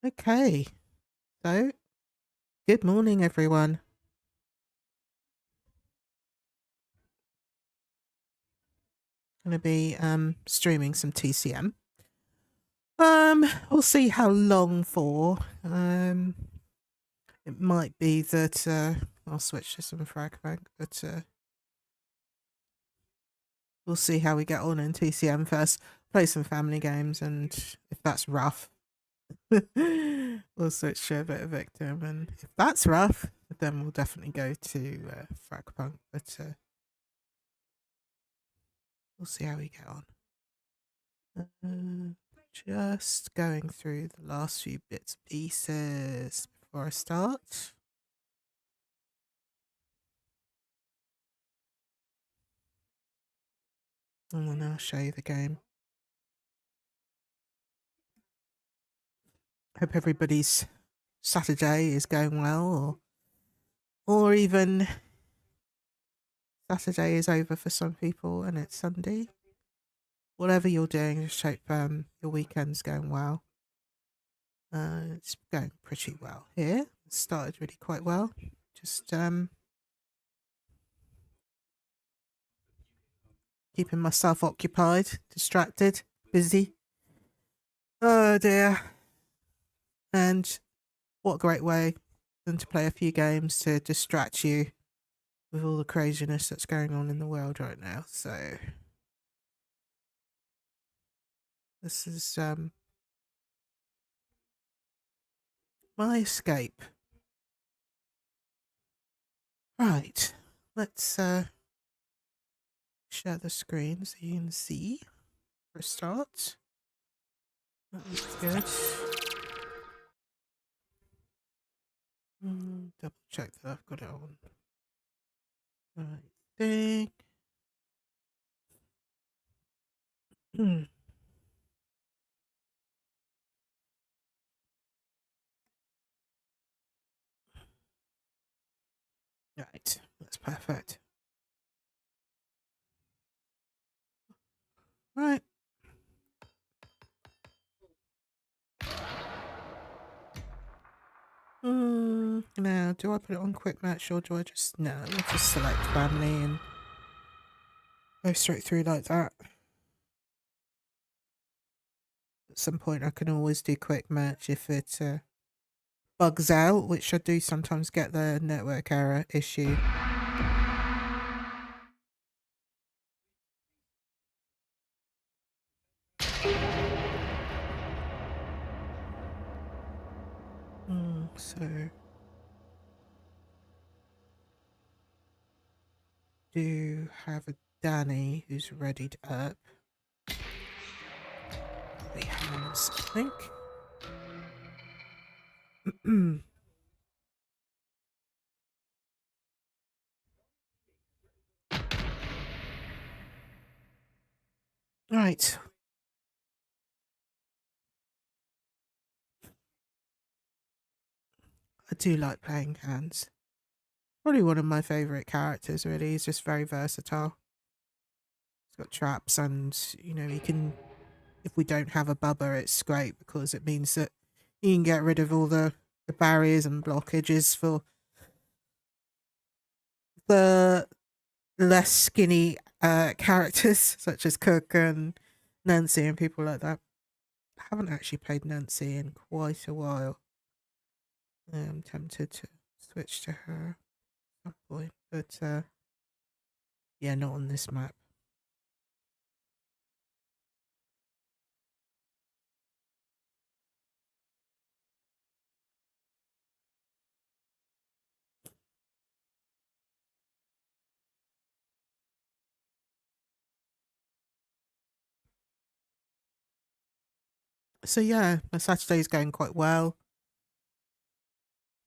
Okay, so good morning, everyone. Going to be streaming some TCM. We'll see how long for. It might be that I'll switch to some Fragpunk, but we'll see how we get on in TCM first. Play some family games, and if that's rough, we'll switch to a bit of Victim, and if that's rough, then we'll definitely go to Fragpunk. But we'll see how we get on. Just going through the last few bits and pieces before I start. And then I'll show you the game. Hope everybody's Saturday is going well, or even Saturday is over for some people and it's Sunday. Whatever you're doing, just hope your weekend's going well. It's going pretty well here. It started really quite well. Just keeping myself occupied, distracted, busy. Oh dear. And what a great way than to play a few games to distract you with all the craziness that's going on in the world right now. So this is my escape. Right. Let's share the screen so you can see for a start. That looks good. Double check that I've got it on. Right thing. Right, that's perfect. Right. Now, do I put it on quick match or do I just no? I'll just select family and go straight through like that. At some point, I can always do quick match if it bugs out, which I do sometimes get the network error issue. So do have a Danny who's readied up. The hands, I think. Right. I do like playing hands. Probably one of my favourite characters, really. He's just very versatile. He's got traps, and, you know, he can. If we don't have a bubba, it's great because it means that you can get rid of all the barriers and blockages for the less skinny characters, such as Cook and Nancy and people like that. I haven't actually played Nancy in quite a while. I'm tempted to switch to her at some point, but yeah, not on this map. So yeah, my Saturday's going quite well.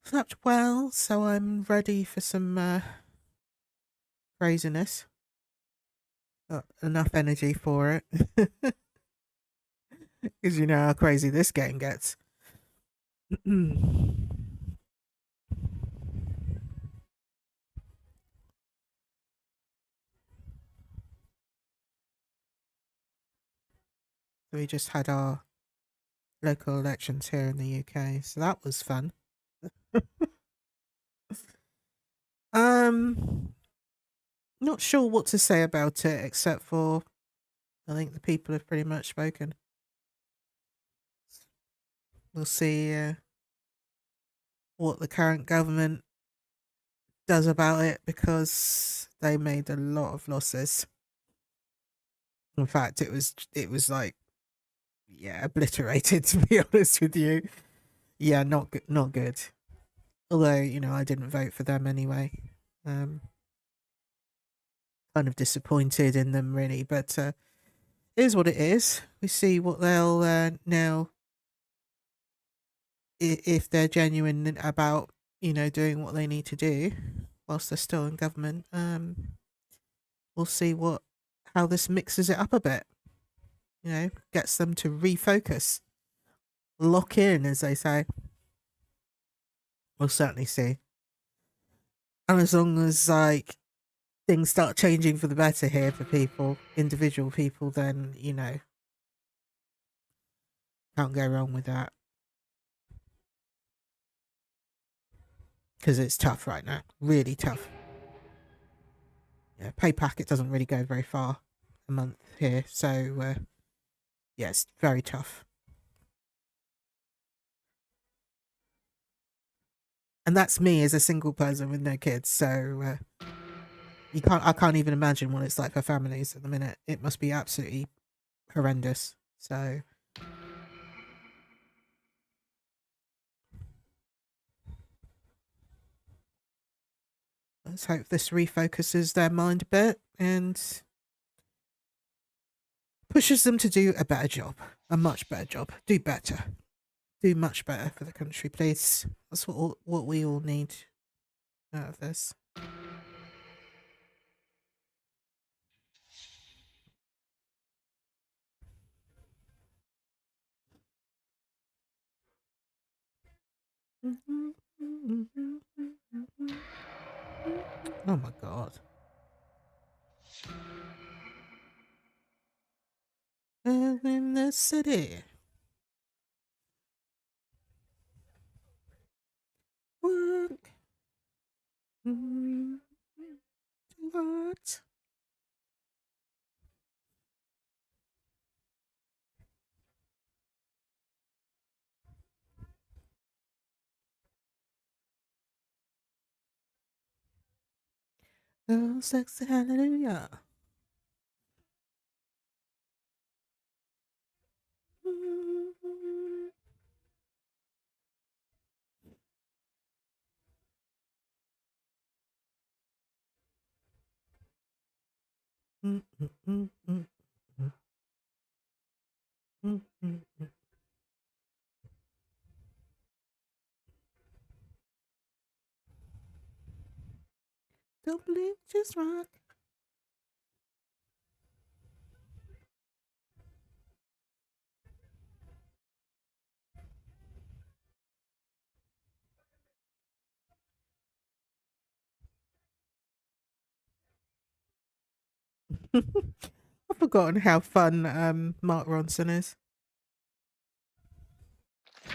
Slept well, so I'm ready for some craziness. Got enough energy for it. Because you know how crazy this game gets. So we just had our local elections here in the UK, so that was fun. Um, not sure what to say about it except for I think the people have pretty much spoken. We'll see what the current government does about it because they made a lot of losses. In fact, it was like obliterated to be honest with you. Yeah, not good, not good. Although I didn't vote for them anyway. Um, kind of disappointed in them really, but it is what it is. We see what they'll now if they're genuine about doing what they need to do whilst they're still in government. We'll see how this mixes it up a bit. Gets them to refocus, lock in, as they say. We'll certainly see. And as long as things start changing for the better here for people, individual people, then can't go wrong with that. Because it's tough right now, really tough. Pay packet doesn't really go very far a month here, so it's very tough. And that's me as a single person with no kids, so I can't even imagine what it's like for families at the minute. It must be absolutely horrendous. So let's hope this refocuses their mind a bit and pushes them to do a better job, a much better job. Do better. Do much better for the country, please. That's what we all need out of this. Oh my god. In the city. Work. What? Oh, sexy hallelujah. Don't believe, just rock. I've forgotten how fun Mark Ronson is.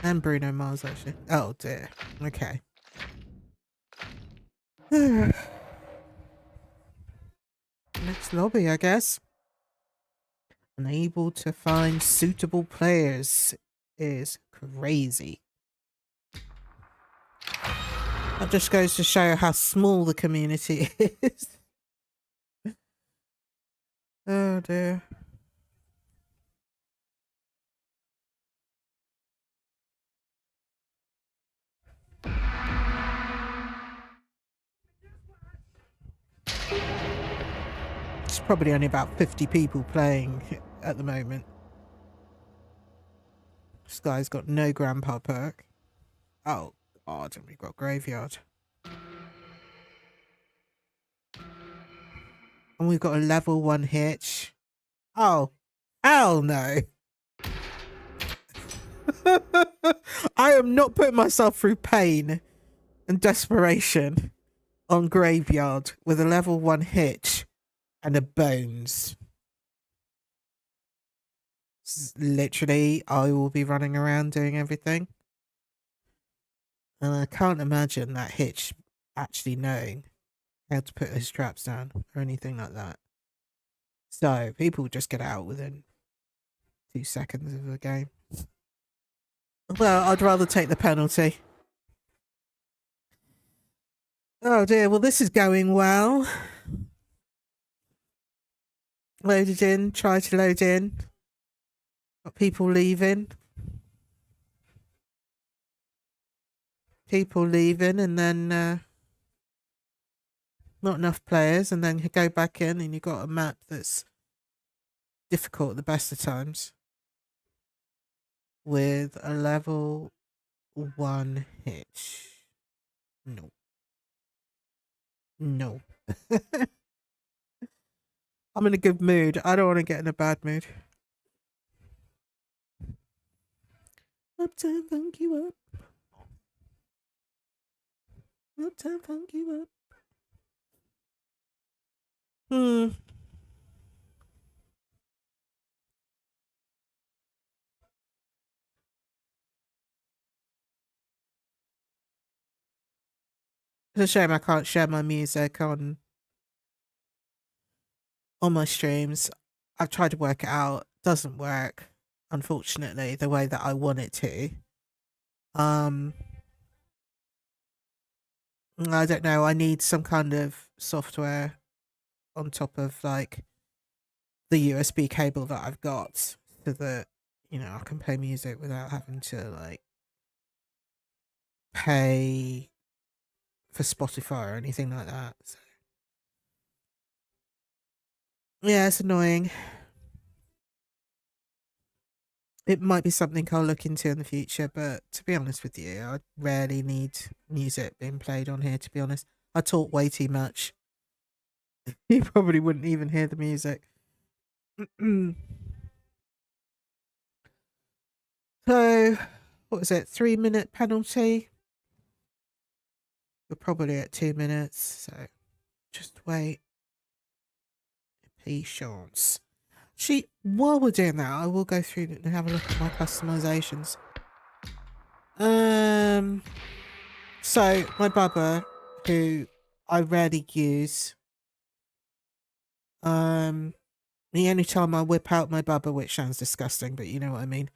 And Bruno Mars, actually. Oh dear. Okay. Next lobby, I guess. Unable to find suitable players is crazy. That just goes to show how small the community is. Oh dear. It's probably only about 50 people playing at the moment. This guy's got no grandpa perk. Oh god, and we've got graveyard. And we've got a level 1 hitch. Oh, hell no. I am not putting myself through pain and desperation on graveyard with a level 1 hitch and a bones. Literally, I will be running around doing everything. And I can't imagine that Hitch actually knowing how to put his traps down or anything like that. So people just get out within 2 seconds of the game. Well, I'd rather take the penalty. Oh dear, well this is going well. Loaded in, try to load in. Got people leaving. People leaving and then not enough players, and then you go back in and you've got a map that's difficult at the best of times with a level 1 Hitch. No. No. I'm in a good mood. I don't want to get in a bad mood. Uptown funk you up. Uptown funk you up. It's a shame I can't share my music on my streams. I've tried to work it out. Doesn't work, unfortunately, the way that I want it to. I don't know. I need some kind of software on top of like the USB cable that I've got so that, I can play music without having to like pay for Spotify or anything like that. So, yeah, it's annoying. It might be something I'll look into in the future, but to be honest with you, I rarely need music being played on here, to be honest. I talk way too much. You probably wouldn't even hear the music. So, what was it? 3-minute penalty? We're probably at 2 minutes, so just wait. Patience. While we're doing that, I will go through and have a look at my customizations. So my bubba, who I rarely use, the only time I whip out my bubba, which sounds disgusting, but you know what I mean.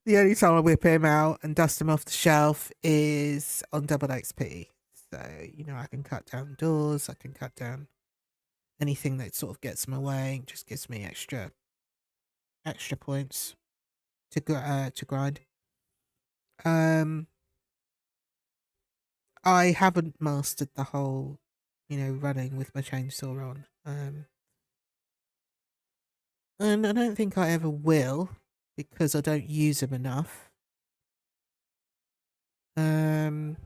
The only time I whip him out and dust him off the shelf is on double XP. So, I can cut down doors, I can cut down anything that sort of gets in my way, just gives me extra points to grind. I haven't mastered the whole, running with my chainsaw on. And I don't think I ever will because I don't use them enough. But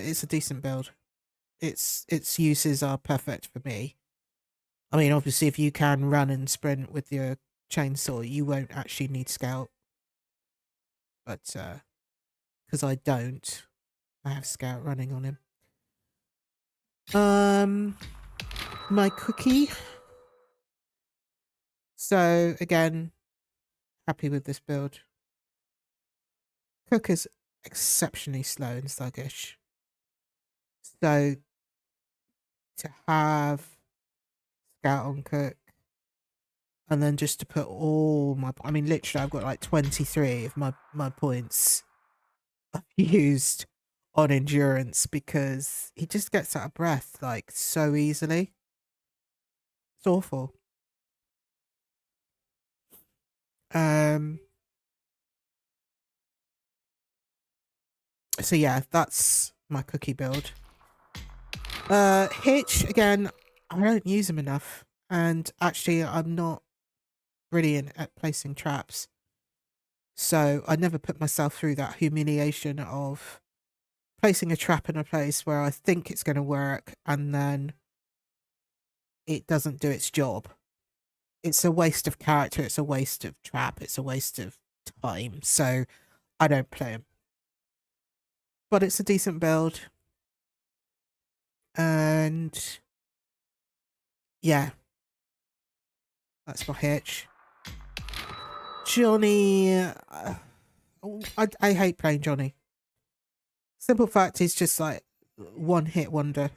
it's a decent build. Its uses are perfect for me. I mean, obviously, if you can run and sprint with your chainsaw, you won't actually need scout. But because I don't, I have scout running on him. My cookie. So again, happy with this build. Cook is exceptionally slow and sluggish. So to have scout on cook and then just to put all my, I mean, literally I've got like 23 of my points I've used on endurance because he just gets out of breath like so easily. It's awful. So yeah, that's my cookie build. Hitch, again, I don't use him enough. And actually, I'm not brilliant at placing traps. So I never put myself through that humiliation of placing a trap in a place where I think it's going to work and then it doesn't do its job. It's a waste of character, it's a waste of trap, it's a waste of time. So I don't play him. But it's a decent build. And yeah, that's my Hitch. Johnny, I hate playing Johnny. Simple fact, he's just like one hit wonder.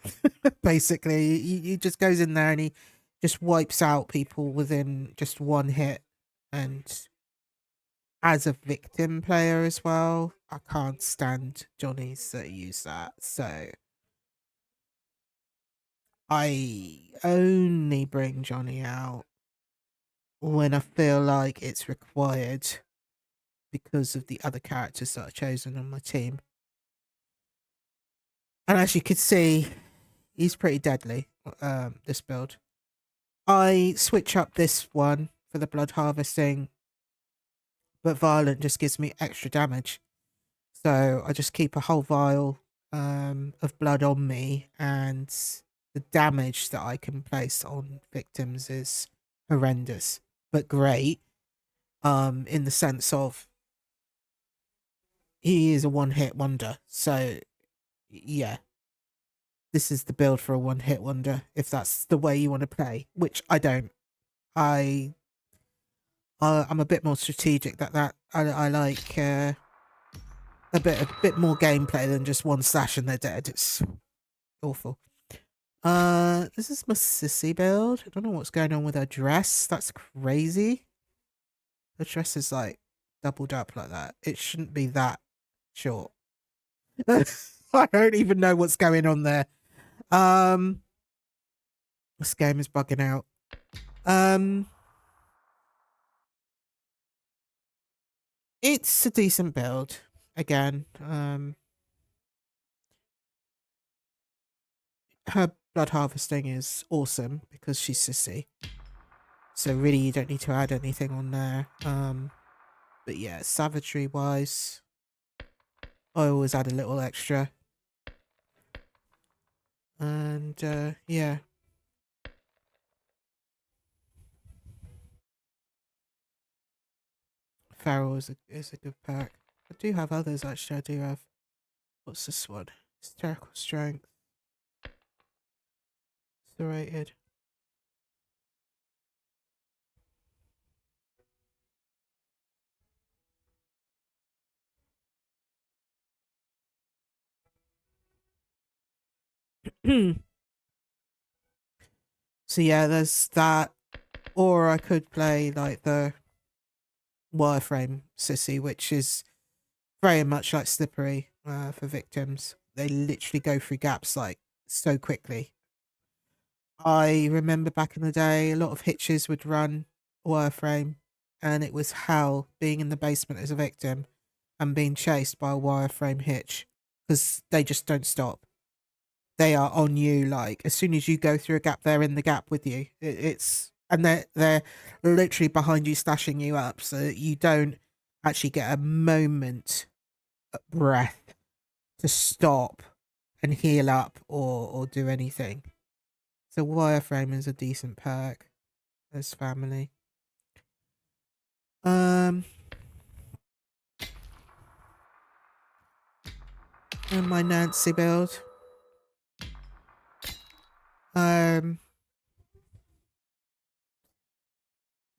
Basically, he just goes in there and he just wipes out people within just one hit. And as a victim player as well, I can't stand Johnnies that use that. So I only bring Johnny out when I feel like it's required because of the other characters that are chosen on my team. And as you could see, he's pretty deadly, this build. I switch up this one for the blood harvesting, but violent just gives me extra damage. So I just keep a whole vial of blood on me, and the damage that I can place on victims is horrendous, but great. In the sense of he is a one-hit wonder. So yeah, this is the build for a one-hit wonder if that's the way you want to play, which I don't. I'm a bit more strategic that I like a bit more gameplay than just one slash and they're dead. It's awful. This is my sissy build. I don't know what's going on with her dress. That's crazy. Her dress is like doubled up like that. It shouldn't be that short. I don't even know what's going on there. This game is bugging out. It's a decent build. Again, her blood harvesting is awesome because she's sissy. So really you don't need to add anything on there. But yeah, savagery wise, I always add a little extra. And yeah. Feral is a good pack. I do have others actually. I do have, what's this one? Hysterical Strength. Serrated. So yeah, there's that. Or I could play like the wireframe sissy, which is very much like Slippery for victims. They literally go through gaps like so quickly. I remember back in the day, a lot of hitches would run wireframe, and it was hell being in the basement as a victim and being chased by a wireframe hitch because they just don't stop. They are on you like as soon as you go through a gap, they're in the gap with you. It's and they're literally behind you, stashing you up, so that you don't actually get a moment of breath to stop and heal up or do anything. So wireframe is a decent perk as family. And my Nancy build.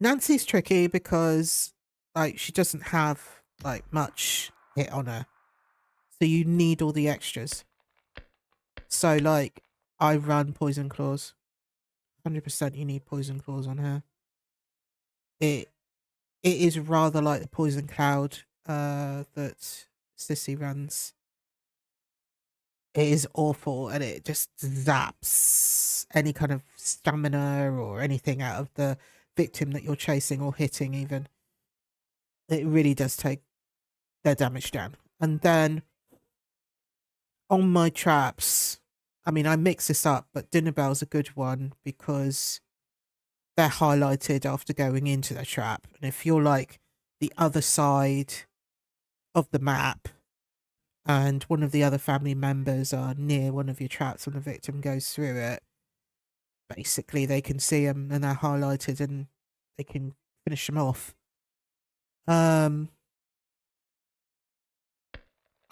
Nancy's tricky because like she doesn't have like much hit on her. So you need all the extras. So like I run Poison Claws. 100% you need Poison Claws on her. It is rather like the Poison Cloud that Sissy runs. It is awful and it just zaps any kind of stamina or anything out of the victim that you're chasing or hitting even. It really does take their damage down. And then on my traps, I mean, I mix this up, but Dinner Bell's a good one because they're highlighted after going into the trap. And if you're like the other side of the map and one of the other family members are near one of your traps and the victim goes through it, basically they can see them and they're highlighted and they can finish them off. I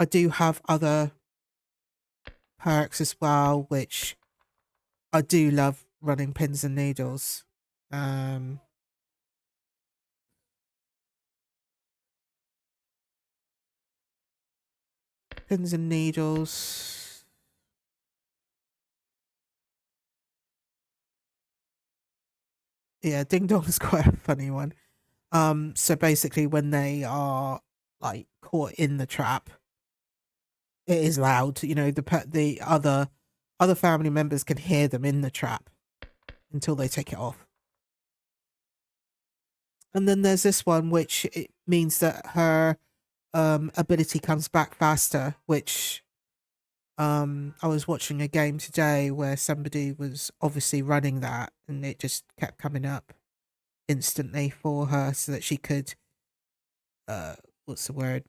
do have other perks as well, which I do love running pins and needles. Pins and needles. Yeah, ding dong is quite a funny one. So basically, when they are like caught in the trap, it is loud. You know, the other family members can hear them in the trap until they take it off. And then there's this one, which it means that her ability comes back faster. Which I was watching a game today where somebody was obviously running that, and it just kept coming up instantly for her, so that she could uh what's the word,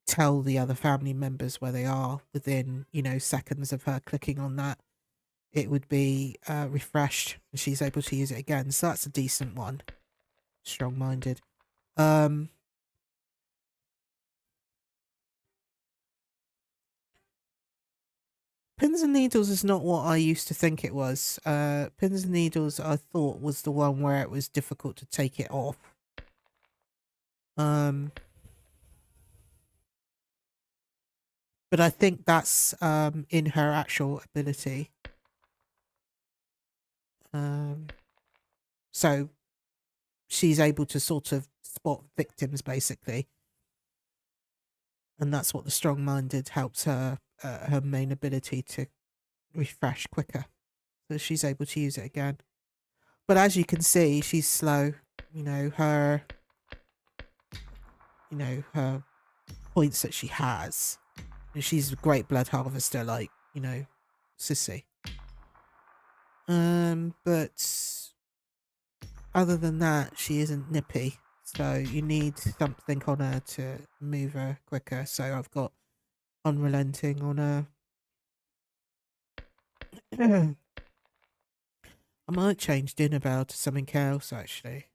tell the other family members where they are within, you know, seconds of her clicking on that. It would be refreshed and she's able to use it again. So that's a decent one. Strong minded. Pins and needles is not what I used to think it was. Pins and needles I thought was the one where it was difficult to take it off. But I think that's in her actual ability. So she's able to sort of spot victims basically, and that's what the strong-minded helps her, her main ability to refresh quicker, so she's able to use it again. But as you can see, she's slow. You know her points that she has, and she's a great blood harvester, like, you know, Sissy. But other than that, she isn't nippy, so you need something on her to move her quicker. So I've got unrelenting on her. I might change dinner bell to something else, actually.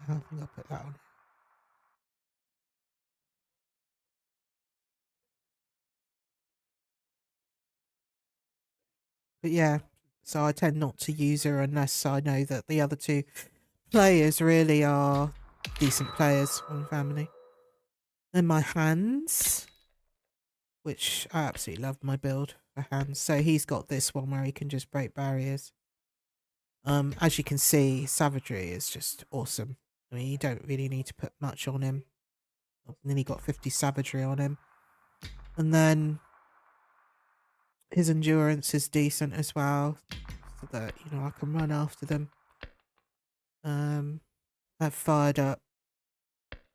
I think I'll put that on. But yeah, so I tend not to use her unless I know that the other two players really are decent players on family. And my hands, which I absolutely love my build for hands. So he's got this one where he can just break barriers. As you can see, savagery is just awesome. I mean, you don't really need to put much on him. I've nearly got 50 savagery on him. And then his endurance is decent as well, so that, you know, I can run after them. I've fired up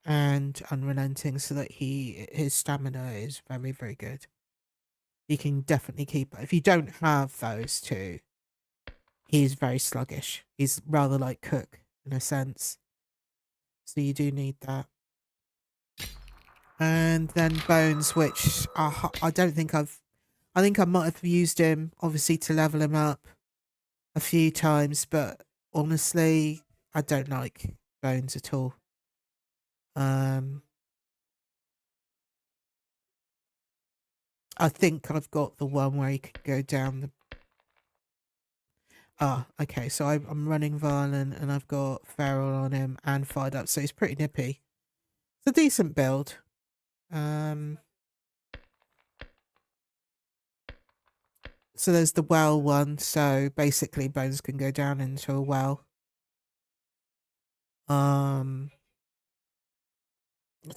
and unrelenting, so that his stamina is very, very good. He can definitely keep it. If you don't have those two, he's very sluggish. He's rather like Cook in a sense. So you do need that. And then Bones, which I don't think I think I might have used him, obviously, to level him up a few times, but honestly, I don't like Bones at all. I think I've got the one where you can go down the... Okay, so I'm running Violent, and I've got Feral on him and Fired Up, so he's pretty nippy. It's a decent build. So there's the well one, so basically Bones can go down into a well. To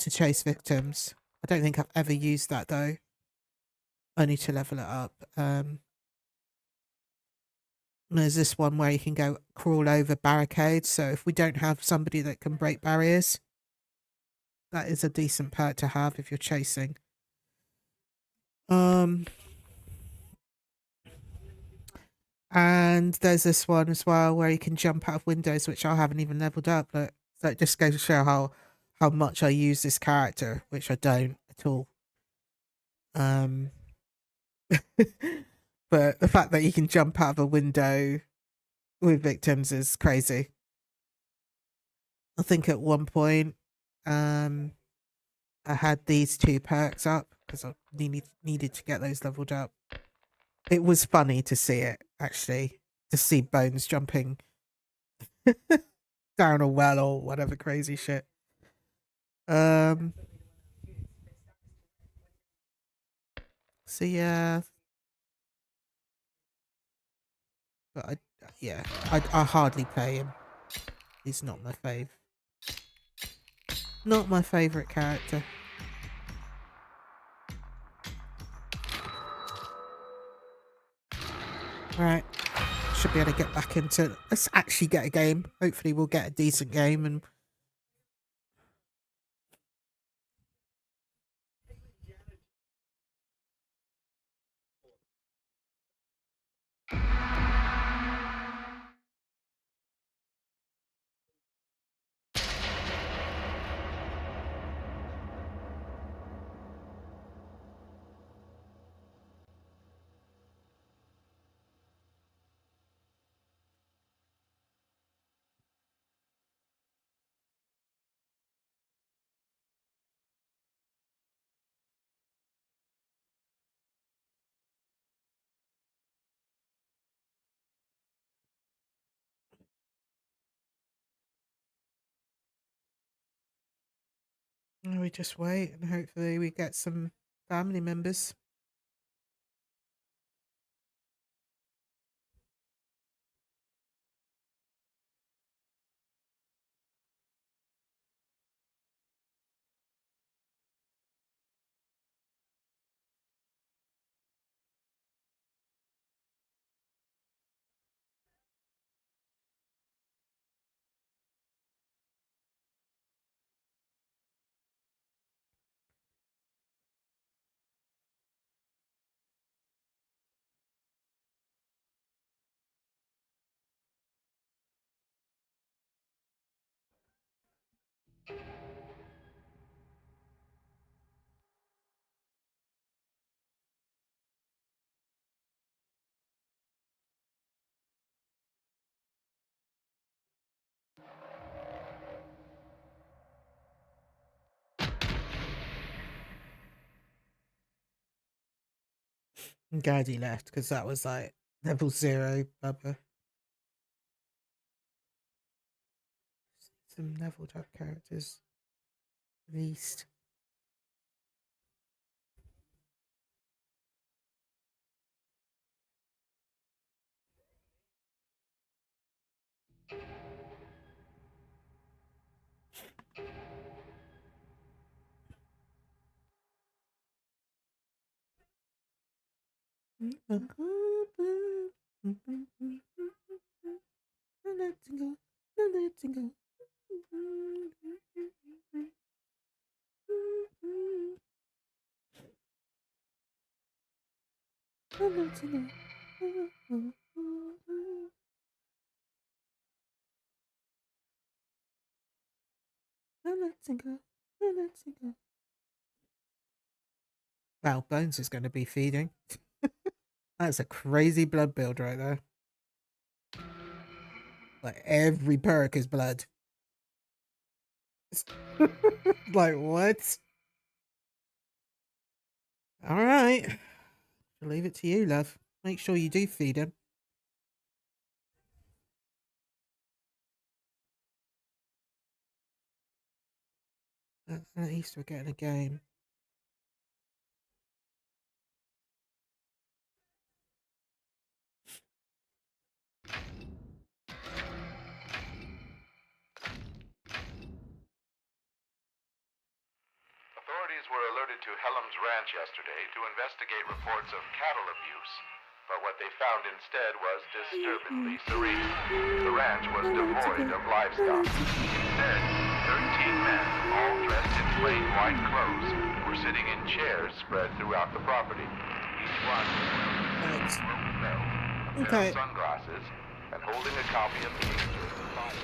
chase victims. I don't think I've ever used that though. Only to level it up. There's this one where you can go crawl over barricades. So if we don't have somebody that can break barriers, that is a decent perk to have if you're chasing. And there's this one as well where you can jump out of windows, which I haven't even leveled up. But so it just goes to show how much I use this character, which I don't at all. But the fact that you can jump out of a window with victims is crazy. I think at one point, I had these 2 perks up because I needed to get those leveled up. It was funny to see it, actually, to see Bones jumping down a well or whatever crazy shit. So yeah, but I hardly play him. He's not my fave. Not my favourite character. Right. Should be able to get back into... Let's actually get a game. Hopefully we'll get a decent game and... We just wait and hopefully we get some family members. I'm glad he left because that was like level 0 Bubba. Some leveled up characters. At least. Wow, Bones is going to be feeding. That's a crazy blood build right there. Like every perk is blood. Like what? All right. I'll leave it to you, love. Make sure you do feed him. At least we're getting a game. Authorities were alerted to Hellam's Ranch yesterday to investigate reports of cattle abuse. But what they found instead was disturbingly serene. The ranch was devoid of livestock. Instead, 13 men, all dressed in plain white clothes, were sitting in chairs spread throughout the property. Each one with a rope belt. pair Okay. of sunglasses and holding a copy of the Ancient Bible.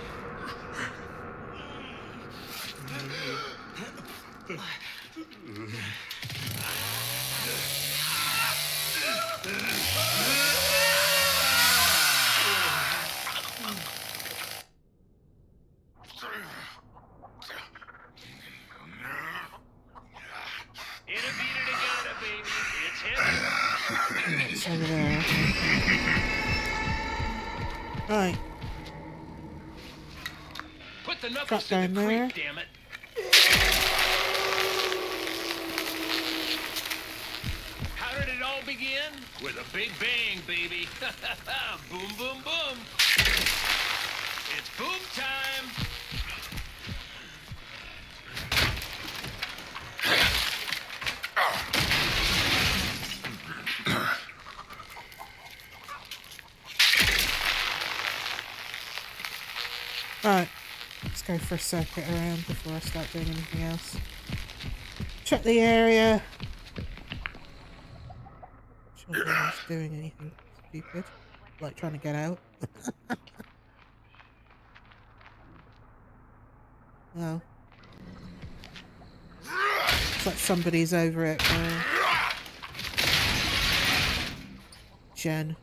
It's over there. Right. Put the Trap knuckles to down the there. creek, damn it. How did it all begin? With a big bang, baby. Boom, boom, boom. It's boom time. Right. Let's go for a circuit around before I start doing anything else. Check the area. Sure no one's doing anything stupid. Like trying to get out. No. Looks like somebody's over at Jen.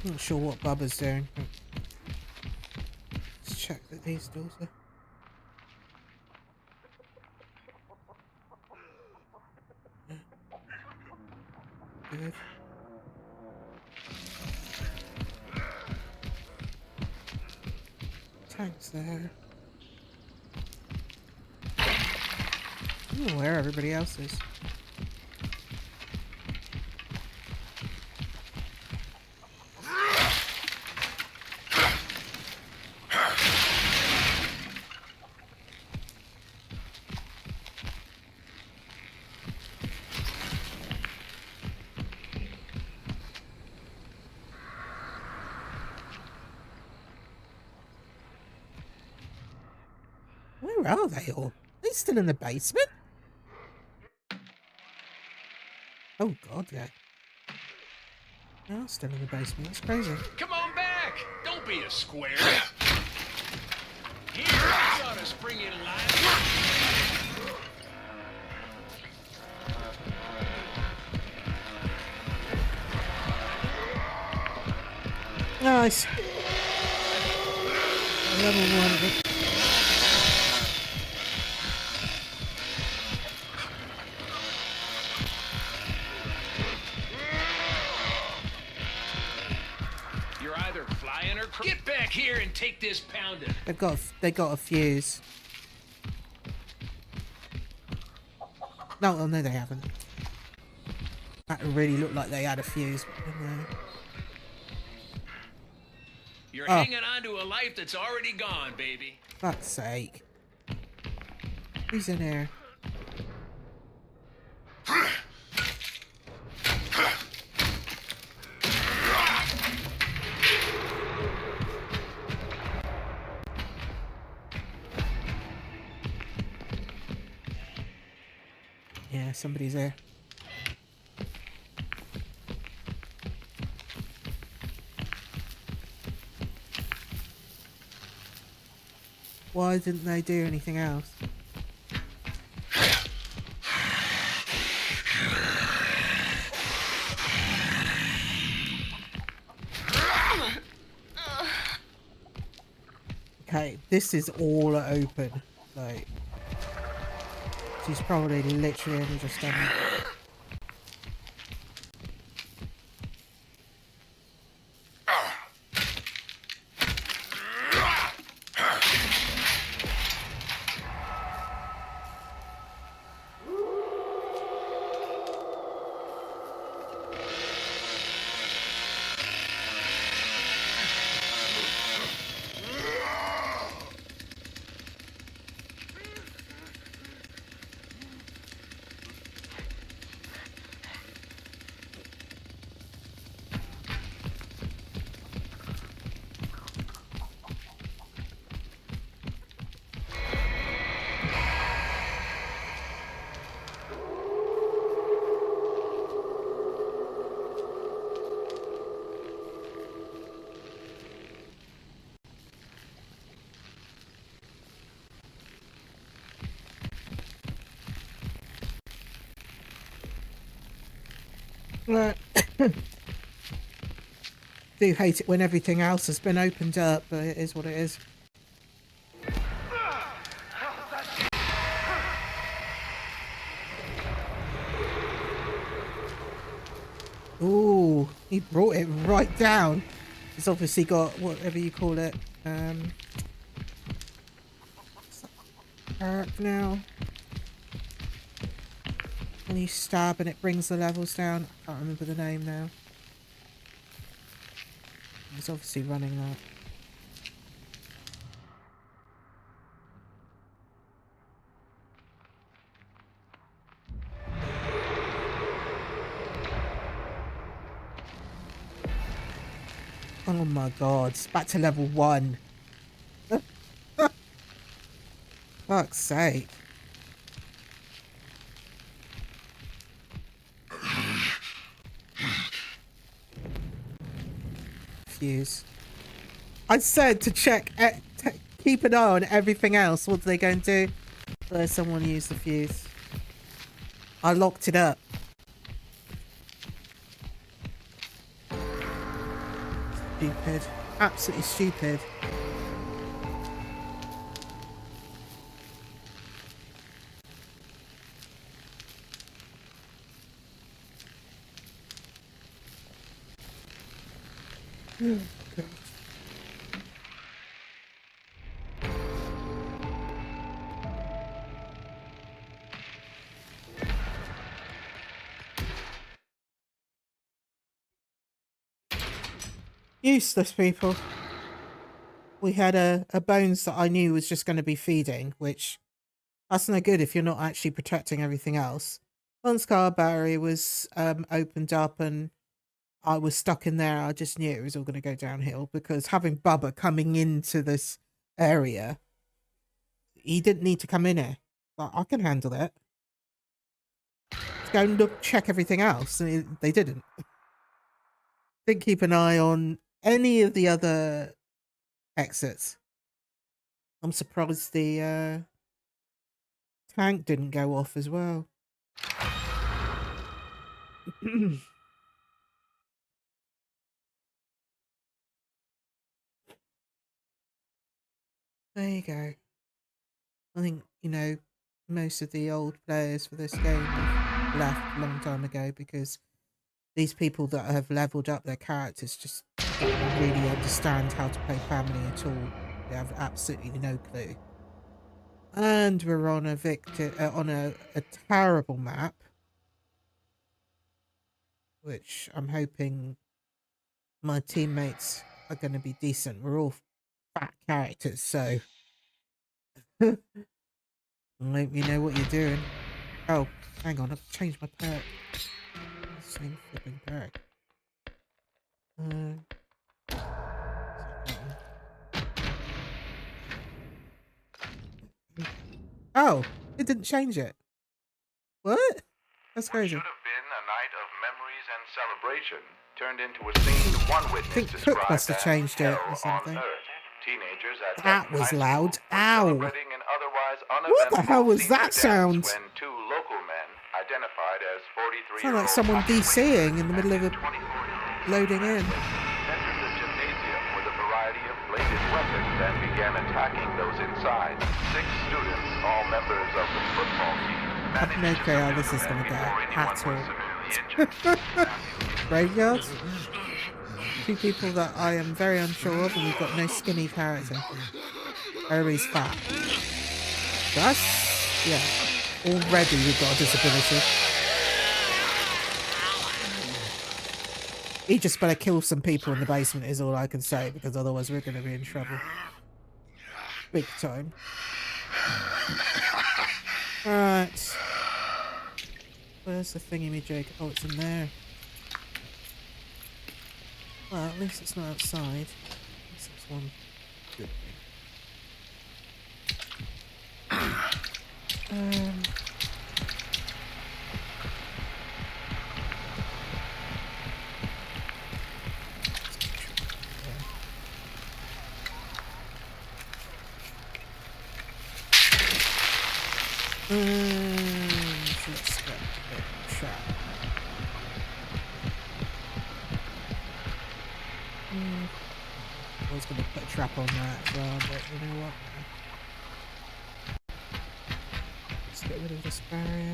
Not sure what Bubba's doing. But let's check that these doors are. Yeah. Good. Tanks there. I don't know where everybody else is. Where are they all? Are they still in the basement? Oh god, yeah. They are still in the basement. That's crazy. Come on back. Don't be a square. Here, I ought to spring you to life. Nice. Level 1. You're either flying or get back here and take this pounding. They got a fuse. No, they haven't. That really looked like they had a fuse. You're hanging on to a life that's already gone, baby. Fuck's sake. Who's in here? Yeah, somebody's there. Why didn't they do anything else? Okay, this is all open. Like, she's probably literally only just done it. Uh, do hate it when everything else has been opened up, but it is what it is. Ooh, he brought it right down. He's obviously got whatever you call it. Perk now. When you stab and it brings the levels down. I can't remember the name now. He's obviously running that. Oh my god, it's back to level 1. Fuck's sake. Fuse. I said to check, keep an eye on everything else. What do they go and do? There's someone use the fuse. I locked it up. Stupid. Absolutely stupid. Oh, God. Useless people. We had a bones that I knew was just going to be feeding, which that's no good if you're not actually protecting everything else. Once car battery was opened up and I was stuck in there, I just knew it was all going to go downhill because having Bubba coming into this area, he didn't need to come in here. Like, I can handle it. Let's go and look, check everything else. And they didn't. Didn't keep an eye on any of the other exits. I'm surprised the tank didn't go off as well. There you go. I think, you know, most of the old players for this game have left a long time ago because these people that have leveled up their characters just don't really understand how to play family at all. They have absolutely no clue. And we're on a a terrible map, which I'm hoping my teammates are going to be decent. We're all fat characters, so I hope you know what you're doing. Oh, hang on, I've changed my perk. Same flipping perk. Oh, it didn't change it. What? That's crazy. What should have been a night of memories and celebration turned into a scene one I witness think Cook described must have as changed it hell or on something. Earth. Teenagers at That Denton was High loud. School were Ow. celebrating an otherwise What the hell uneventful was senior that dance sound? when two local men, identified as 43-year-old Sounded like someone DCing in the middle of a loading in. entered the gymnasium with a variety of bladed weapons and began attacking those inside. 6 students, all members of the football team, I have no clue how this is going to go at all. Graveyards? 2 people that I am very unsure of, and we've got no skinny character. Everybody's fat. That's, yeah. Already we've got a disability. He just better kill some people in the basement is all I can say, because otherwise we're going to be in trouble. Big time. Alright. Where's the thingy-me-jig? Oh, it's in there. Well, at least it's not outside. At least that's one good thing. Let's get a bit of chat. I was going to put a trap on that as well, but you know what? Let's get rid of this barrier.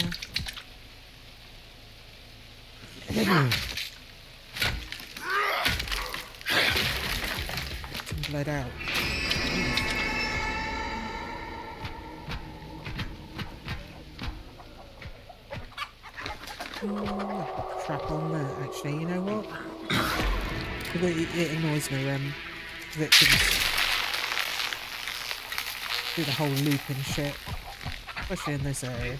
Some blood out. Oh, I'll put the trap on that, actually. You know what? It annoys me when victims do the whole loop and shit. Especially in this area.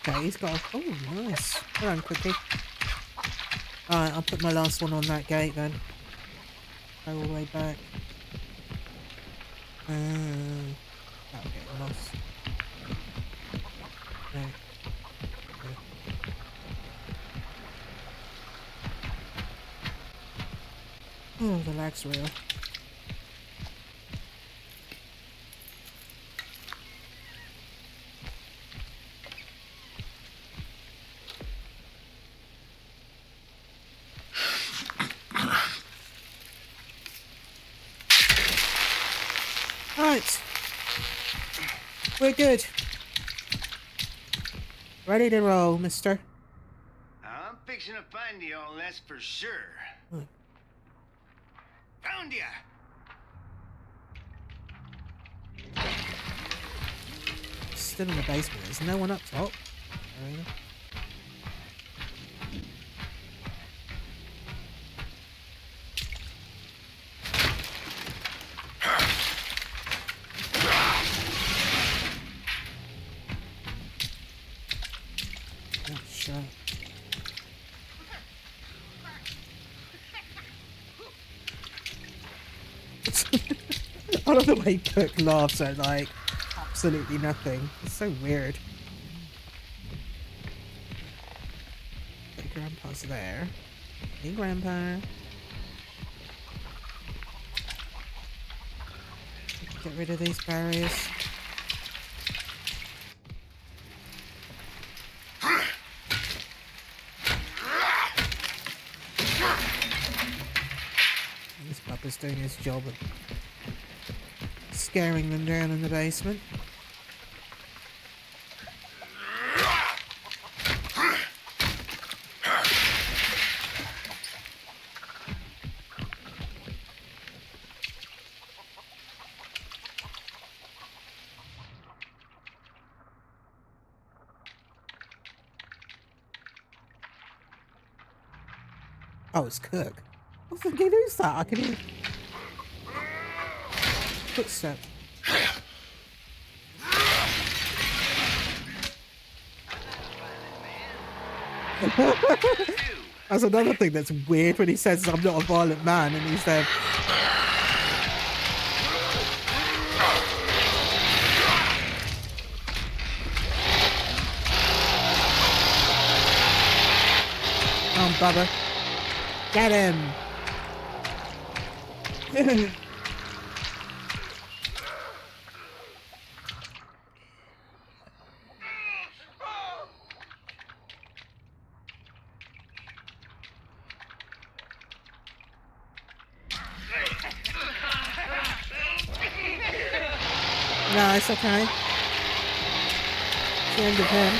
Okay, he's got a... Oh, nice. Well done, Cookie. Alright, I'll put my last one on that gate then. Go all the way back. That'll get lost. No. Oh, the lag's real. Right. We're good. Ready to roll, mister. I'm fixing to find you all, that's for sure. Hmm. Found ya! Still in the basement. There's no one up top. Really? Oh, shit. I love the way Cook laughs at like absolutely nothing. It's so weird. Okay, Grandpa's there. Hey, Grandpa. Get rid of these barriers. This puppet's doing his job of scaring them down in the basement. Oh, it's Cook. I was thinking, who's that? I can hear footstep. That's another thing that's weird when he says I'm not a violent man and he's there. Come on, Bubba. Get him! No, it's okay. It's the end of him.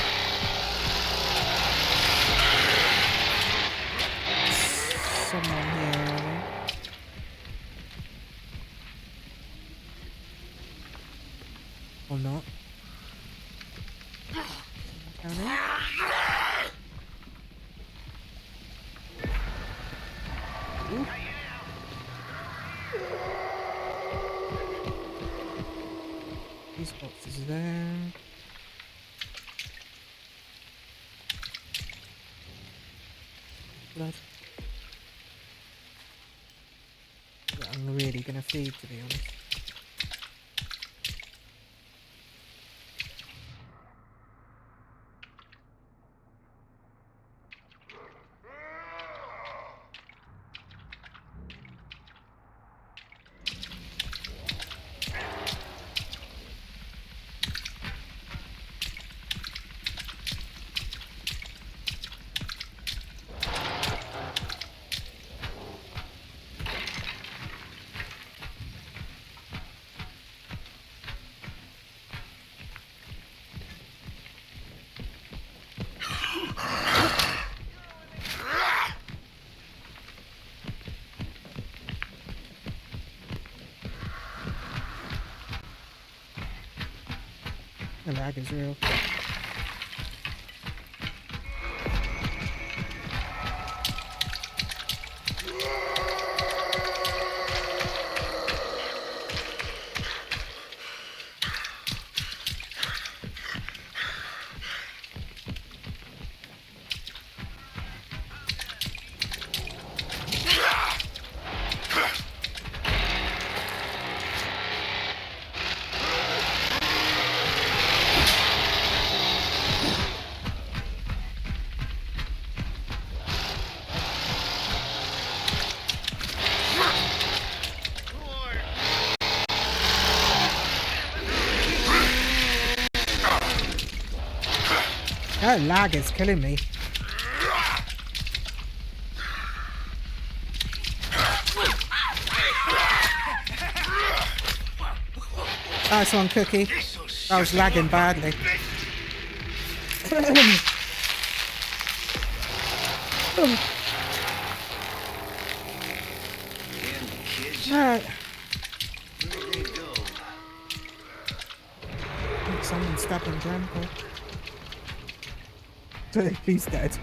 Someone here, are they? Or not. Down there? Ooh. These boxes are there. Blood. That I'm really gonna feed, to be honest. The lag is real. That lag is killing me. Nice one, Cookie. I was lagging badly. Alright. Where'd they go? Someone stabbing Grandpa. He's dead.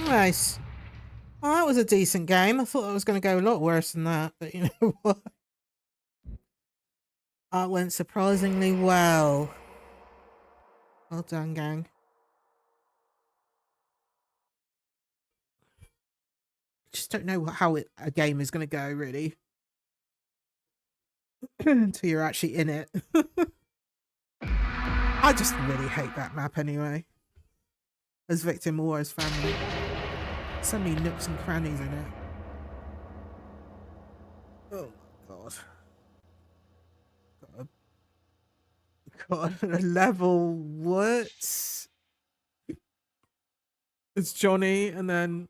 Nice. Well, that was a decent game. I thought it was going to go a lot worse than that, but you know what? That went surprisingly well. Well done, gang. Just don't know how a game is going to go, really. Until you're actually in it. I just really hate that map anyway. As victim or as family. So many nooks and crannies in it. Oh my god. God, a level what? It's Johnny and then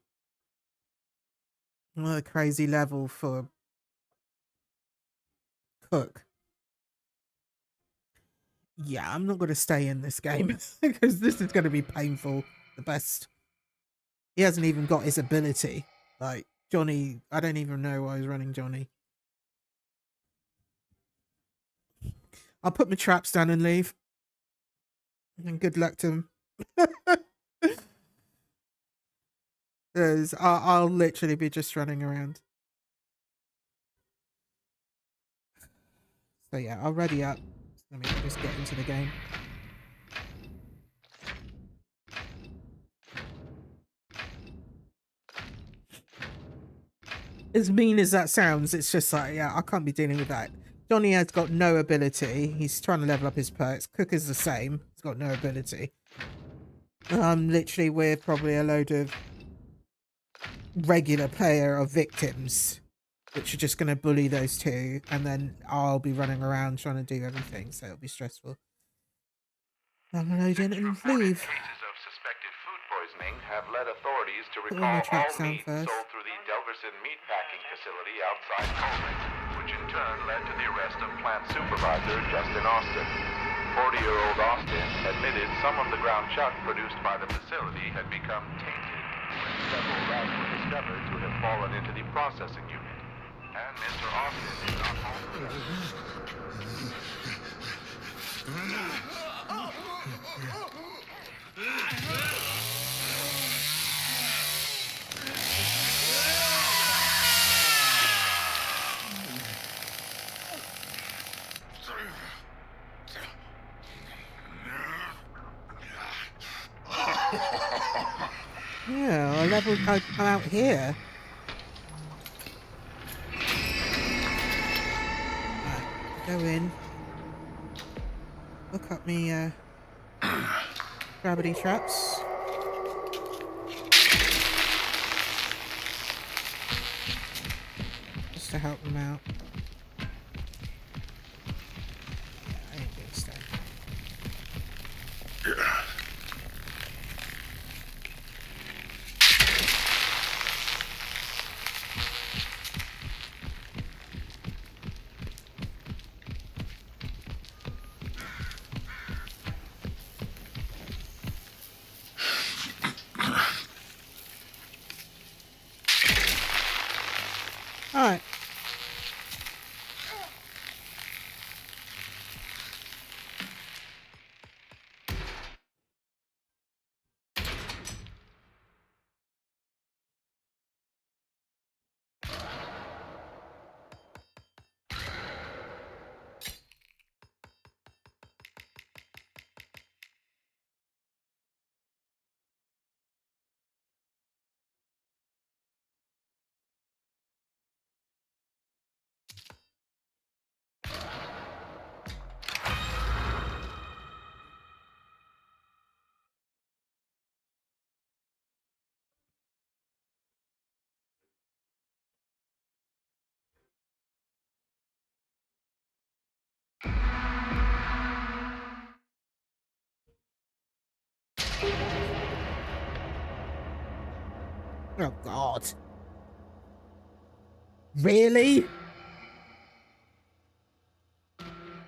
a crazy level for Cook. Yeah, I'm not going to stay in this game because this is going to be painful. The best. He hasn't even got his ability. Like, Johnny, I don't even know why he's running Johnny. I'll put my traps down and leave. And good luck to him. Because I'll literally be just running around. So yeah, I'll ready up. Let me just get into the game. As mean as that sounds, it's just like, yeah, I can't be dealing with that. Johnny has got no ability. He's trying to level up his perks. Cook is the same. He's got no ability. Literally, we're probably a load of regular player of victims, which are just going to bully those two, and then I'll be running around trying to do everything, so it'll be stressful. I'm load in and leave. Cases of suspected food poisoning have led authorities to Put all my recall traps all down meat first. sold through the Delverson meatpacking facility outside Coleman, which in turn led to the arrest of plant supervisor Justin Austin. 40-year-old Austin admitted some of the ground chuck produced by the facility had become tainted when several rats were discovered to have fallen into the processing unit. And Mr. Austin is not home. Yeah, I leveled. I'm out here. Right, go in. Look up me gravity traps. Just to help them out. Yeah, I ain't gonna stay. Alright. Oh, God. Really?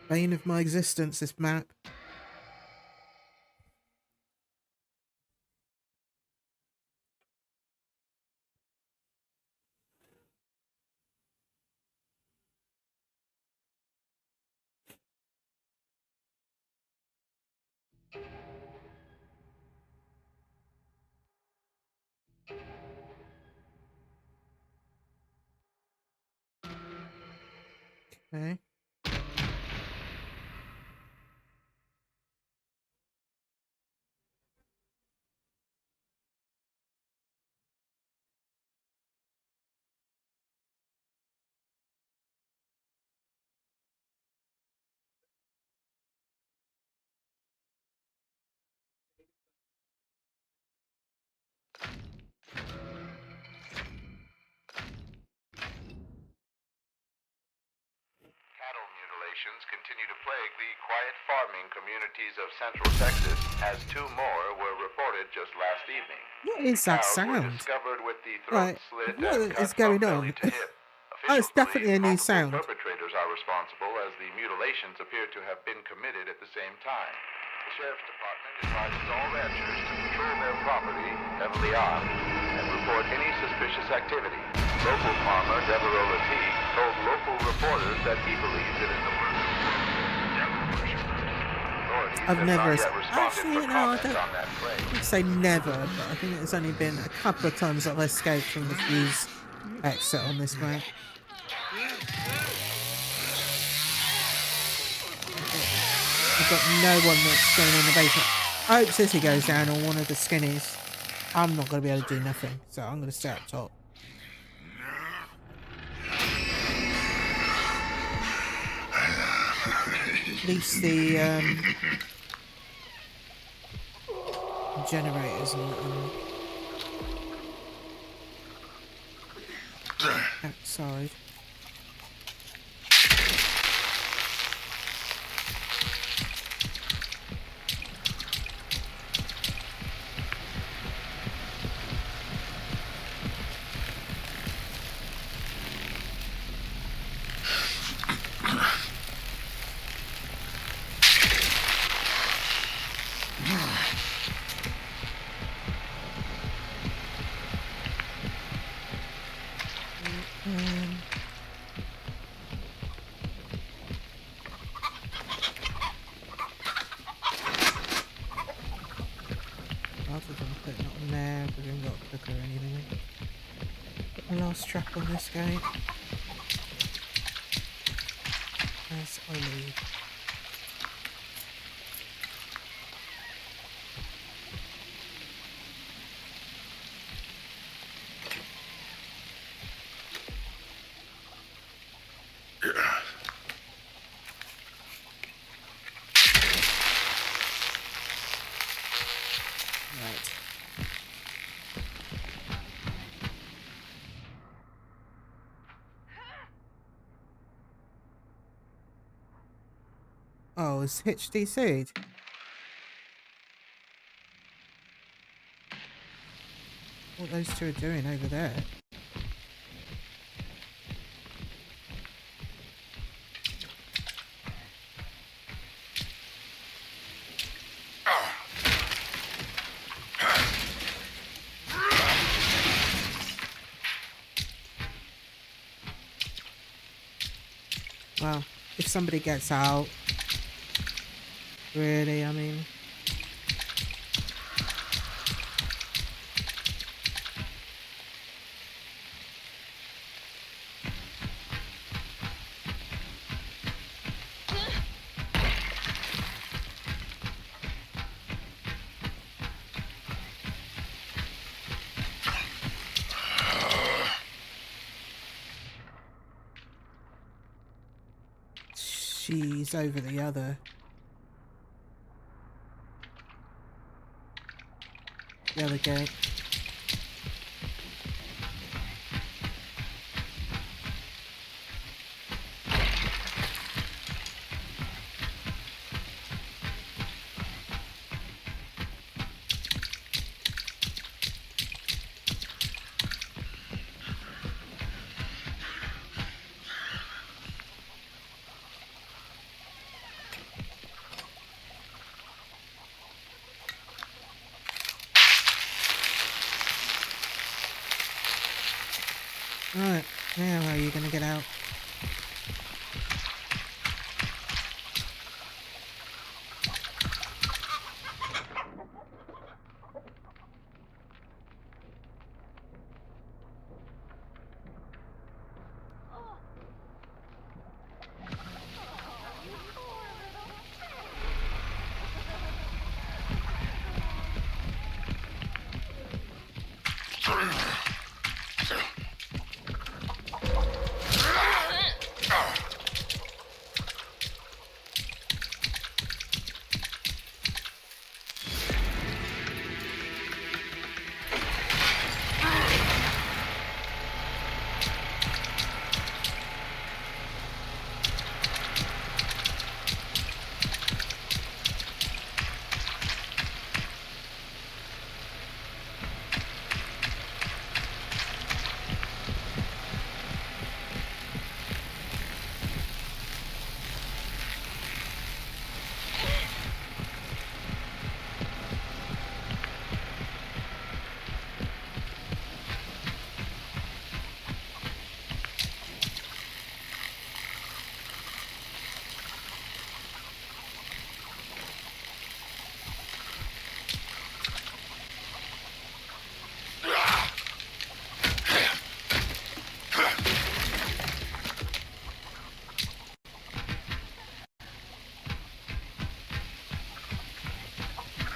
Bane of my existence, this map. Okay. Cattle mutilations continue to plague the quiet farming communities of Central Texas, as 2 more were reported just last evening. What is that Cows were sound? discovered with the Right. throat slit What and cut is going from belly on? to hip. Oh, it's Officials definitely a believe new multiple sound. perpetrators are responsible, as the mutilations appear to have been committed at the same time. The Sheriff's Department advises all ranchers to patrol their property, heavily armed, and report any suspicious activity. Local farmer Devereaux Lateef told local reporters that he believes it is the work of devil worshippers. Authorities I've have never... not yet responded Actually, for no, I comment don't... on that claim. I would say never, but I think it's only been a couple of times that I've escaped from the fuse exit on this map. I've got no one that's going in the basement. I hope Sissy goes down or one of the skinnies. I'm not going to be able to do nothing, so I'm going to stay up top. At least the generators and outside. Rather than putting it on there, because we haven't got a cooker or anything. Put the last trap on this gate. As I leave. Right. Oh, it's Hitch DC'd. What those two are doing over there. Well, if somebody gets out, really, I mean. She's over the other gate. Right, now how are you gonna get out?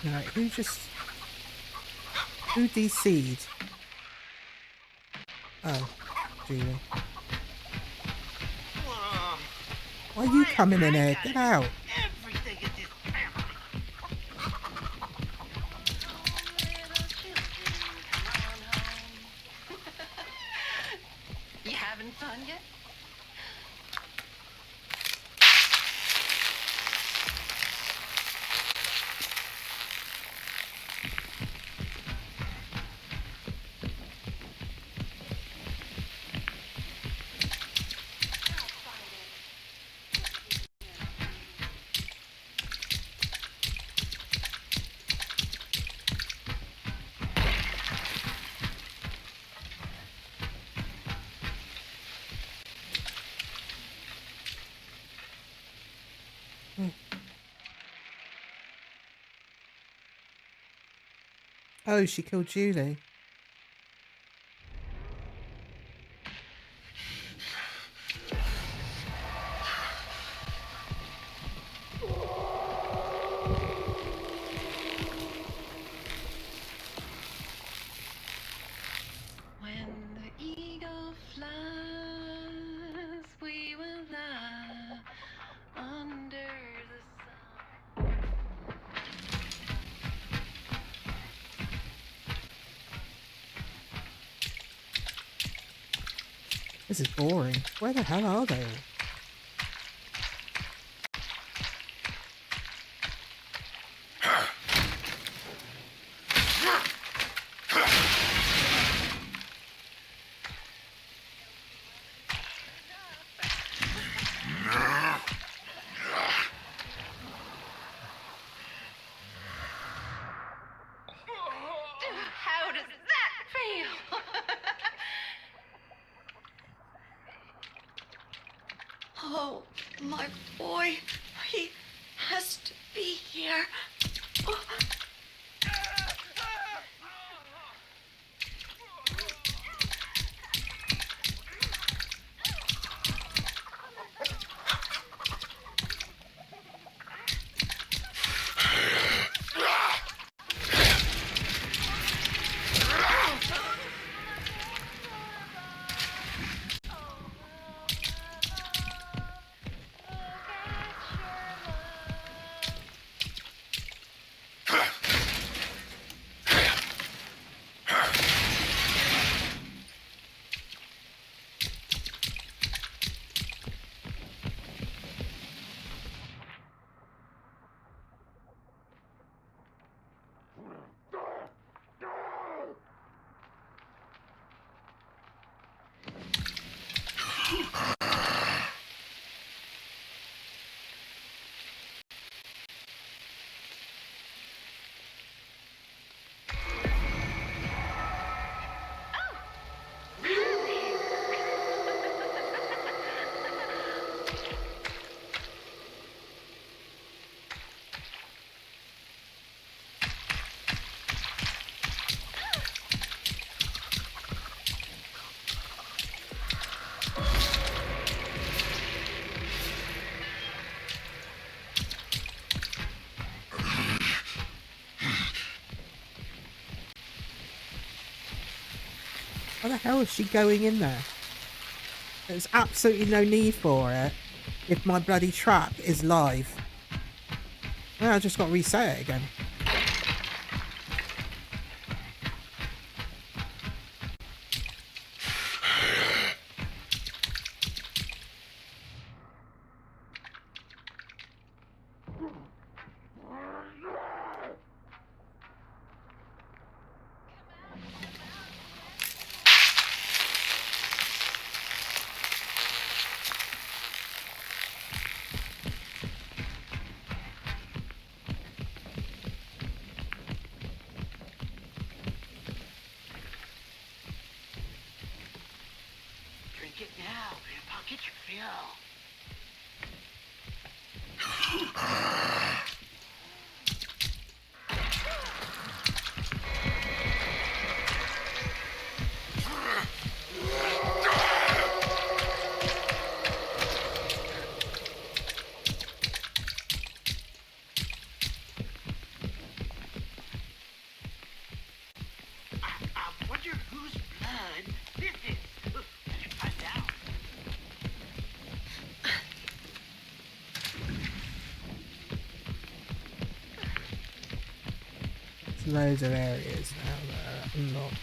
Right, who DC'd? Oh, Julie. Why are you coming in here? Get out. Everything in this family. You having fun yet? Oh, she killed Julie. When the eagle flies, we will lie under the sun. This is boring. Where the hell are they all? How does that feel? Oh, my boy. He has to be here. Oh. Why the hell is she going in there? There's absolutely no need for it if my bloody trap is live. Well, I just got to reset it again. Drink it now, Grandpa. Get your fill. I wonder whose blood this is. I should find out. There's loads of areas now that are unlocked.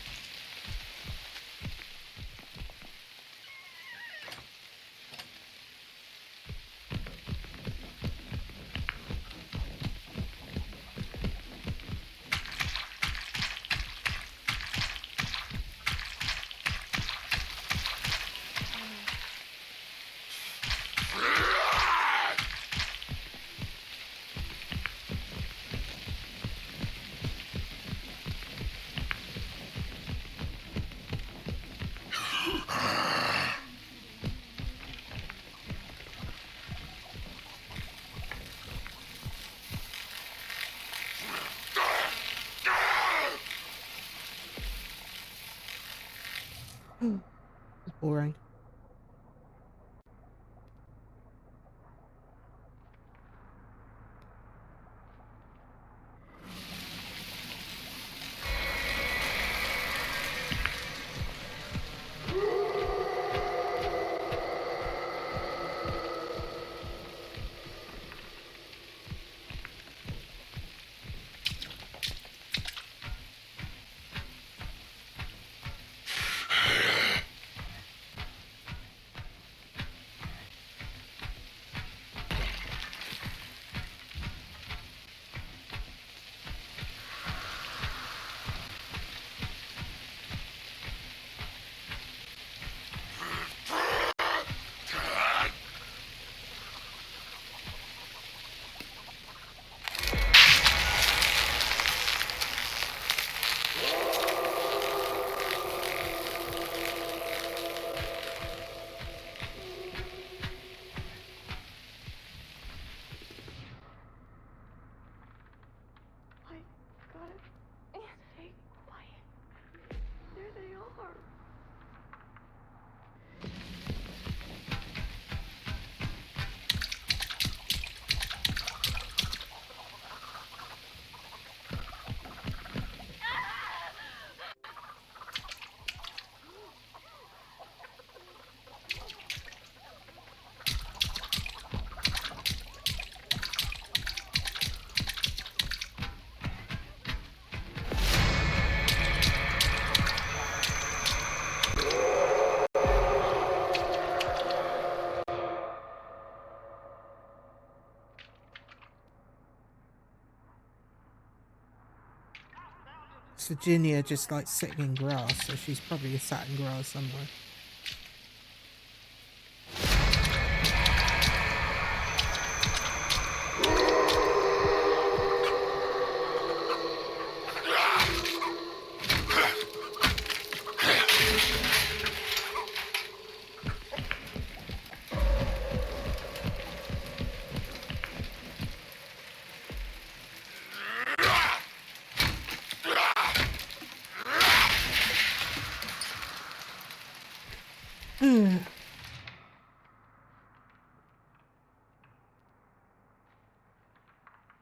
It's boring. West Virginia just like sitting in grass, so she's probably sat in grass somewhere.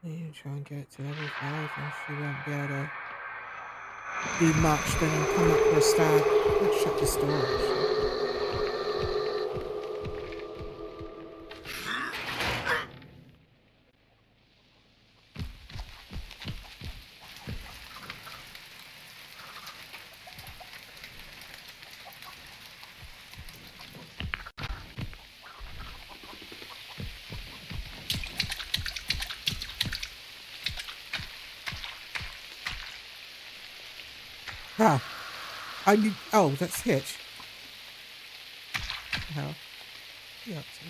You try and get to level 5 and she won't be able to do much, then come up for a stab. Let's shut this door actually. Ah, I need. Oh, that's Hitch. How? Yeah, up to?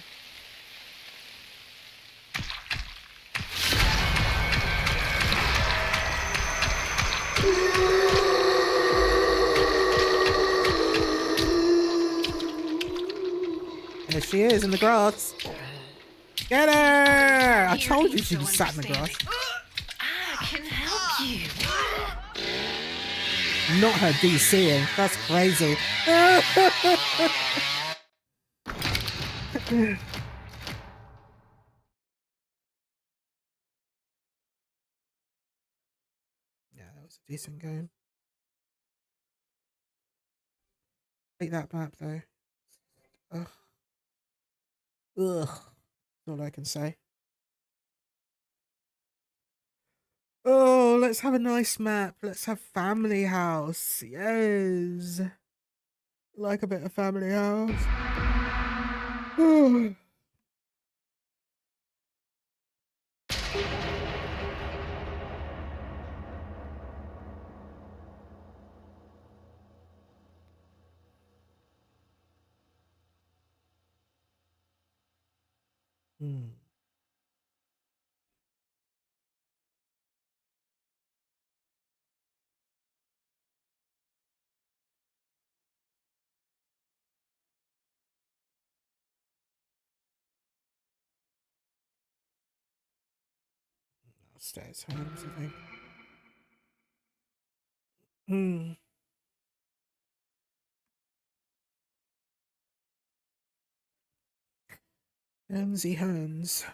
There she is in the grass. Get her! I told you she was sat in the grass. I can help you. Not her DCing. That's crazy. Yeah, that was a decent game. Take that map though. Ugh. Ugh. That's all I can say. Oh, let's have a nice map. Let's have Family House. Yes. Like a bit of Family House. Oh. Hmm. Stairs homes, I think. Hmm. Guernsey hands.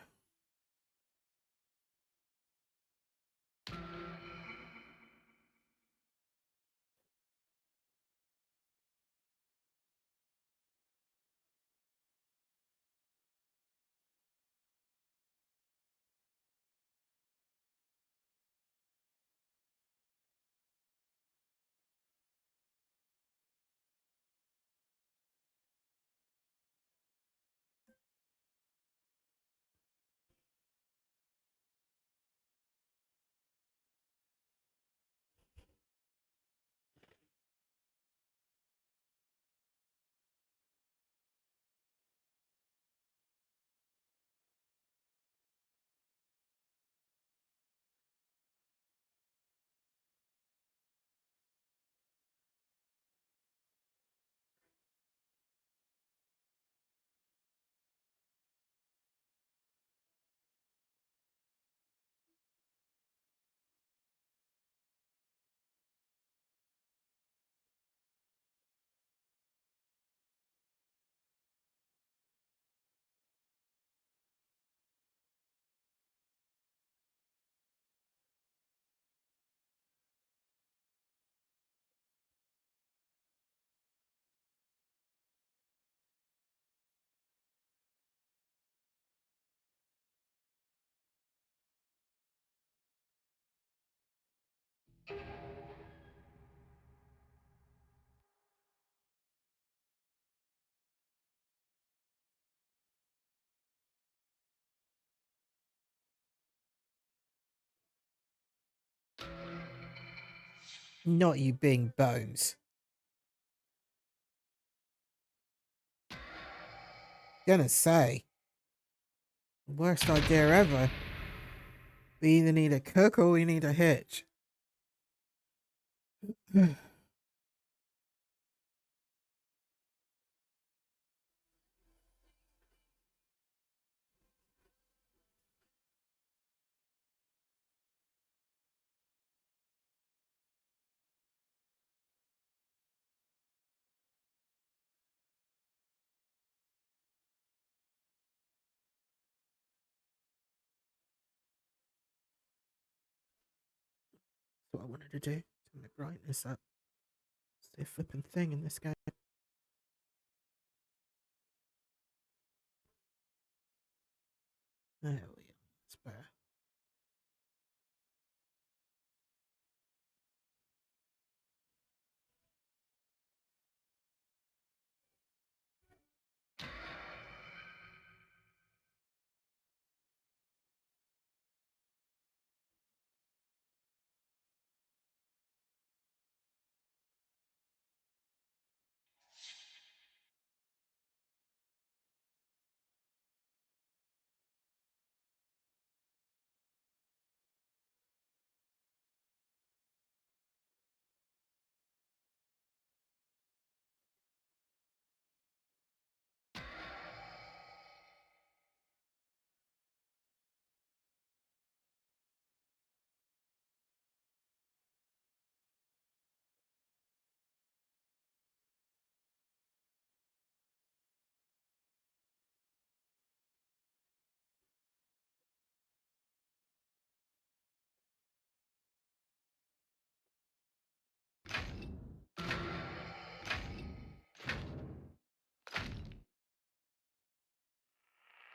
Not you being Bones. Gonna say. Worst idea ever. We either need a cook or we need a hitch. That's what I wanted to do. Turn the brightness up. It's the flipping thing in this game. There we go. It's better.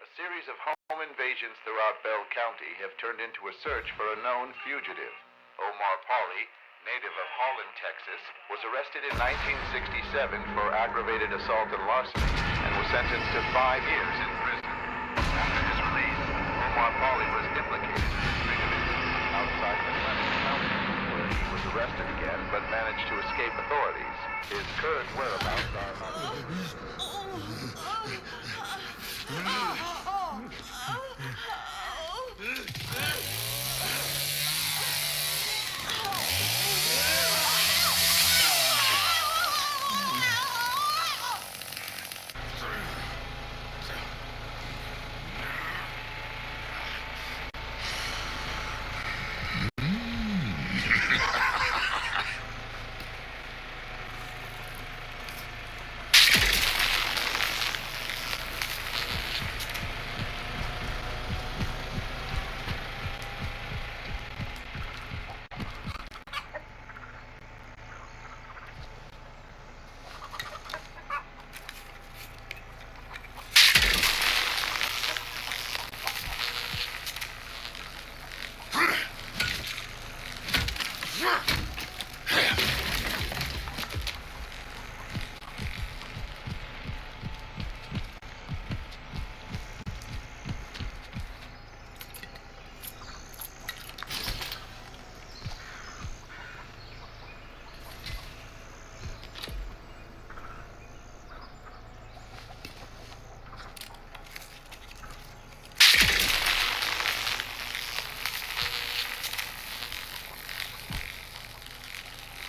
A series of home invasions throughout Bell County have turned into a search for a known fugitive. Omar Pauly, native of Holland, Texas, was arrested in 1967 for aggravated assault and larceny and was sentenced to 5 years in prison. After his release, Omar Pauly was implicated in a string of incidents outside McLennan County, where he was arrested again but managed to escape authorities. His current whereabouts are unknown.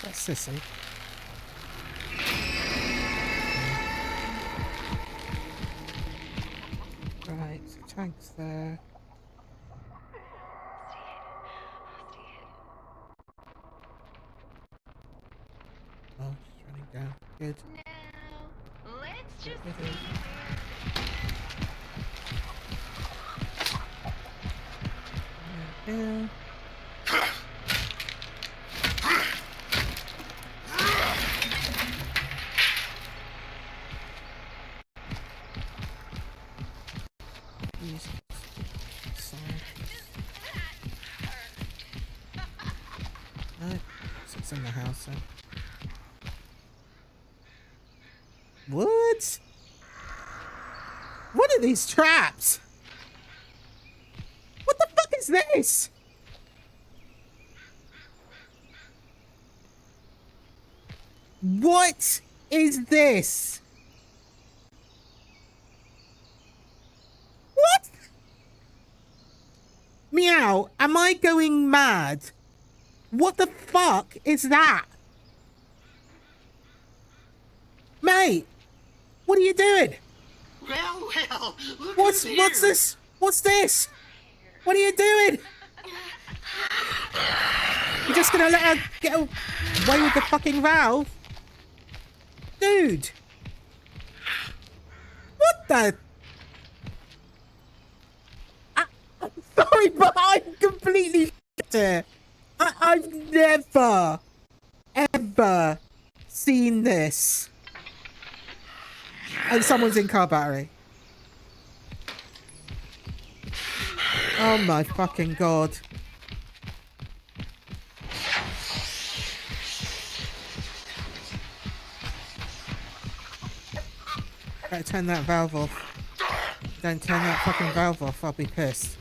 That's sissy. Right, so tank's there. Oh, she's running down. Good. Now, let's just Good. see Yeah. Use side. No, so it's in the house then. What? What are these traps? What the fuck is this? What is this? What? Meow, am I going mad? What the fuck is that? Mate, what are you doing? Well, look What's who's here. this? What's this? What are you doing? You're just gonna let her get away with the fucking valve? Dude. What the? I'm sorry, but I'm completely shit here. I've never, ever seen this. And someone's in car battery. Oh my fucking god. Better turn that valve off. Don't turn that fucking valve off, I'll be pissed.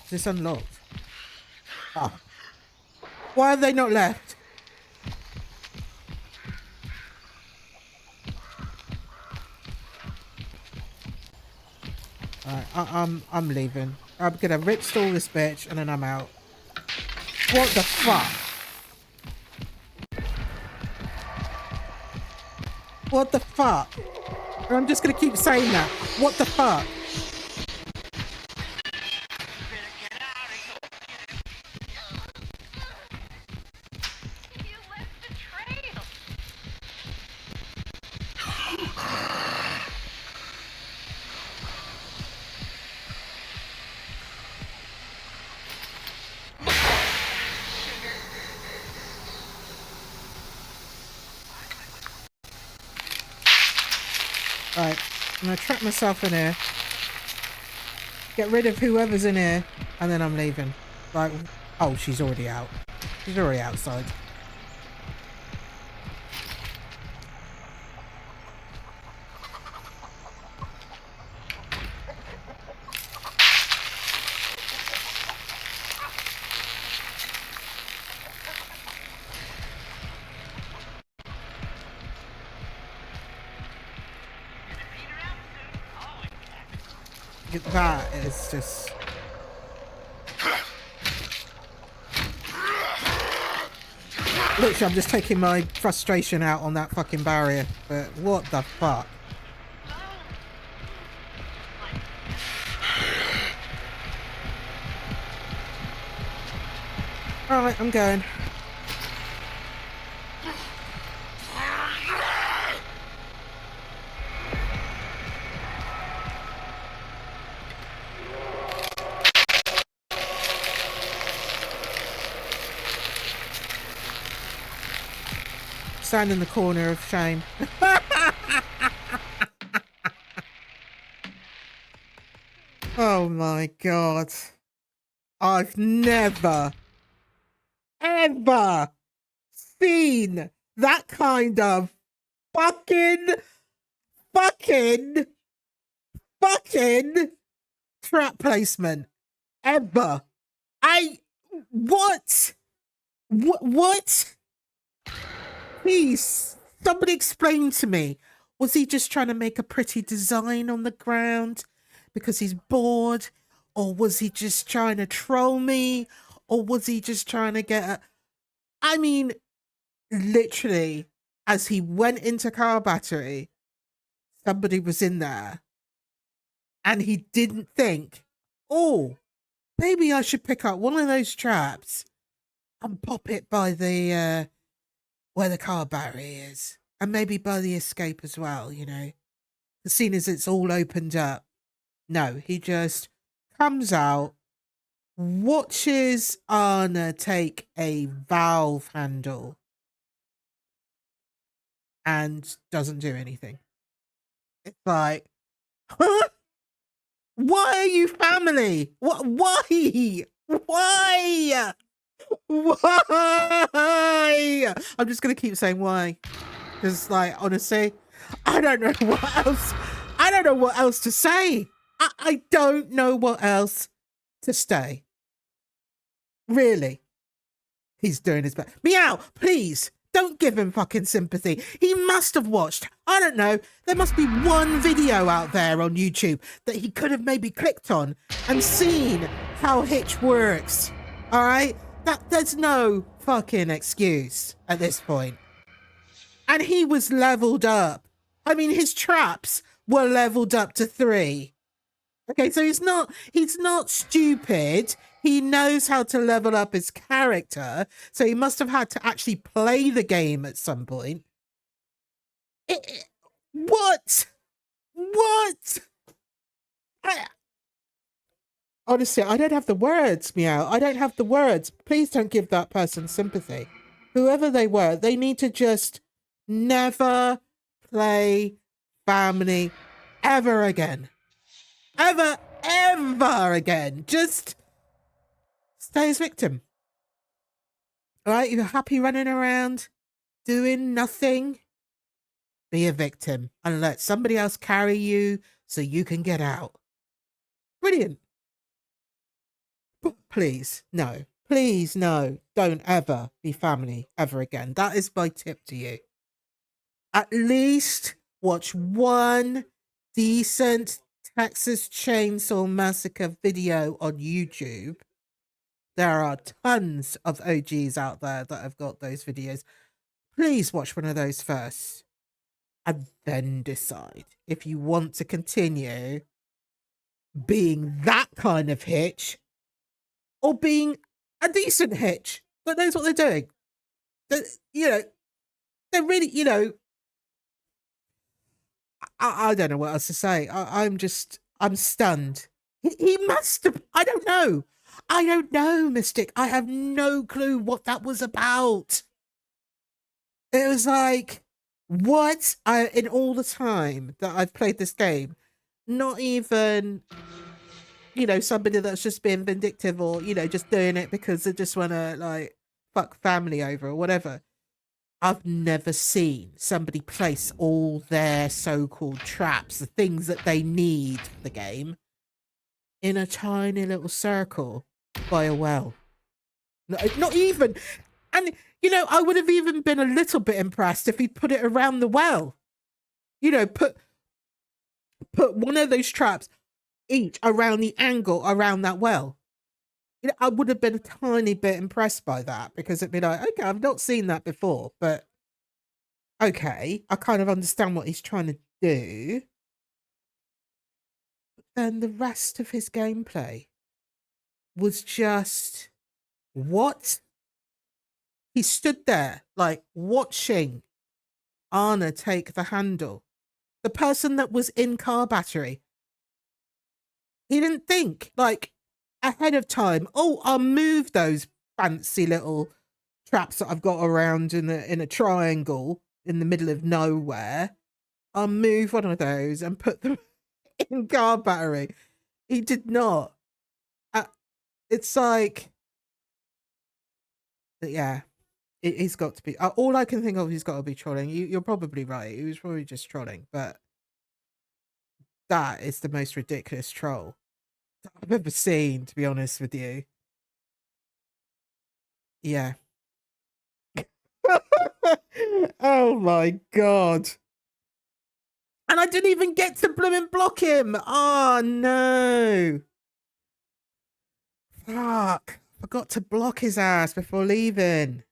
Is this unlocked? Oh. Why have they not left? Alright, I'm leaving. I'm gonna rip stall this bitch and then I'm out. What the fuck? What the fuck? I'm just gonna keep saying that. What the fuck? You left the trail. Right, I'm gonna trap myself in here. Get rid of whoever's in here, and then I'm leaving. Like, oh, she's already out. She's already outside. That is just... Literally, I'm just taking my frustration out on that fucking barrier. But what the fuck? Alright, I'm going. Stand in the corner of shame. Oh my god. I've never, ever seen that kind of fucking trap placement. Ever. What? What? Please, somebody explain to me. Was he just trying to make a pretty design on the ground because he's bored? Or was he just trying to troll me? Or was he just trying to get a... I mean, literally, as he went into car battery, somebody was in there. And he didn't think, oh, maybe I should pick up one of those traps and pop it by the... where the car battery is, and maybe by the escape as well, you know, as soon as it's all opened up. No, he just comes out, watches Anna take a valve handle, and doesn't do anything. It's like, huh? Why are you family? What? Why? Why? Why? I'm just gonna keep saying why, because, like, honestly, I don't know what else. I don't know what else to say. I don't know what else to say. Really. He's doing his best. Meow, please, don't give him fucking sympathy. He must have watched, I don't know, there must be one video out there on YouTube that he could have maybe clicked on and seen how Hitch works. All right? There's no fucking excuse at this point. And he was leveled up. I mean, his traps were leveled up to 3. Okay, so he's not stupid. He knows how to level up his character. So he must have had to actually play the game at some point. What? Honestly, I don't have the words, Meow. I don't have the words. Please don't give that person sympathy. Whoever they were, they need to just never play Family ever again. Ever again. Just stay as victim. All right? You're happy running around doing nothing. Be a victim and let somebody else carry you so you can get out. Brilliant. But please, no. Please, no. Don't ever be Family ever again. That is my tip to you. At least watch one decent Texas Chainsaw Massacre video on YouTube. There are tons of OGs out there that have got those videos. Please watch one of those first and then decide if you want to continue being that kind of Hitch or being a decent Hitch that knows what they're doing. They're really, I don't know what else to say. I'm stunned. He must have, I don't know, Mystic. I have no clue what that was about. It was like, what? In all the time that I've played this game, not even, somebody that's just being vindictive or, just doing it because they just want to, like, fuck family over or whatever. I've never seen somebody place all their so-called traps, the things that they need for the game, in a tiny little circle by a well. Not even. And, I would have even been a little bit impressed if he'd put it around the well. Put one of those traps each around the angle around that well. I would have been a tiny bit impressed by that because it'd be like, okay, I've not seen that before, but okay, I kind of understand what he's trying to do. But then the rest of his gameplay was just, what? He stood there, like, watching Anna take the handle. The person that was in car battery. He didn't think, like, ahead of time, oh, I'll move those fancy little traps that I've got around in a triangle in the middle of nowhere. I'll move one of those and put them in car battery. He did not. It's like, yeah, he's got to be. All I can think of, he's got to be trolling. You're probably right. He was probably just trolling, but that is the most ridiculous troll I've ever seen, to be honest with you. Yeah. Oh my god. And I didn't even get to blooming block him. Oh no. Fuck. Forgot to block his ass before leaving.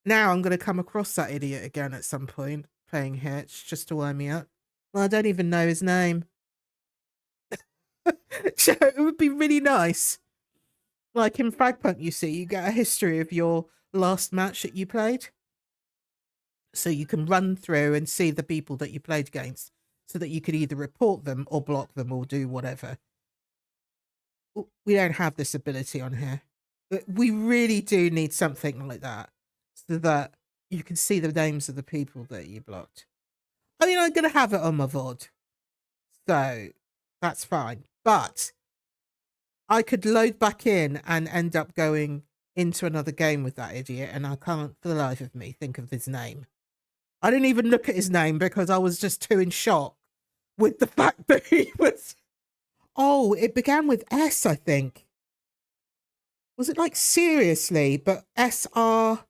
Now I'm going to come across that idiot again at some point, playing Hitch, just to wind me up. Well, I don't even know his name. So it would be really nice. Like in Fragpunk, you see, you get a history of your last match that you played. So you can run through and see the people that you played against so that you could either report them or block them or do whatever. We don't have this ability on here. But we really do need something like that so that you can see the names of the people that you blocked. I mean, I'm going to have it on my VOD. So that's fine. But I could load back in and end up going into another game with that idiot, and I can't for the life of me think of his name. I didn't even look at his name because I was just too in shock with the fact that he was... Oh, it began with S, I think. Was it like seriously, but SRSRLY,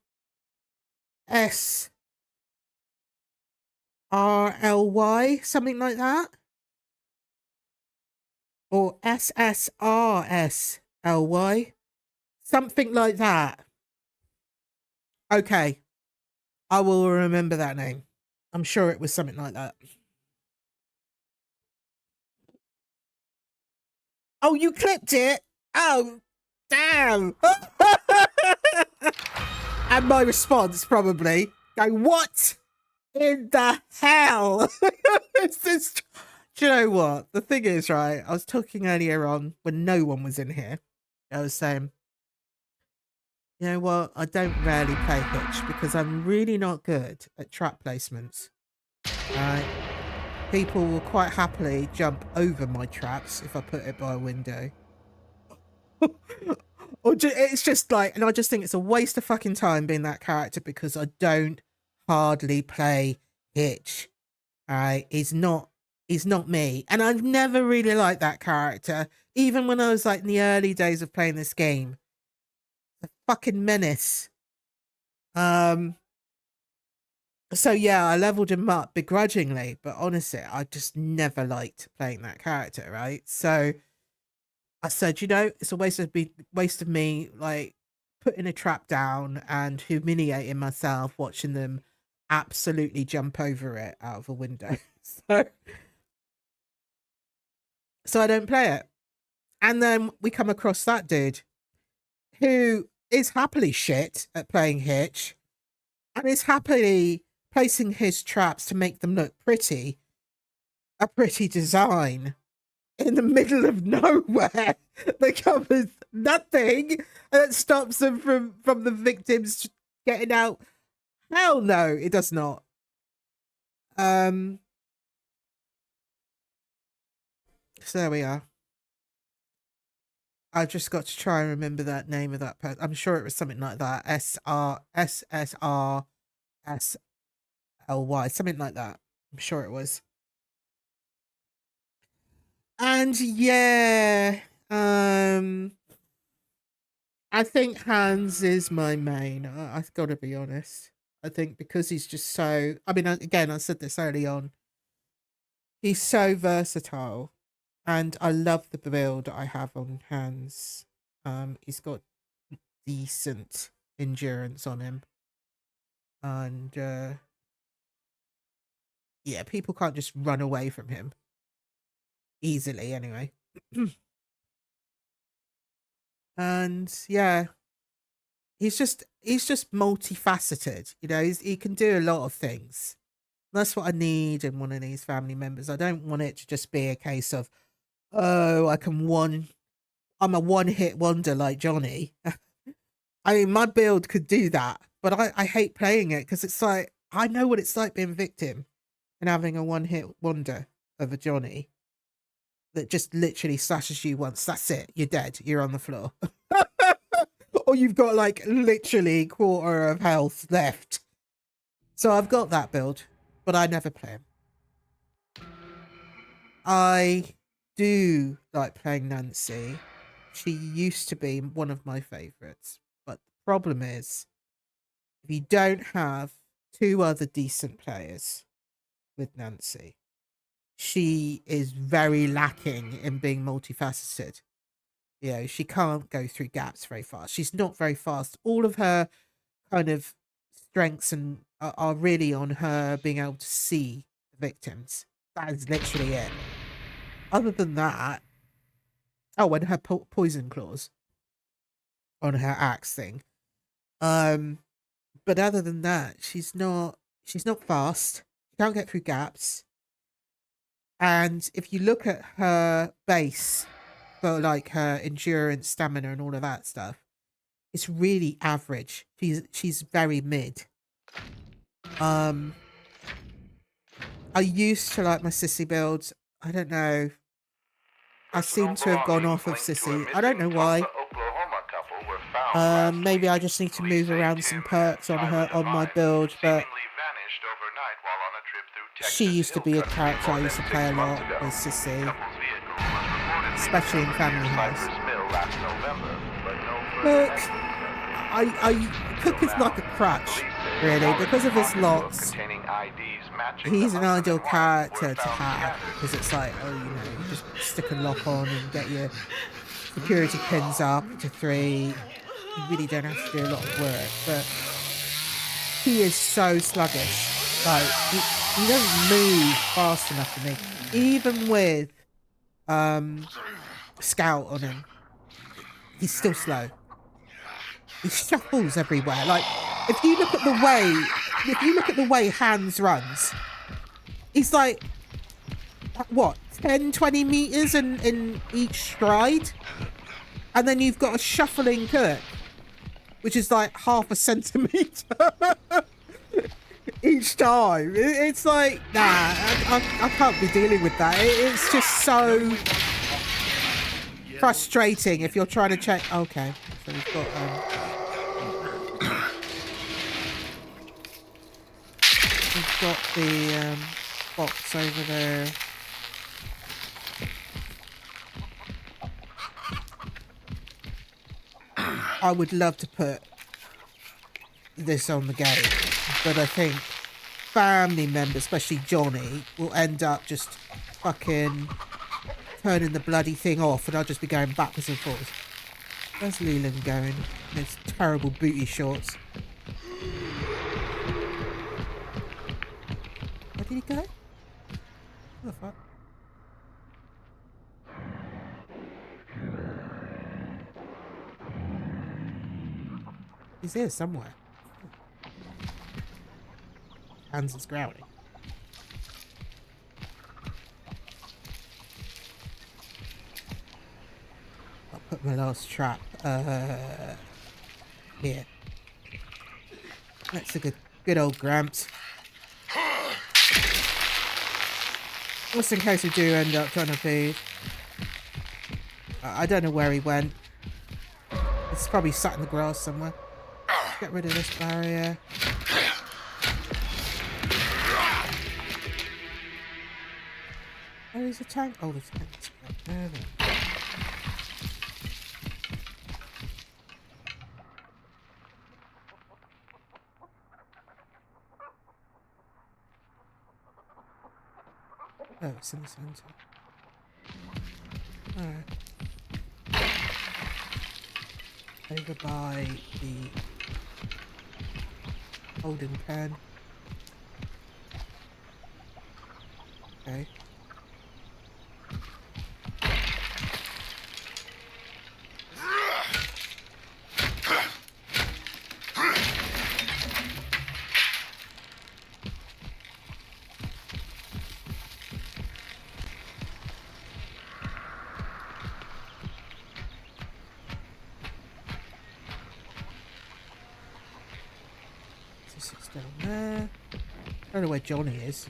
something like that? Or SSRSLY? Something like that. Okay. I will remember that name. I'm sure it was something like that. Oh, you clipped it? Oh, damn. And my response probably go, what in the hell is this? Do you know what? The thing is, right, I was talking earlier on when no one was in here. I was saying, you know what? I don't rarely play Hitch because I'm really not good at trap placements. Right? People will quite happily jump over my traps if I put it by a window. Or it's just like, and I just think it's a waste of fucking time being that character because I don't hardly play Hitch. Alright, he's not me. And I've never really liked that character. Even when I was like in the early days of playing this game. A fucking menace. So yeah, I leveled him up begrudgingly, but honestly, I just never liked playing that character, right? So I said, you know, it's a waste of me like putting a trap down and humiliating myself watching them absolutely jump over it out of a window. So I don't play it. And then we come across that dude who is happily shit at playing Hitch and is happily placing his traps to make them look pretty. A pretty design in the middle of nowhere that covers nothing and it stops them from the victims getting out. Hell no, it does not. So there we are. I just got to try and remember that name of that person. I'm sure it was something like that. SRSSRSLY, something like that. I'm sure it was. And yeah, I think Hans is my main. I've got to be honest. I think because he's just so, I mean, again, I said this early on. He's so versatile. And I love the build I have on Hans. He's got decent endurance on him. And yeah, people can't just run away from him. Easily, anyway. And yeah, he's just multifaceted. You know, he can do a lot of things. That's what I need in one of these family members. I don't want it to just be a case of, oh, I'm a one-hit wonder like Johnny. I mean, my build could do that, but I hate playing it because it's like, I know what it's like being a victim and having a one-hit wonder of a Johnny that just literally slashes you once. That's it. You're dead. You're on the floor. Or you've got like literally quarter of health left. So I've got that build, but I never play him. I do like playing Nancy. She used to be one of my favorites. But the problem is, if you don't have two other decent players with Nancy, she is very lacking in being multifaceted. You know, she can't go through gaps very fast. She's not very fast. All of her kind of strengths and are really on her being able to see the victims. That is literally it. Other than that, oh, and her poison claws on her axe thing. But other than that, she's not fast. She can't get through gaps. And if you look at her base for like her endurance, stamina, and all of that stuff, it's really average. She's very mid. I used to like my sissy builds. I don't know. I seem to have gone off of sissy. I don't know why. Maybe I just need to move around some perks on my build, but she used to be a character I used to play a lot with sissy, especially in Family House. Cook is like a crutch, really, because of his locks. He's an ideal character to have, because it's like, oh, you know, you just stick a lock on and get your security pins up to 3. You really don't have to do a lot of work, but he is so sluggish. Like, he doesn't move fast enough for me. Even with Scout on him, he's still slow. He shuffles everywhere. Like, if you look at the way Hans runs, he's like, what, 10, 20 meters in each stride? And then you've got a shuffling Kirk, which is like half a centimeter each time. It's like, nah, I can't be dealing with that. It's just so frustrating if you're trying to check. Okay, so we've got the box over there. I would love to put this on the gate, but I think family members, especially Johnny, will end up just fucking turning the bloody thing off, and I'll just be going backwards and forwards. Where's Leland going? His terrible booty shorts. Where did he go? What the fuck? He's here somewhere. Hans is growling. I'll put my last trap here. That's a good old Gramps. Just in case we do end up trying to feed. I don't know where he went. It's probably sat in the grass somewhere. Get rid of this barrier. Where is the tank? Oh, the tank's up there then. Oh, it's in the center. Alright. Over by the holding pen. Okay. Down there. I don't know where Johnny is.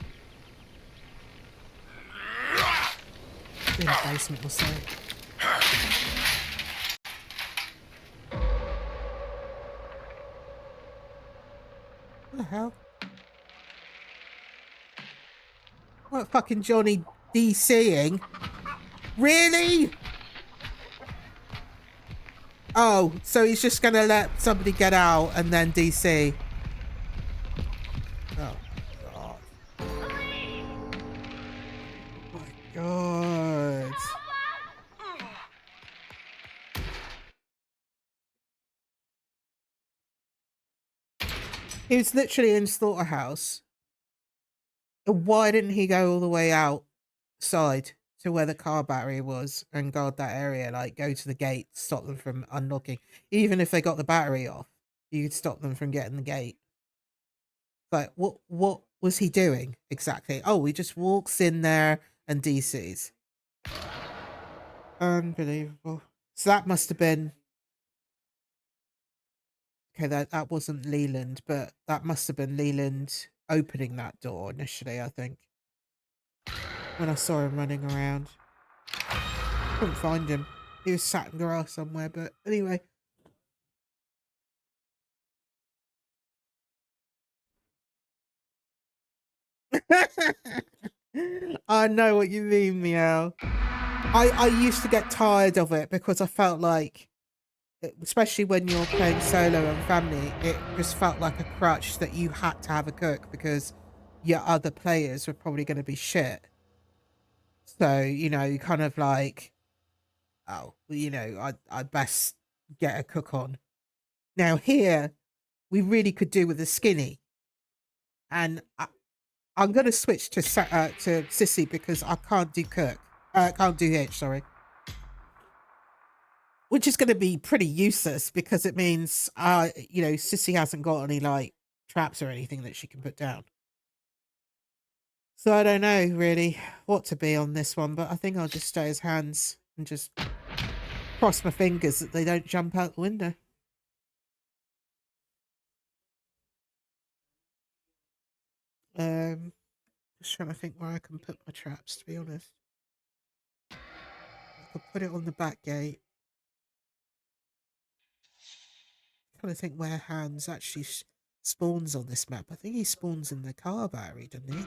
In the basement or so. What the hell? What fucking Johnny DCing? Really? Oh, so he's just gonna let somebody get out and then DC. Oh, God. Oh, my God. He was literally in slaughterhouse. Why didn't he go all the way outside to where the car battery was and guard that area? Like, go to the gate, stop them from unlocking. Even if they got the battery off, you could stop them from getting the gate. But what was he doing exactly? Oh, he just walks in there and DCs. Unbelievable. So that must have been... Okay, that wasn't Leland, but that must have been Leland opening that door initially, I think. When I saw him running around. Couldn't find him. He was sat in grass somewhere, but anyway. I know what you mean, Meow. I used to get tired of it because I felt like especially when you're playing solo and family, it just felt like a crutch that you had to have a cook because your other players were probably going to be shit. So, you know, you kind of like, oh, well, you know, I'd best get a cook on. Now here, we really could do with a skinny. And I'm going to switch to Sissy because I can't do cook. Can't do Hitch, sorry. Which is going to be pretty useless because it means, you know, Sissy hasn't got any, like, traps or anything that she can put down. So I don't know, really, what to be on this one, but I think I'll just stay as hands and just cross my fingers that they don't jump out the window. Just trying to think where I can put my traps, to be honest. I could put it on the back gate. Trying to think where Hans actually spawns on this map. I think he spawns in the car battery, doesn't he?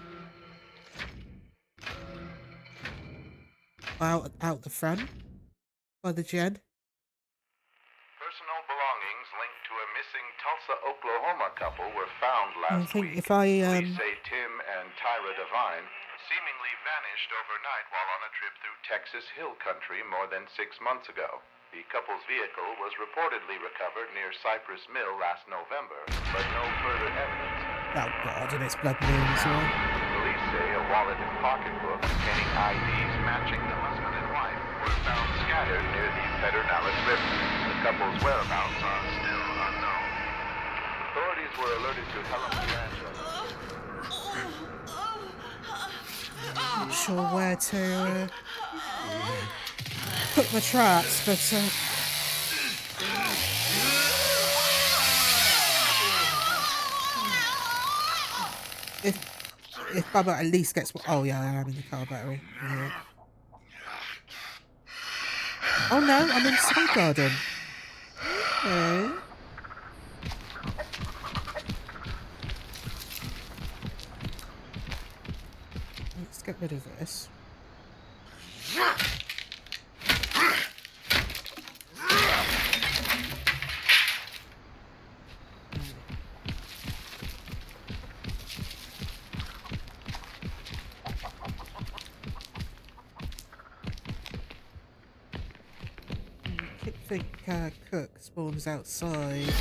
Out the front by the gen. Personal belongings linked to a missing Tulsa, Oklahoma couple were found last I think week. if I Police say Tim and Tyra Devine seemingly vanished overnight while on a trip through Texas Hill Country more than 6 months ago. The couple's vehicle was reportedly recovered near Cypress Mill last November, but no further evidence. oh god, and it's blood moon as well. Police say a wallet and pocketbook containing IDs matching the husband and wife were found scattered near the Pedernales River. The couple's whereabouts are still unknown. Authorities were alerted to Helen's ranch. Not sure where to put my traps, but if Bubba at least gets oh yeah, I am in the car battery. Yeah. Oh no, I'm in Side Garden. Okay. Let's get rid of this. I think Cook spawns outside. Oh,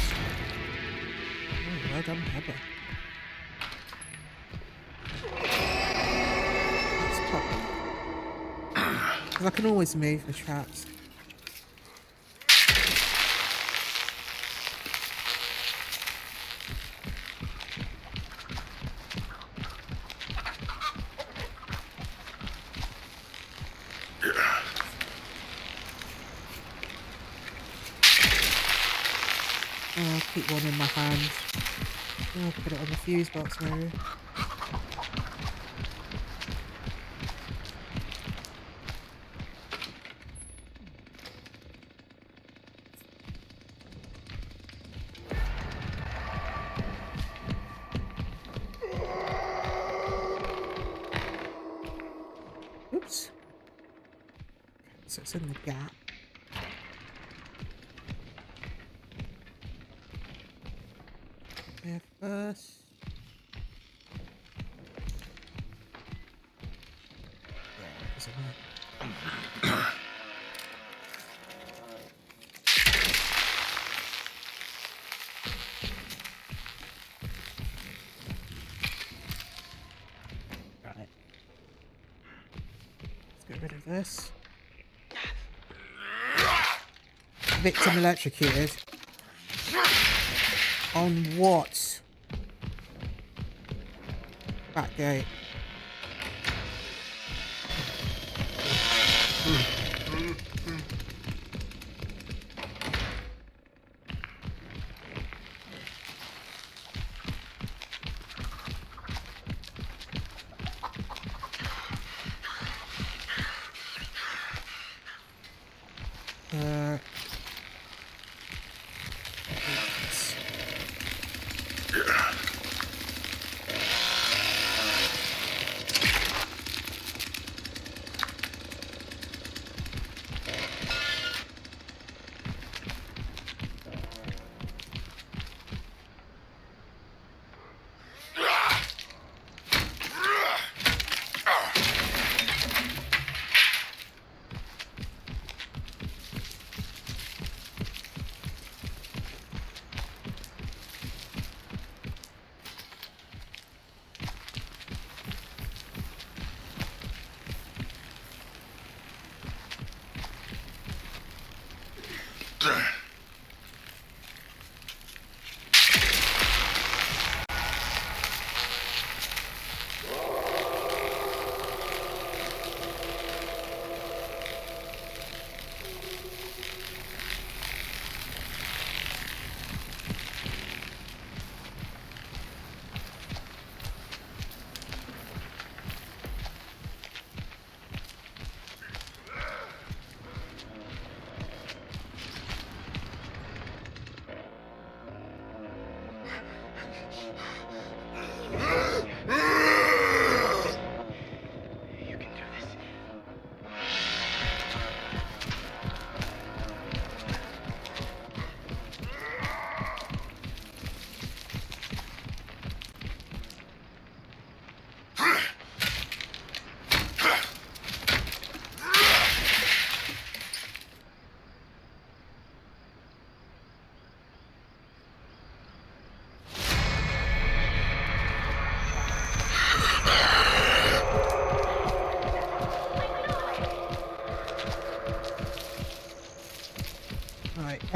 well done, Bubba. Let's pop. Because I can always move the traps. I'll keep one in my hand. I'll put it on the fuse box maybe. Oops. So it's in the gap. There first. Yeah, isn't it? Right. Let's get rid of this. Victim electrocuted. On what? Back gate.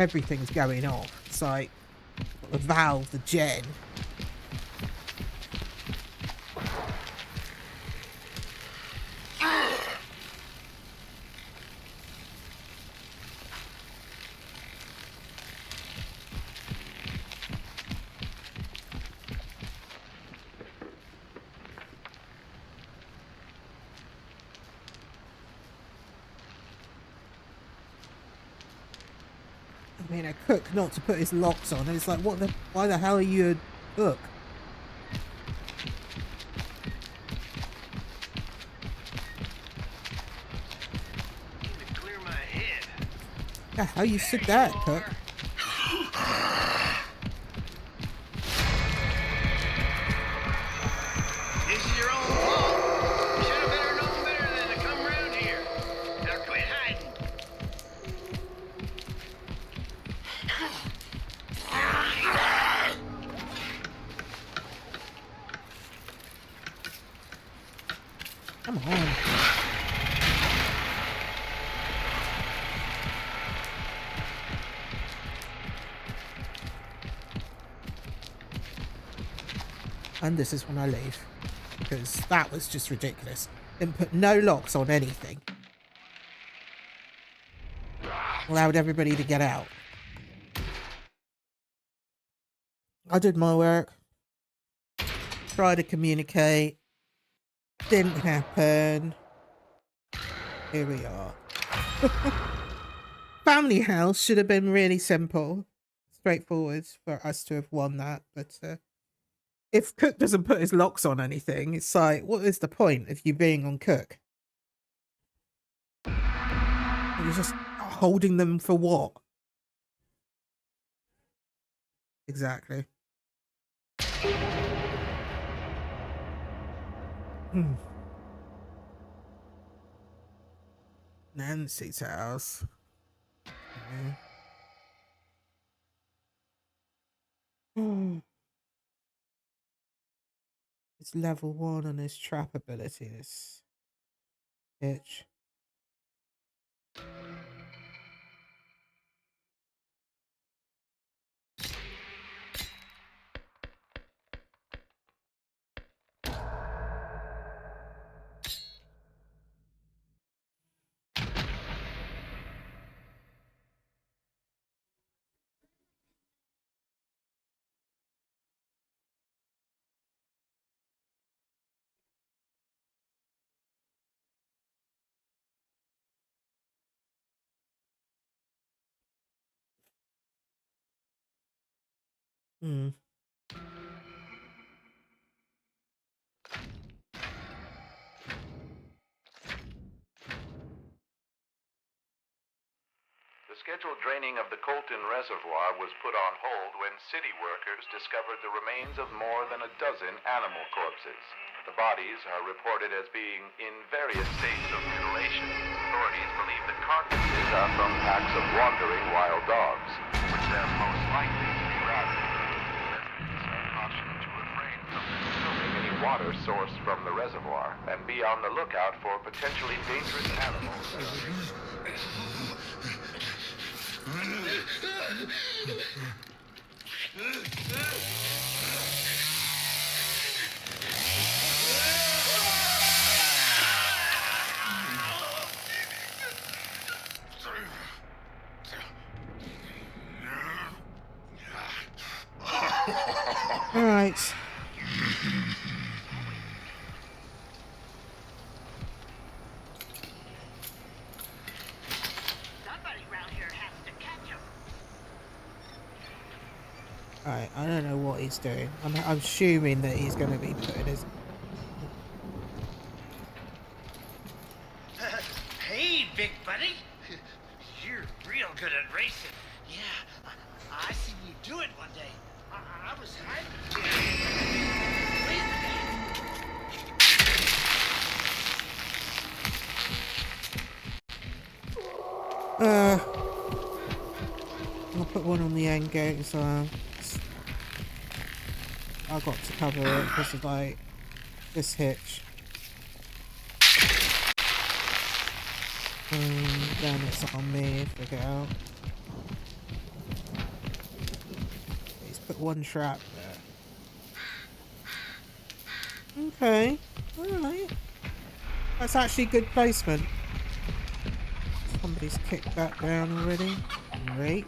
everything's going off. It's like the valve, the gen. I mean, a cook not to put his locks on. It's like, what the? Why the hell are you a cook? Need to clear my head. Yeah, how you said that, cook? This is your own fault. You should have better known better than to come around here. Now quit hiding. Come on. And this is when I leave, because that was just ridiculous. Didn't put no locks on anything. Allowed everybody to get out. I did my work. Tried to communicate. Didn't happen. Here we are. Family house should have been really simple. Straightforward for us to have won that, but if Cook doesn't put his locks on anything, it's like, what is the point of you being on Cook? You're just holding them for what? Exactly. Nancy's house. It's level 1 on his trap ability, this bitch. The scheduled draining of the Colton Reservoir was put on hold when city workers discovered the remains of more than a dozen animal corpses. The bodies are reported as being in various states of mutilation. Authorities believe the carcasses are from packs of wandering wild dogs, which they're most likely to be rabid. Residents are cautioned to refrain from consuming any water sourced from the reservoir and be on the lookout for potentially dangerous animals. All right. Somebody around here has to catch him. Alright, I don't know what he's doing. I'm assuming that he's going to be putting his... Hey, big buddy. You're real good at racing. Yeah, I seen you do it one day. I was hiding. Wait a minute. I'll put one on the end gate as well. I got to cover it because of like this hitch. Then it's on me if I get out. one trap there. Okay. Alright. That's actually good placement. Somebody's kicked that down already. Great.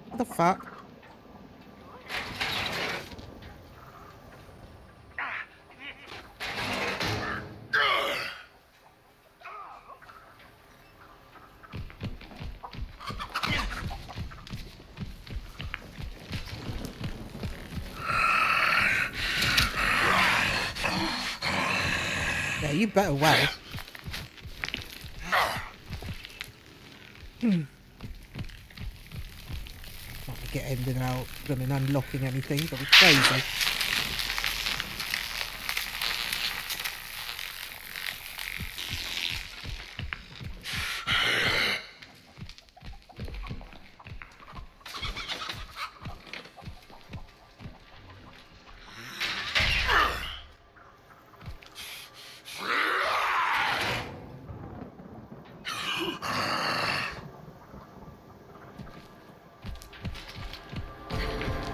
What the fuck? Yeah, you better well. Trying to get in without them and unlocking anything. Got me crazy.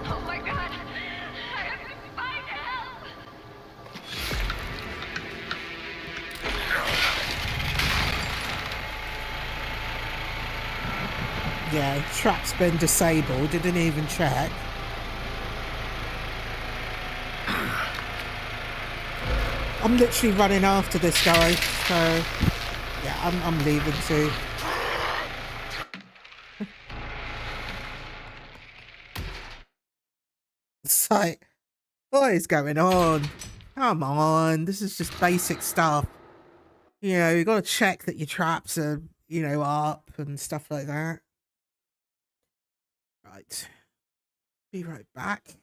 Oh my god! I have to find help! Yeah, trap's been disabled. Didn't even check. I'm literally running after this guy, so yeah, I'm leaving too. It's like, what is going on? Come on, this is just basic stuff. You know, you got to check that your traps are, you know, up and stuff like that. Right. Be right back.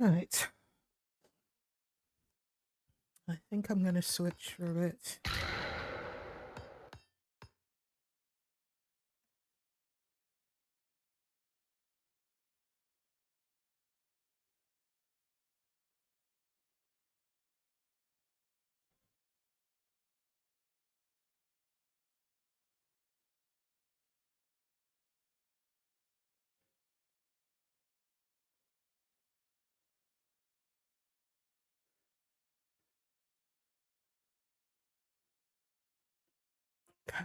Right. I think I'm going to switch through it. Okay.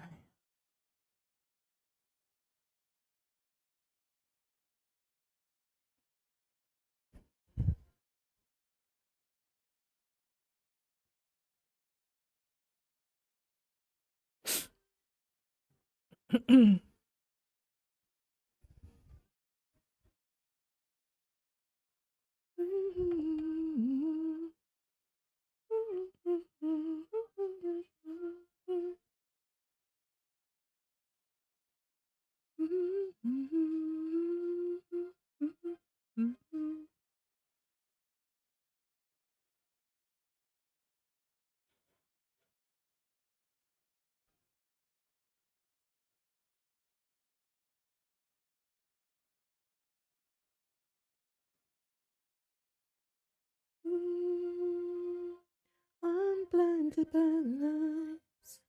I'm blinded by lies.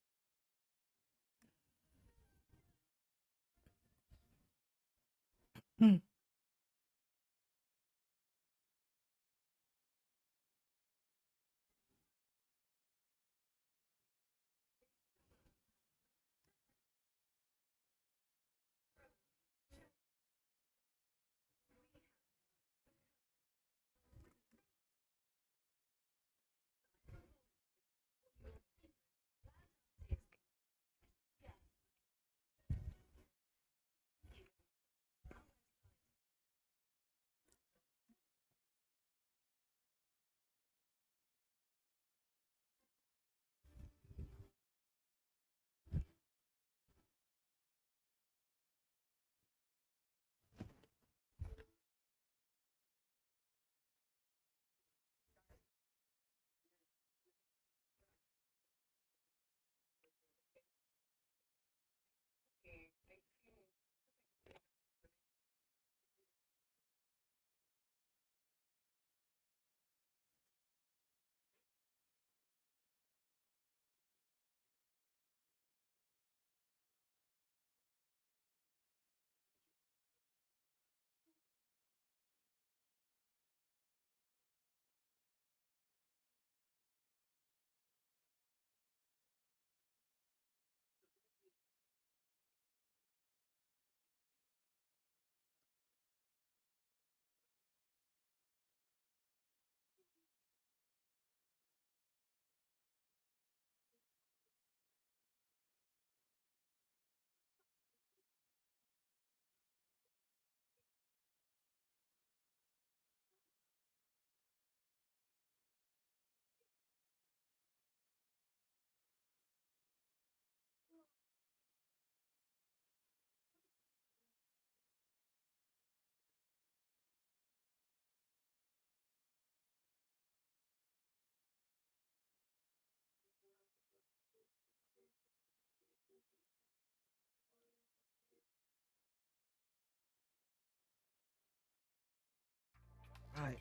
Right.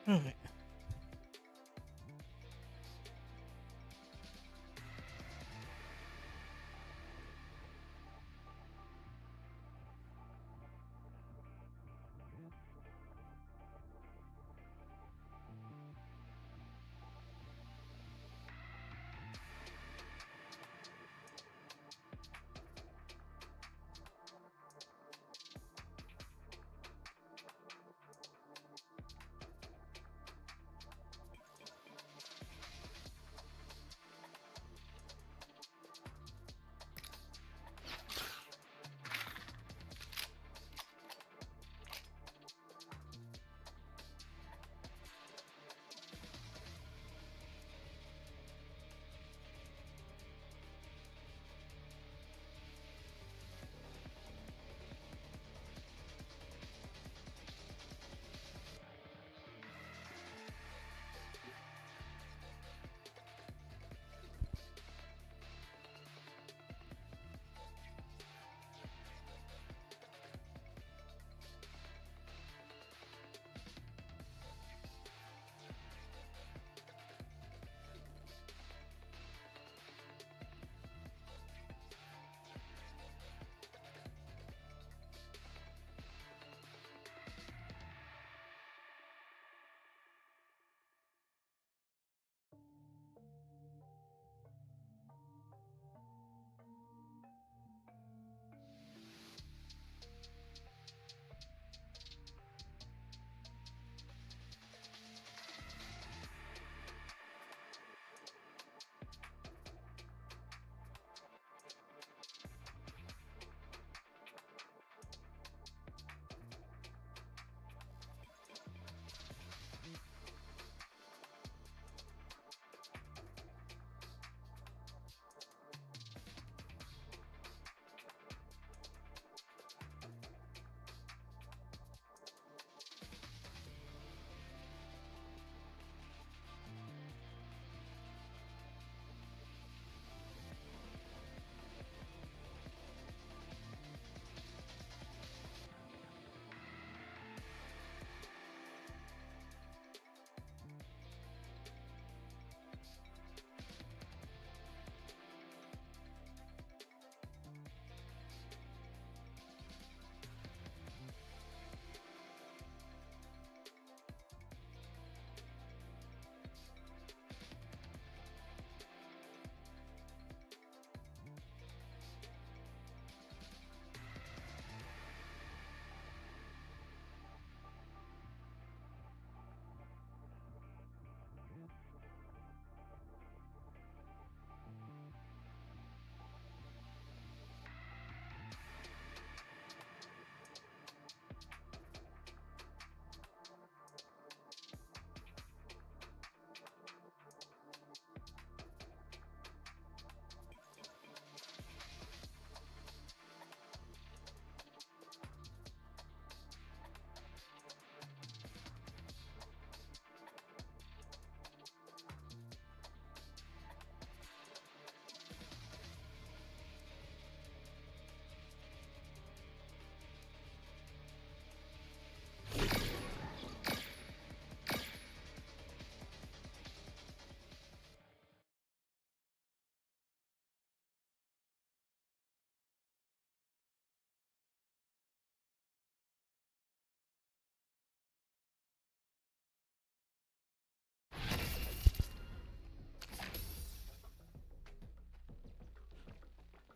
Alright.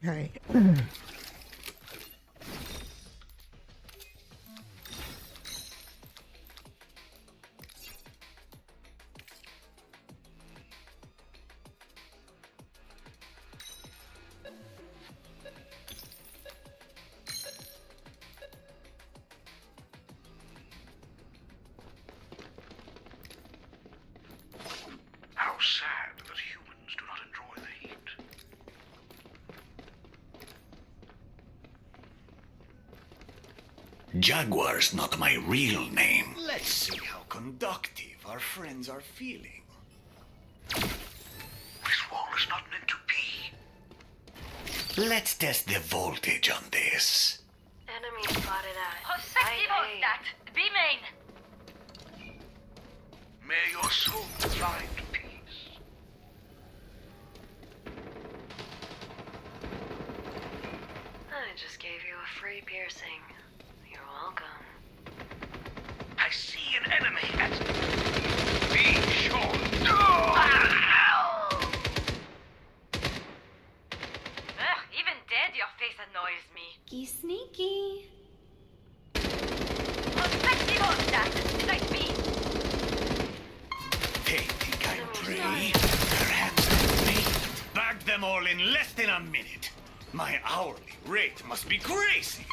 Okay. How sad that humans do not enjoy the heat. Jaguar's not my real name. Let's see how conductive our friends are feeling. This wall is not meant to be. Let's test the voltage on this. Enemy spotted at Prospective on that. Be main. May your soul find peace. I just gave you a free piercing. You're welcome. I see an enemy at... Be sure. Even dead, your face annoys me. Sneaky. Prospective on that. Side B. They think I'm prey. Their hands are made. Bag them all in less than a minute. My hourly rate must be crazy.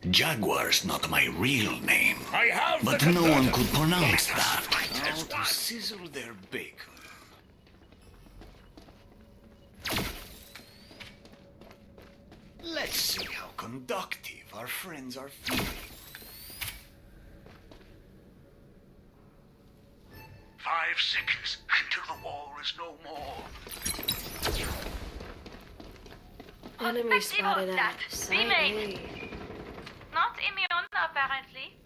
Jaguar's not my real name. I have But no one could pronounce that. How to sizzle their bacon. Let's see how conductive our friends are feeling. 5 seconds until the wall is no more. Enemy Prospective spotted on at that. Be side main. A. Not immune, apparently.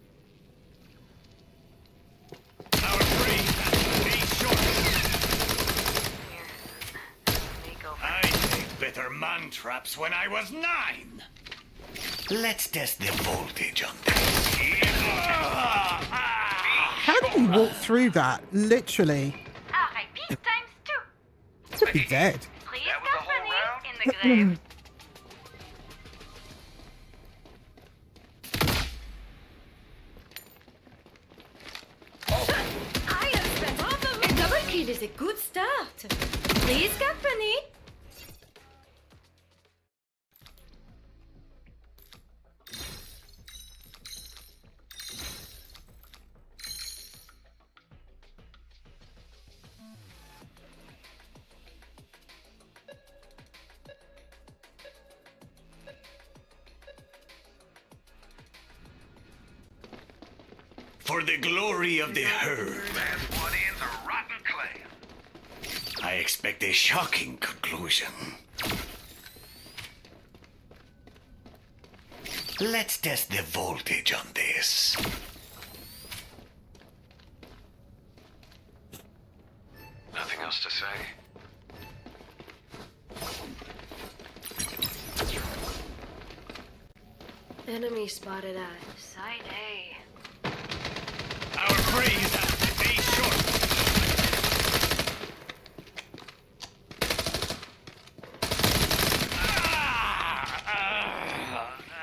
Our free be short. Here. Make over. I made better man traps when I was 9. Let's test the voltage on this. How do you walk through that? Literally. RIP times 2. To be dead. Please That was the whole company round? in the grave. I have spent half of my double kill is a good start. Please, company. For the glory of the herd, That's what ends a rotten clay. I expect a shocking conclusion. Let's test the voltage on this. Nothing else to say. Enemy spotted at side A. Our prey is at A short.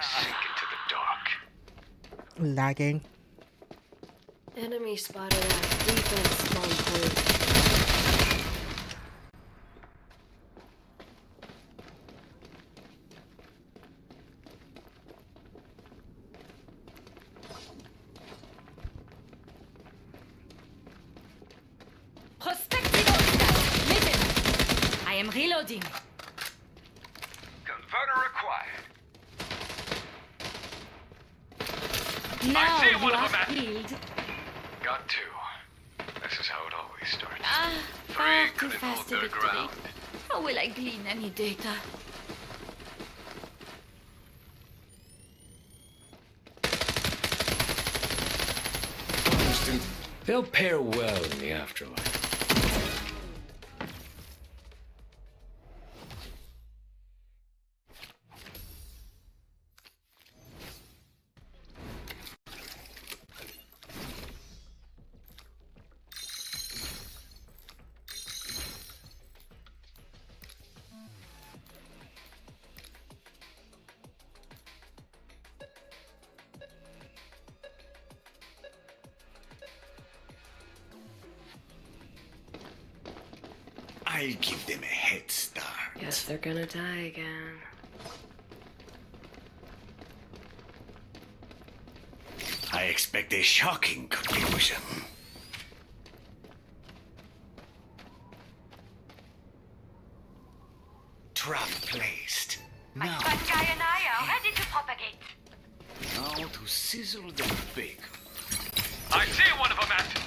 Sink into the dark. Lagging. Enemy spotted at defense spawn point. Prospective on that. Listen. I am reloading. Converter required. Now see you one of are them at- healed. Got to. This is how it always starts. Far Three too couldn't hold fast to their victory. ground. How will I glean any data? They'll pair well in the afterlife. I'll give them a head start. Guess they're gonna die again. I expect a shocking conclusion. Trap placed. Now, Fun guy and I are ready to propagate. now to sizzle the bacon. I see one of them, Matt!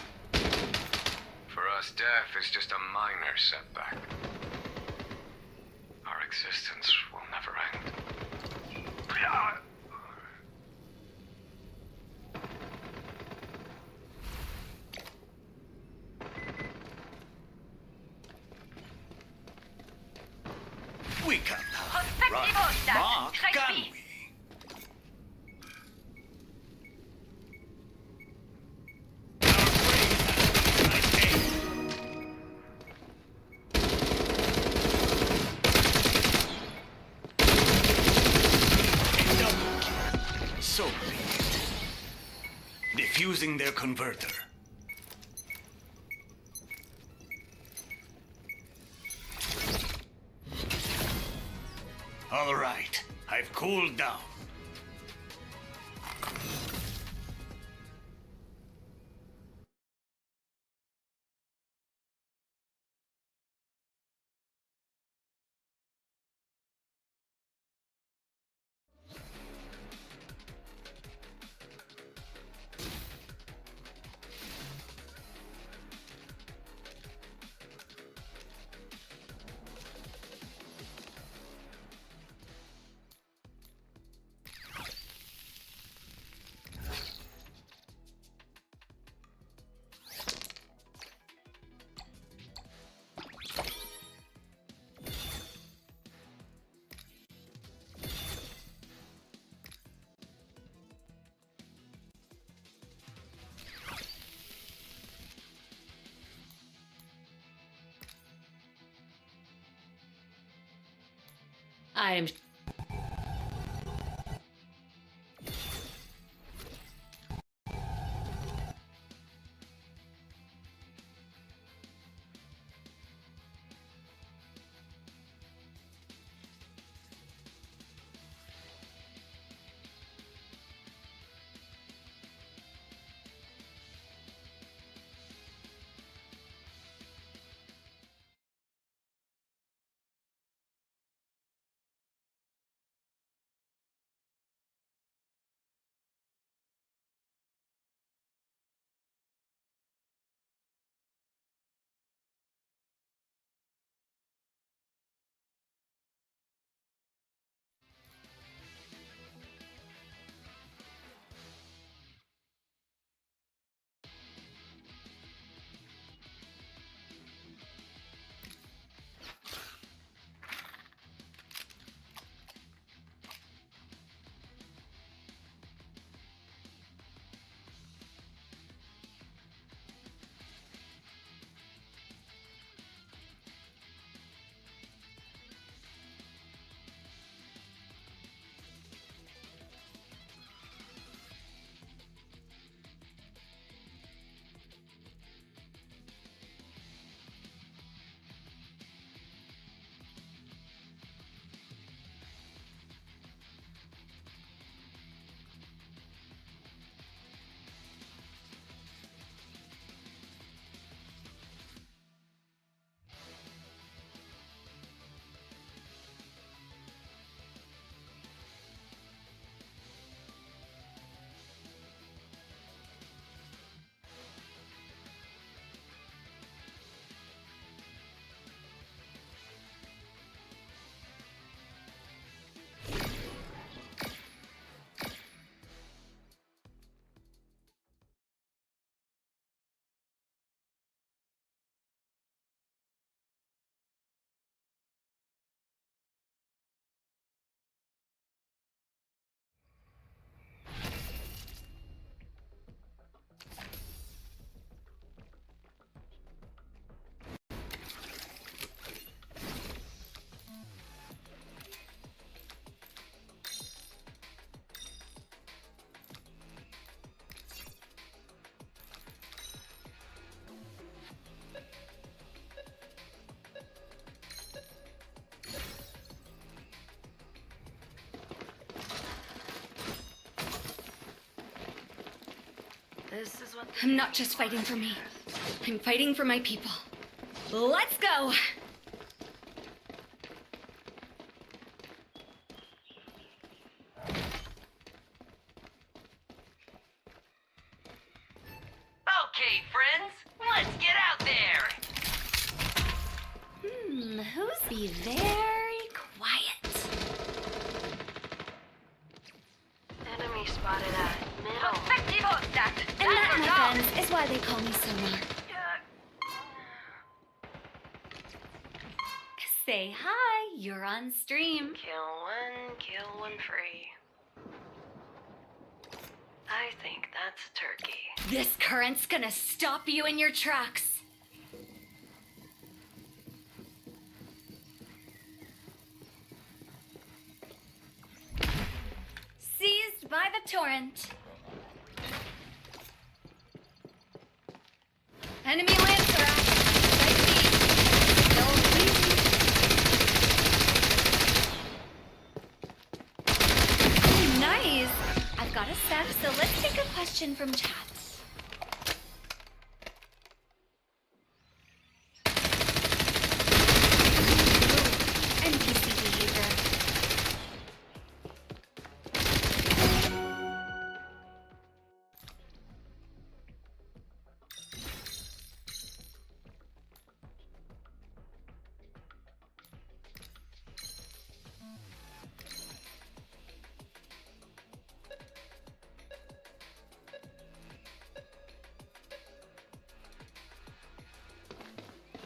For us, death is just a minor setback. Our existence will never end. We can Prospective run hostile. Mark, Strike can B. we? So be it. Defusing their converter. All right, I've cooled down. I'm This is what I'm not just fighting for me. I'm fighting for my people. Let's go! Okay, friends, let's get out there. Who's be very quiet? enemy spotted at middle. And that, my friends, is why they call me Sonar. Say hi, you're on stream. Kill one free. I think that's a turkey. This current's gonna stop you in your tracks. Seized by the torrent. Enemy lancer action. Nice. I've got a sec, so let's take a question from chat. NPC behavior.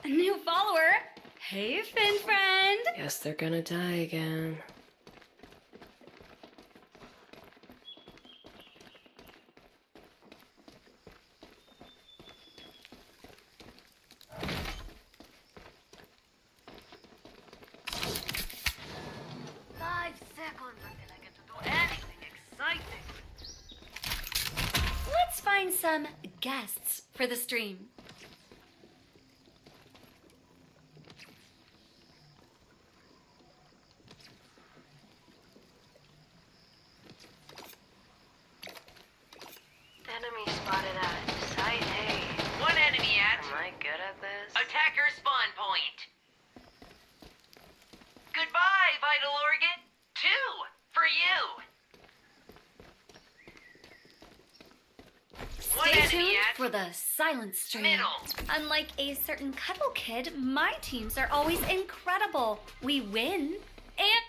A new follower. Hey, Finn friend. Guess they're gonna die again. Let's find some guests for the stream. Enemy spotted at site A. One enemy at Am I good at this? attacker spawn point. Goodbye, vital organ. 2 for you. One Stay enemy tuned at for the silent stream. middle. Unlike a certain cuddle kid, my teams are always incredible. We win and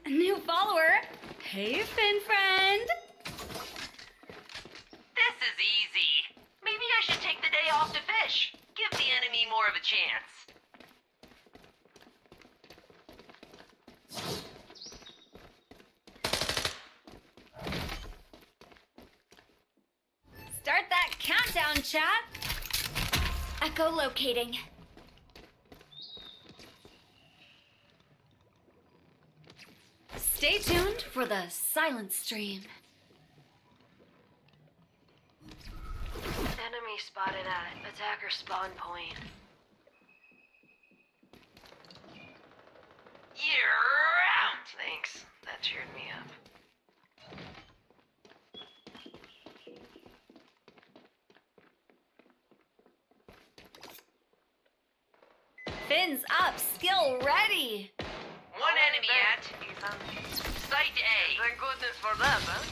a new follower. Hey, Finn friend. This is easy. Maybe I should take the day off to fish. Give the enemy more of a chance. Start that countdown, chat. Echolocating. Stay tuned for the silent stream. Enemy spotted at attacker spawn point. You're out. Thanks. That cheered me up. Fins up, skill ready. One enemy at site A. Thank goodness for them, huh?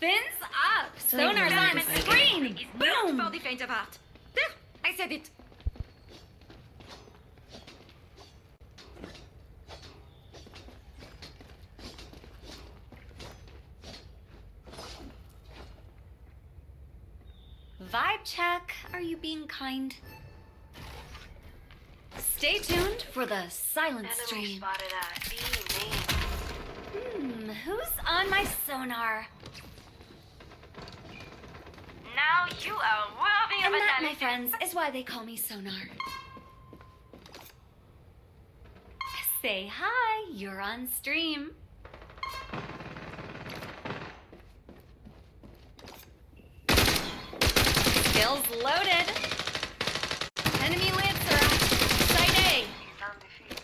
Fins up. Sonar's on the screen. Boom. For the faint of heart. There, I said it. Vibe check. Are you being kind? Stay tuned for the silent Enemy stream. spotted at B main. Who's on my sonar? Now you are worthy of And that, my analysis. friends, is why they call me Sonar. Say hi, you're on stream. Skills loaded. Enemy Lancer at Site A. He's undefeated.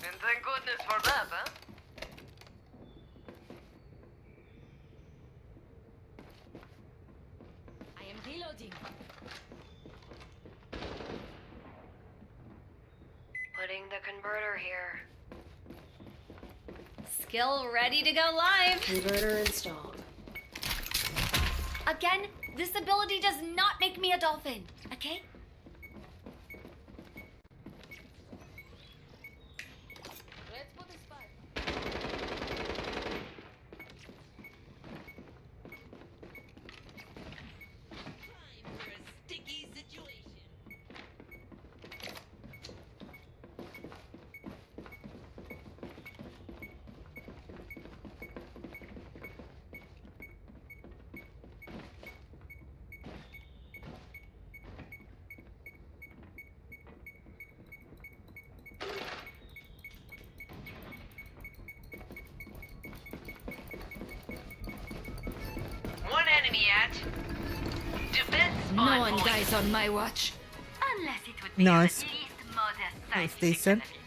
And thank goodness for that, huh? I am reloading. Putting the converter here. Skill ready to go live. Converter installed. Again, this ability does not make me a dolphin, okay? Let's put a spot. Time for a sticky situation. One enemy at defense No spawn one point. dies on my watch. Unless it would be Nice. of at least modest That's scientific decent. benefit.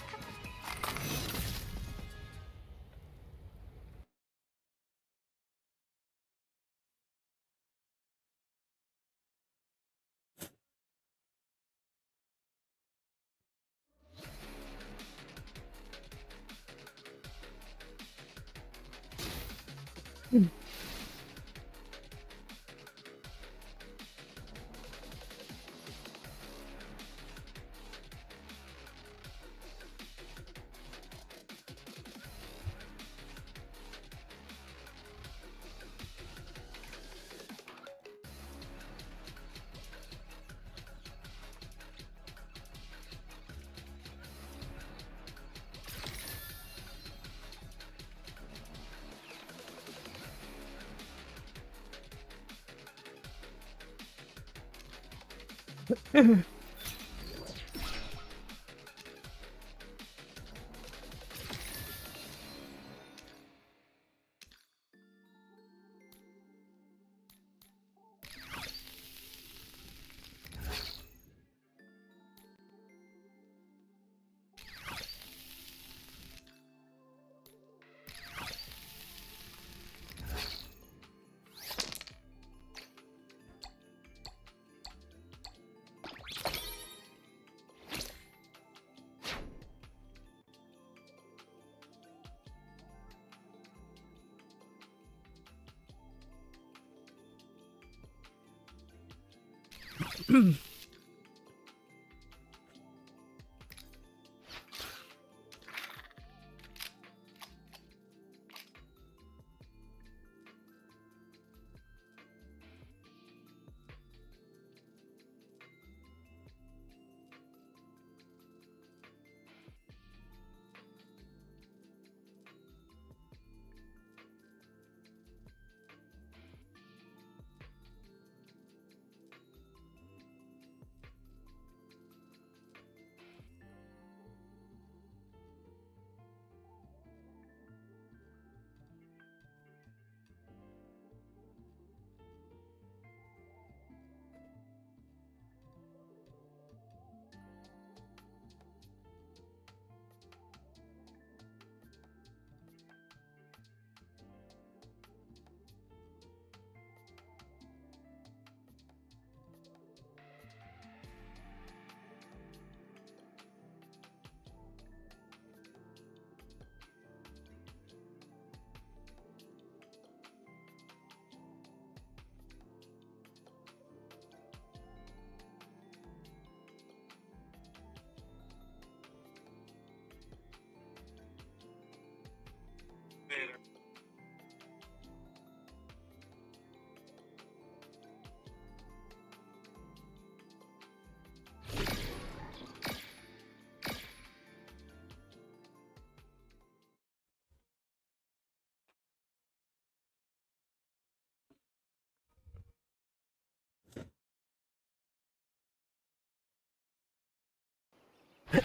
Like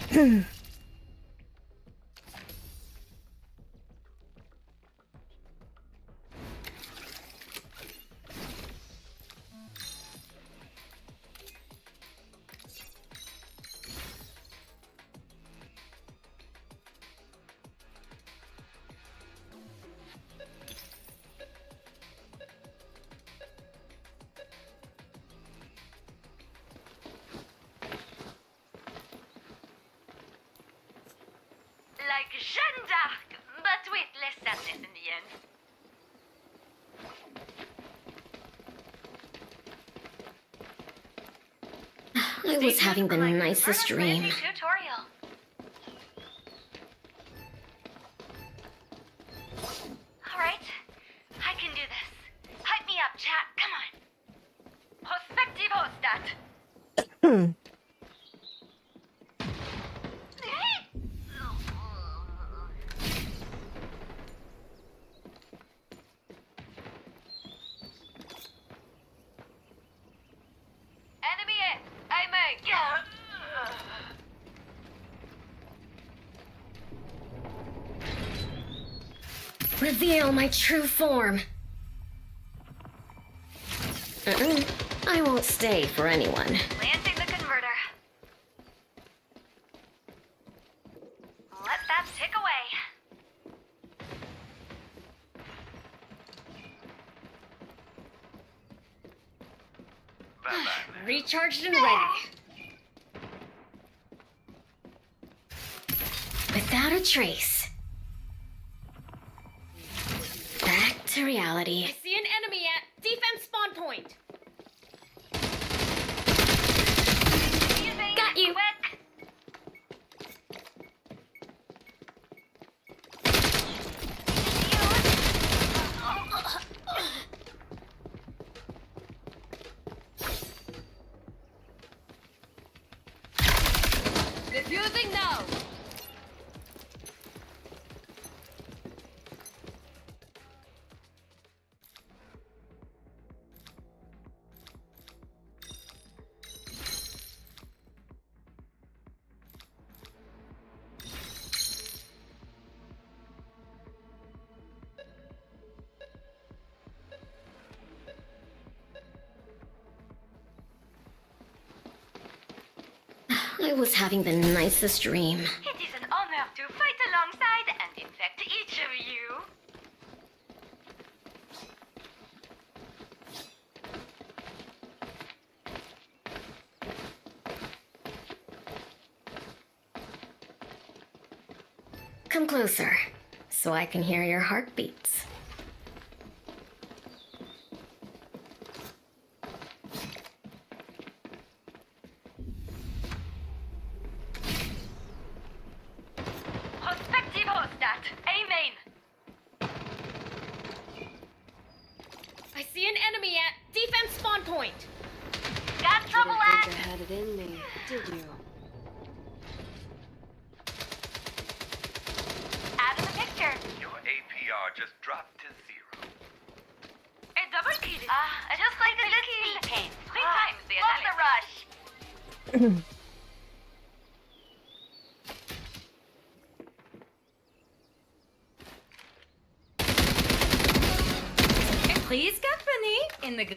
Jeanne d'Arc, but with less sadness in the end. I was having the nicest dream. Tutorial. All right, I can do this. Hype me up, chat. Come on. Prospectivo stat. Enemy it. Aiming. Reveal my true form. I won't stay for anyone. Planting the converter. Let that tick away. Recharged and ready. Without a trace. Back to reality. I see an enemy at defense spawn point. Got you. Quick. Defusing now. I was having the nicest dream. It is an honor to fight alongside and infect each of you. Come closer, so I can hear your heartbeats. Prospectivo stat. Amen. I see an enemy at defense spawn point. Got trouble at. Had it in me, did you? Out of the picture. Your APR just dropped to 0. A double kill. Just like the little pain. 3 times the analysis. The rush. Please, company in the.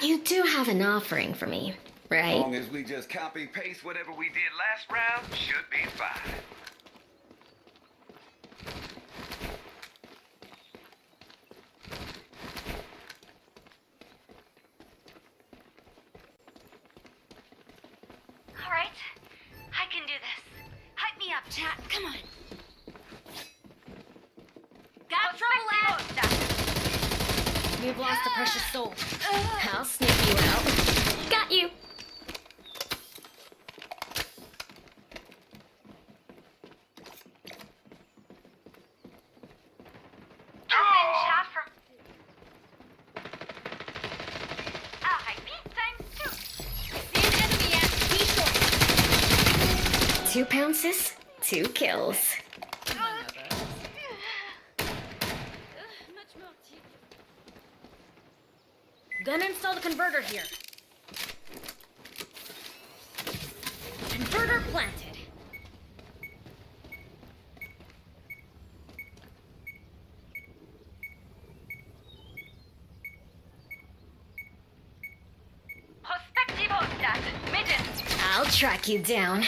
You do have an offering for me, As right? long as we just copy paste whatever we did last round, should be fine. All right, I can do this. Hype me up, chat. Come on. Got trouble at. You've lost a precious soul. I'll sneak you out. Got you. Chat from. pounces, 2 kills. Gonna install the converter here. Converter planted. Prospective Hostat, midden. I'll track you down.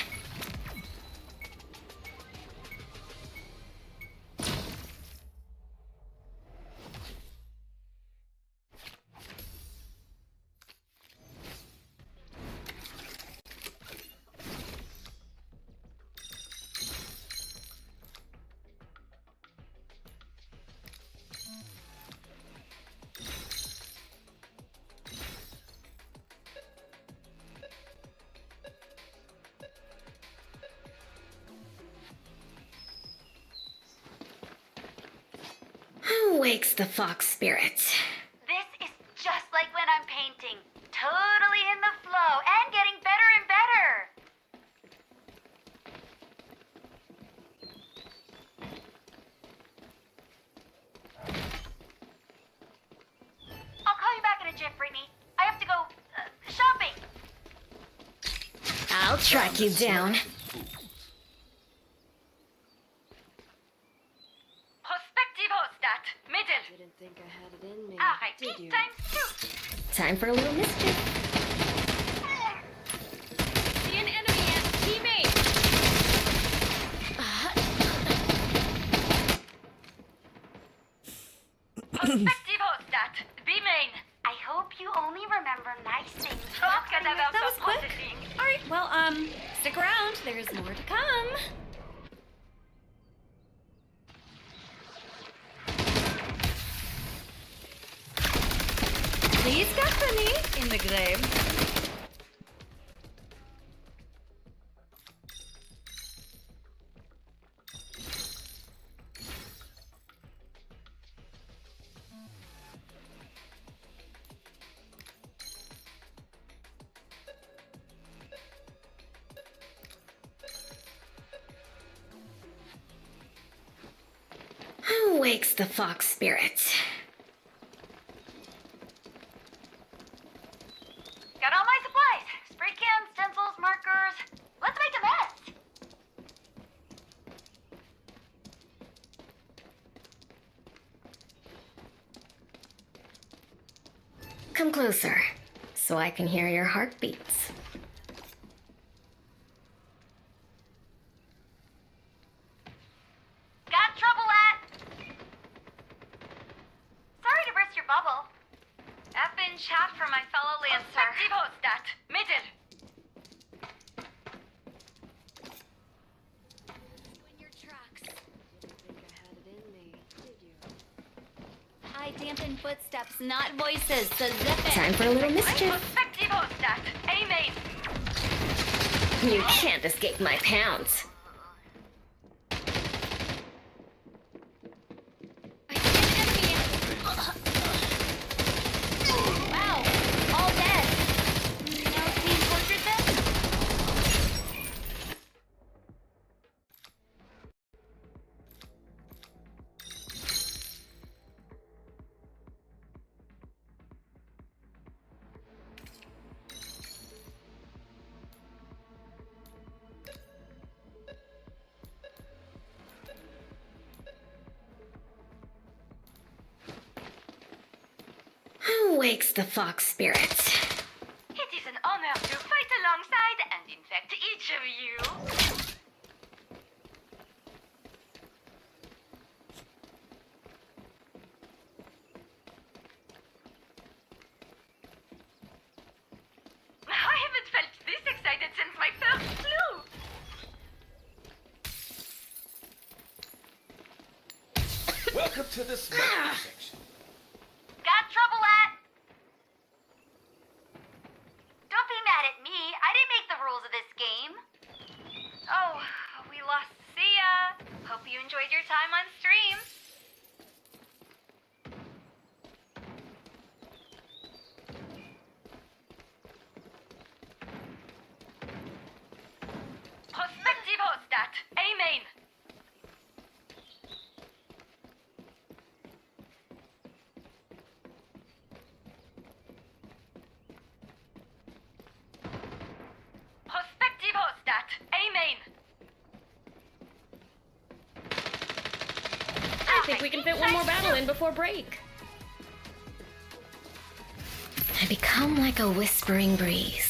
Who wakes the fox spirits? This is just like when I'm painting. Totally in the flow and getting better and better. I'll call you back in a jiff, Brittany. I have to go shopping. I'll track you down. Prospective Hostat, midden. Didn't think I had it in me, Alright, did you? times 2. Time for a little mischief. See an enemy and teammate. Prospective Hostat, be main. I hope you only remember nice things. That was quick. All right, well, stick around. There's more to come. Please company in the grave. Who wakes the fox spirits? Got all my supplies. Spray cans, stencils, markers. Let's make a mess. Come closer, so I can hear your heartbeats. Got trouble at. Sorry to burst your bubble. F in chat for my fellow Lancer. Prospective Hostat, midden. In your tracks. Didn't think I had it in me, did you? I dampen footsteps, not voices, so zip it. Time for a little mischief. Prospective Hostat, A main. You can't escape my pounds. I see an enemy. Wow, all dead. Now team tortured them? Who wakes the fox spirits? It is an honor to fight alongside and infect each of you. I haven't felt this excited since my first flu. Welcome to the smoking section. Got trouble at. Don't be mad at me. I didn't make the rules of this game. Oh, we lost Sia. Hope you enjoyed your time on stream. Prospective Hostat. main. Prospective hostat. A main. I think we can fit one more battle in before break. I become like a whispering breeze.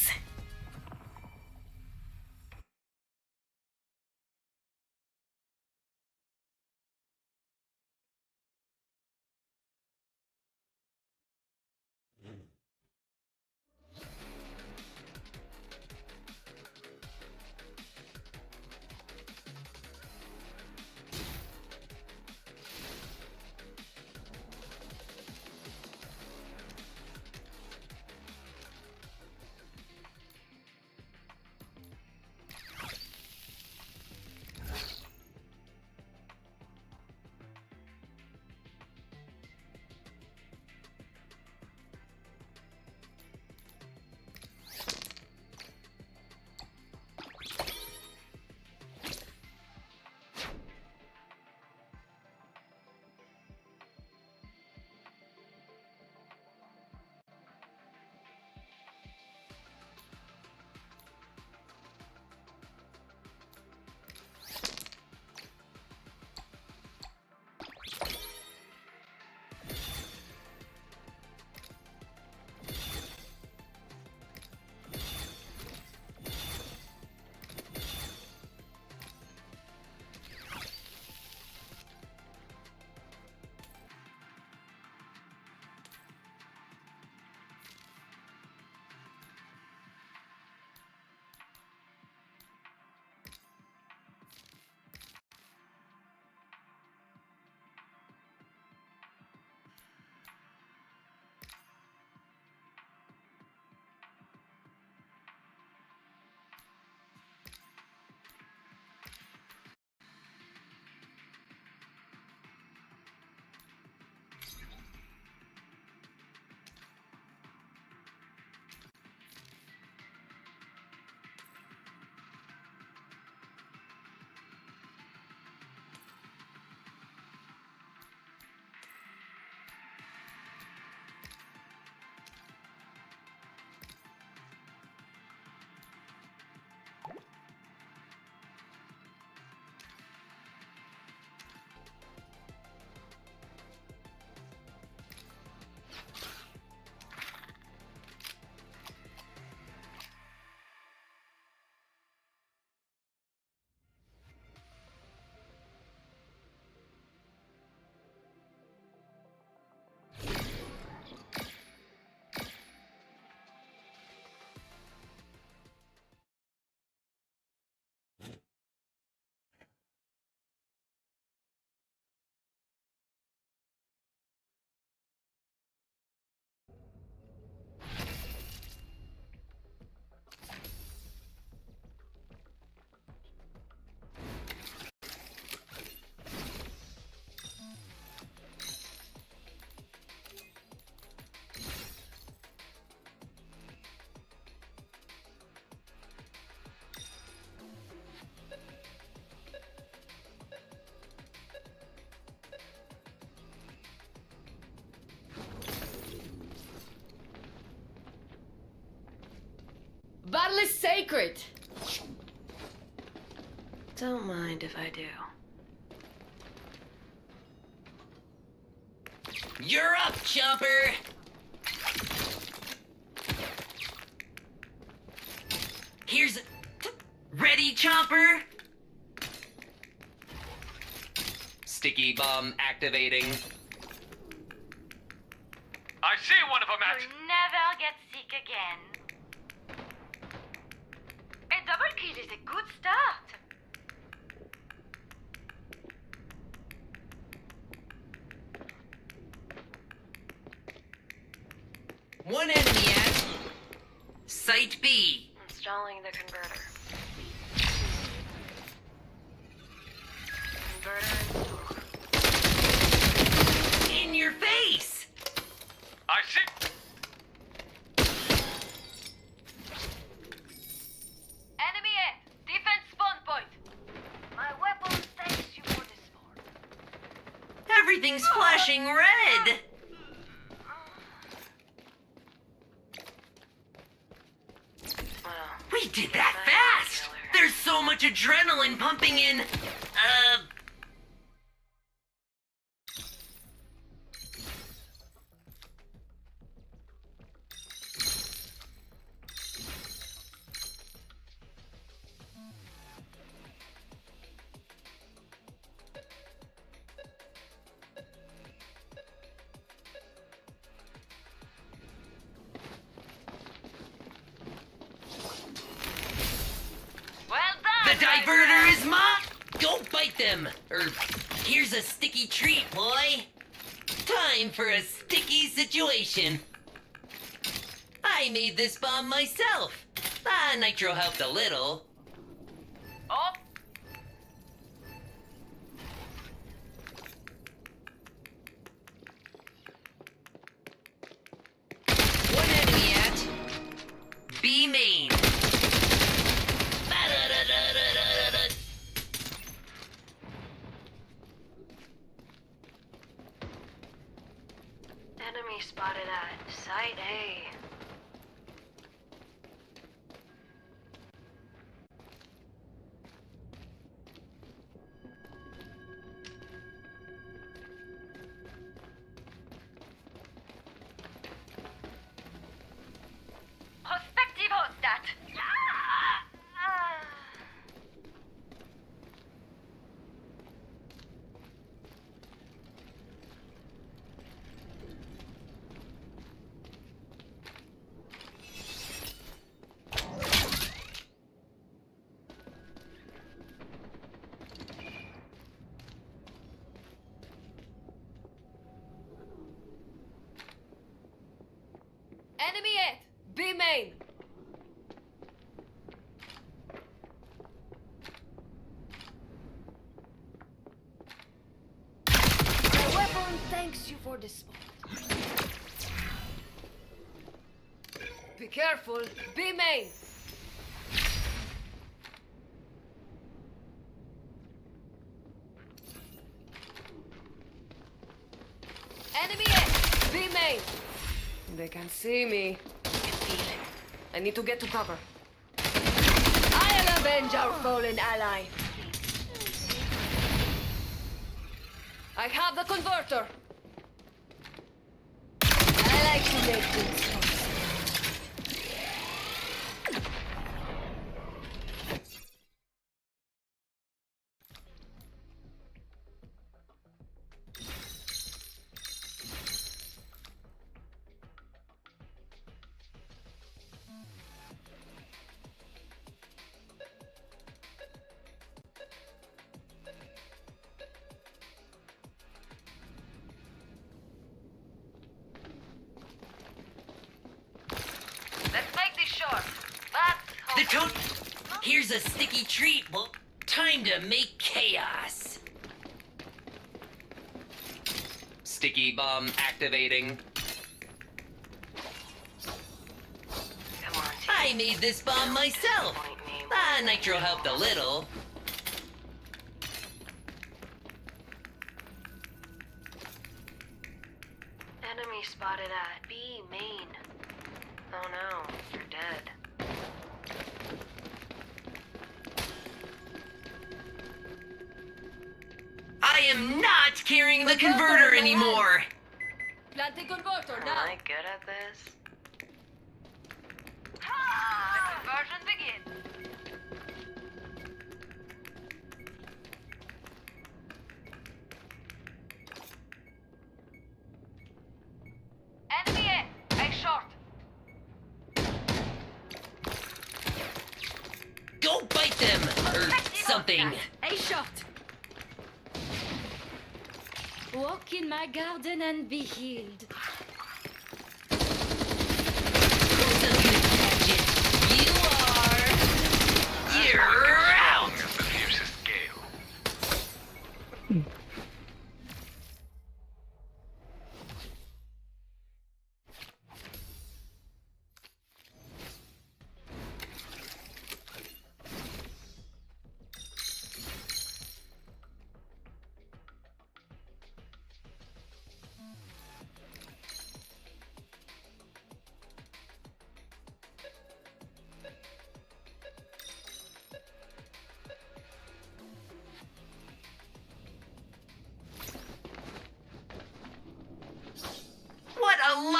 Battle is sacred! Don't mind if I do. You're up, Chopper! Here's... Ready, Chopper? Sticky bomb activating. I see one of them at... You'll never get sick again. A double kill is a good start. One enemy at... Site B. Installing the converter. Converter installed. In your face! I see... Enemy A, defense spawn point. My weapon Everything's flashing red! We did that fast! There's so much adrenaline pumping in... The diverter is mine! Go bite them! Here's a sticky treat, boy! Time for a sticky situation. I made this bomb myself. Nitro helped a little. Oh! One enemy at B main. Enemy spotted at Site A. Prospective hostat. Enemy at B main. The weapon thanks you for the spot. Be careful, B main. Enemy at B main. They can see me. I can feel it. I need to get to cover. I'll avenge our fallen ally. I have the converter. I like to make things fun. The toad... Here's a sticky treat. Well, time to make chaos. Sticky bomb activating. Come on, I made this bomb myself. Nitro helped a little. Enemy spotted at B main. Oh no, you're dead. I am not carrying the converter anymore. Plant the converter now. Am I good at this? The conversion begins. Enemy A short. Go bite them! Or something. A shot. Walk in my garden and be healed. Who's a good gadget? You are... You're out! As the fiercest gale.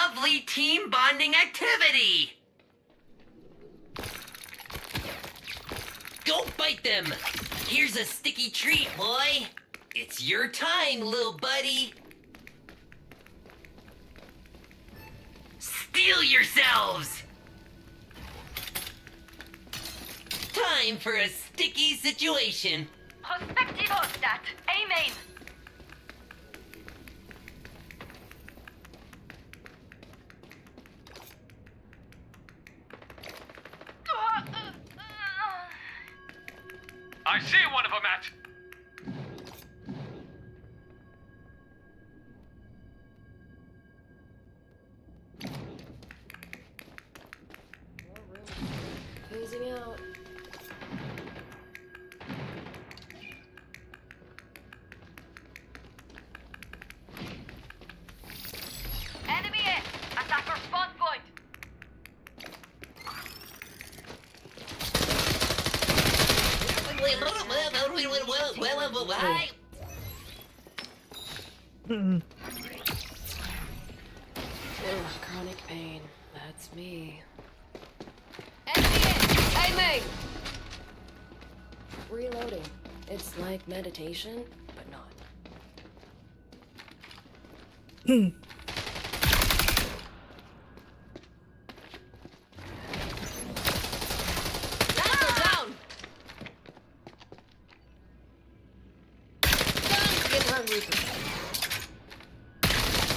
lovely team bonding activity! Go bite them! Here's a sticky treat, boy! It's your time, little buddy! Steel yourselves! Time for a sticky situation. Prospectivo stat. Amen. I see one of them at. Phasing out. Enemy in. Attacker spawn point. Ugh, chronic pain. That's me. Enemy in! Hey, mate! Reloading. It's like meditation, but not. Down! Guns get hungry for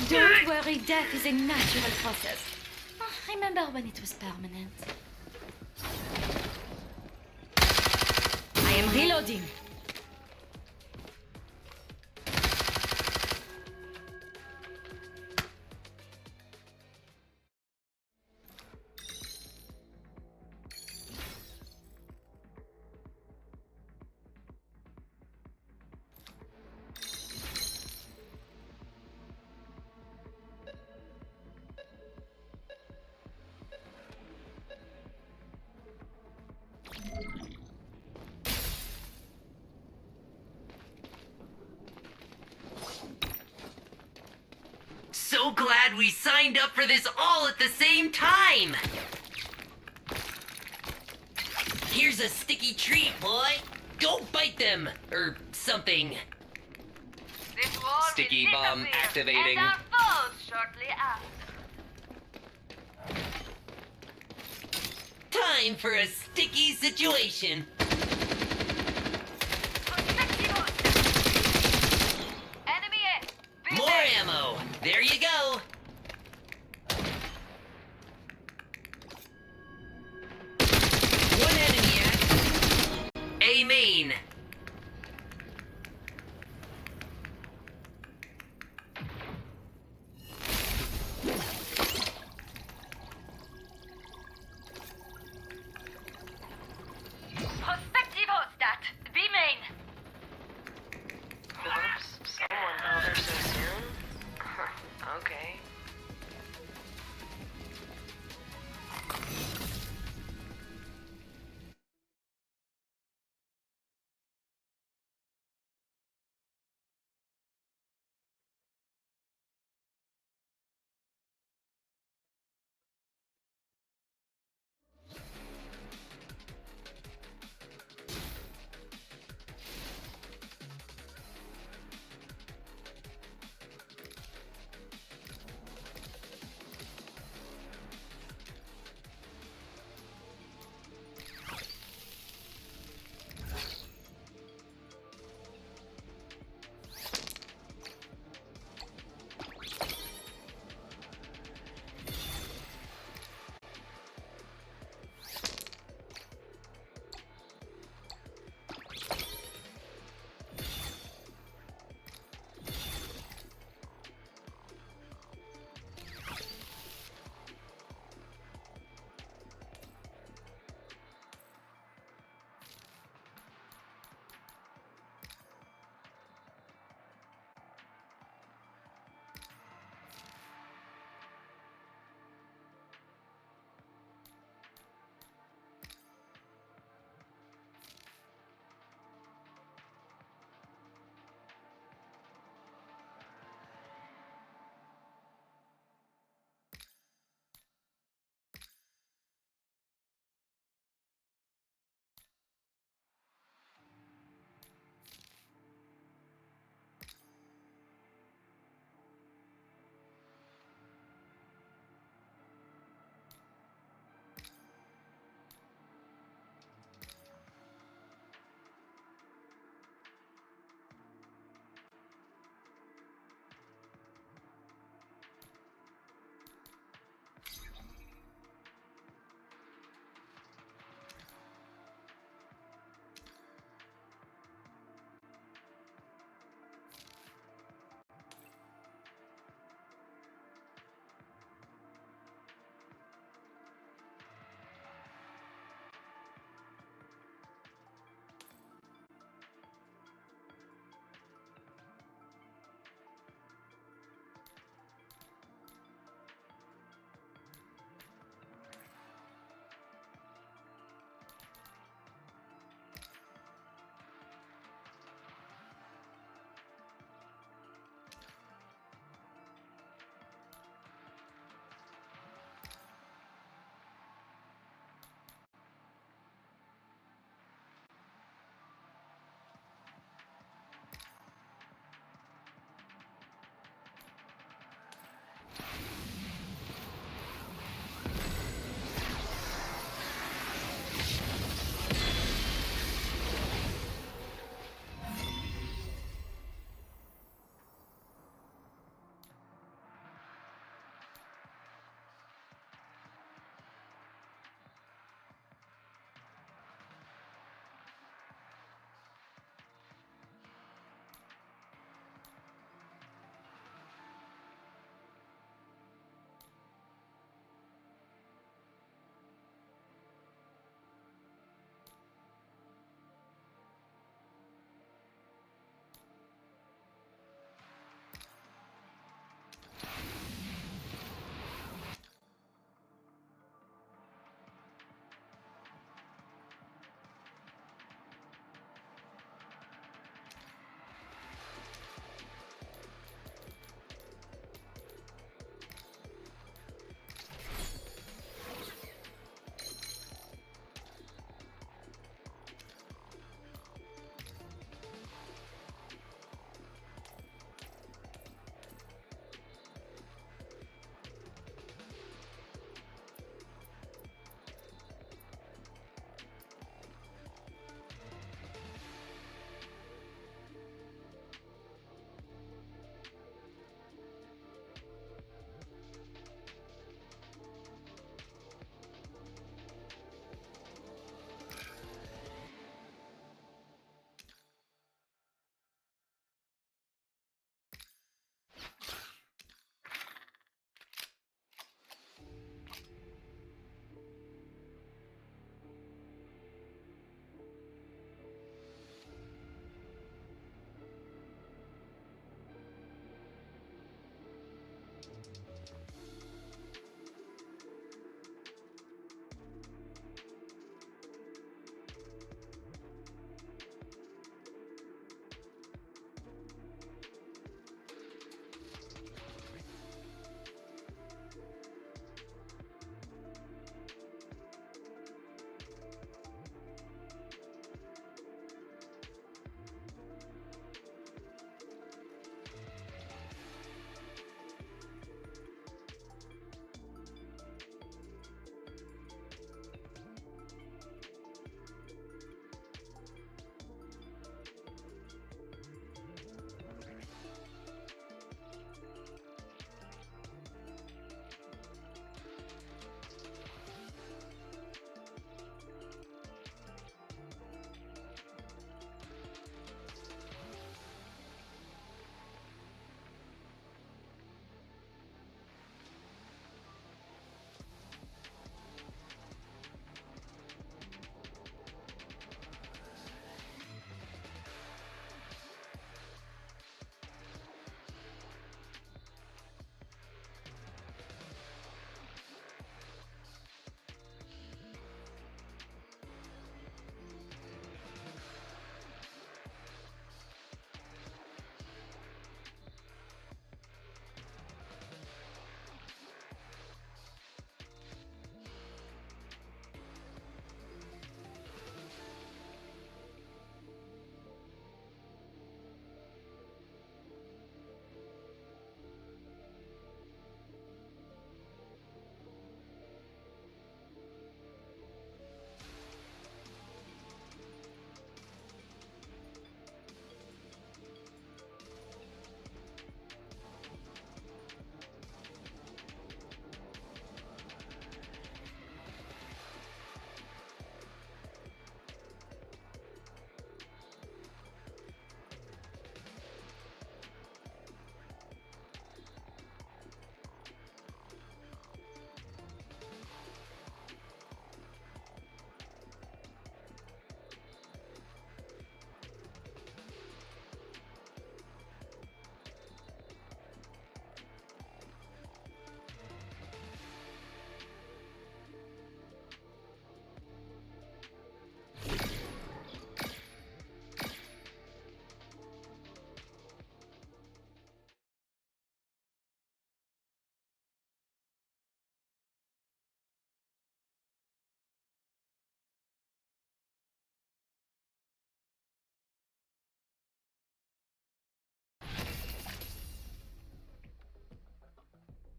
Don't worry, death is a natural process. Remember when it was permanent? I am reloading. So glad we signed up for this all at the same time! Here's a sticky treat, boy! Go bite them! Or something. This wall Sticky will bomb disappear, activating. And our foes shortly after. Time for a sticky situation. Enemy in. More ammo! There you go! One enemy at A main. Prospectivo stat. B main. Oops, someone bothered so soon? Okay.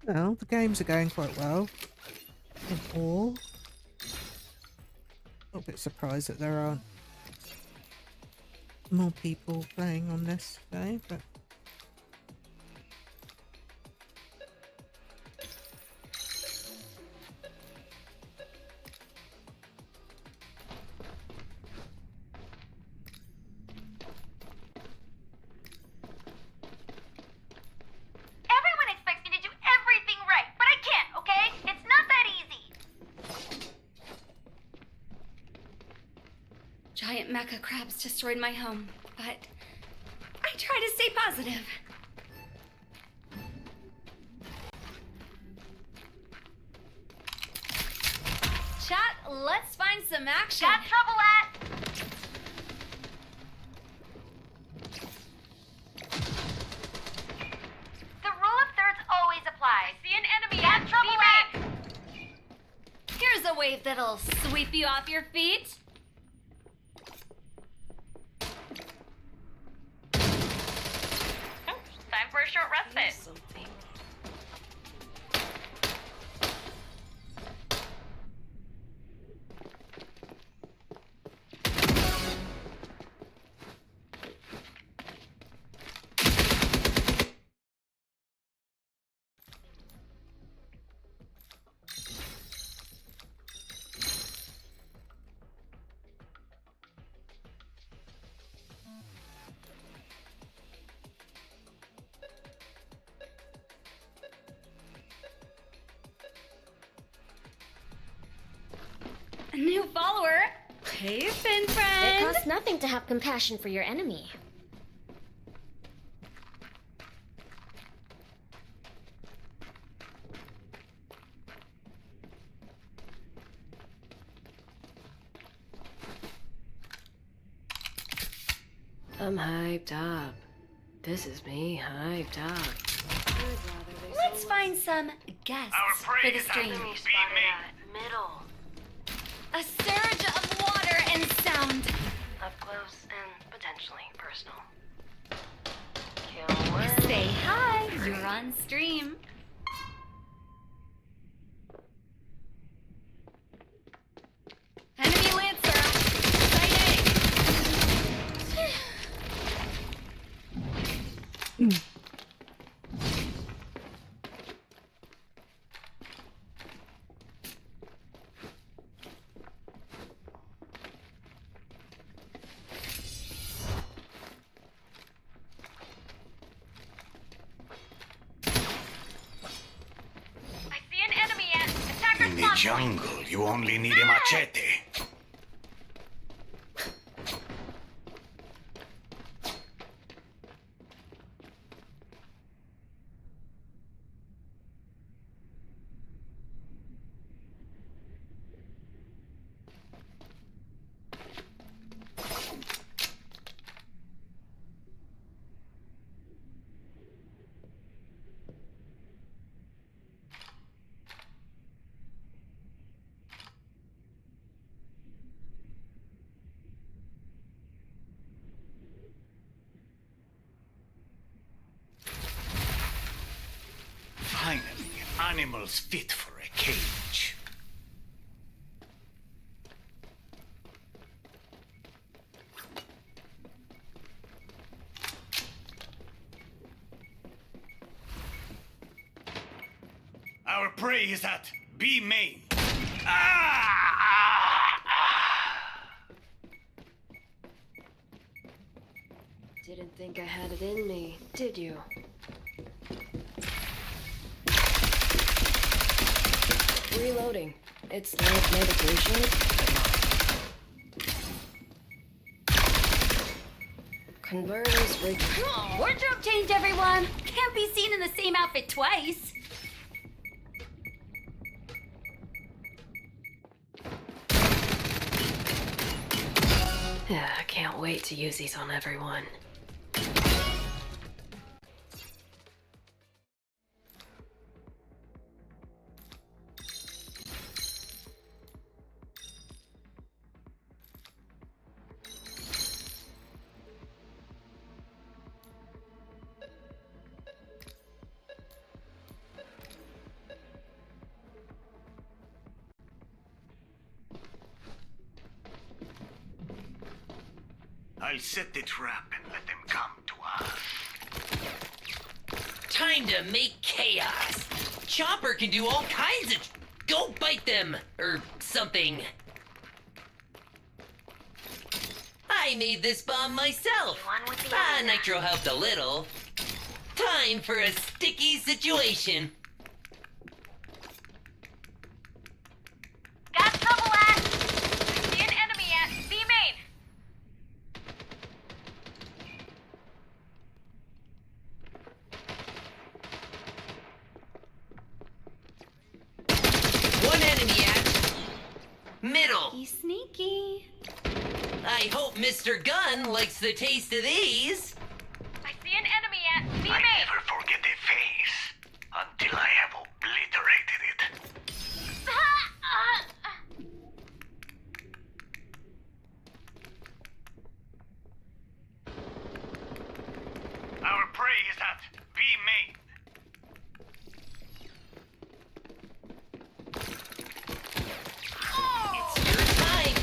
Well, the games are going quite well. In all. A little bit surprised that there aren't more people playing on this today, but Everyone expects me to do everything right, but I can't, okay? It's not that easy. Giant mecha crabs destroyed my home, but I try to stay positive. Chat, let's find some action. Got trouble at? The rule of thirds always applies. See an enemy. Got trouble at? Here's a wave that'll sweep you off your feet. Time for a short respite. A new follower. Hey, Fin It friend. costs nothing to have compassion for your enemy. I'm hyped up. This is me hyped up. Let's find some guests for the stream. Middle. A surge of water and sound. Up close and potentially personal. Kill one. Say hi. You're on stream. Enemy Lancer. Sighting. I see an enemy at attacker In the spawn. jungle, you only need a machete. Finally, animals fit for a cage. Our prey is at B main. Didn't think I had it in me, did you? Reloading. It's like meditation. Converters rig. Wardrobe change, everyone. Can't be seen in the same outfit twice. Yeah, I can't wait to use these on everyone. I'll set the trap and let them come to us. Time to make chaos. Chopper can do all kinds of... Go bite them! Or something. I made this bomb myself. Nitro helped a little. Time for a sticky situation. Got trouble at. See an enemy at B main. One enemy at... Middle. He's sneaky. I hope Mr. Gunn likes the taste of these. I see an enemy at B I main. never forget a face until I have obliterated it. Our prey is at B main. It's your time.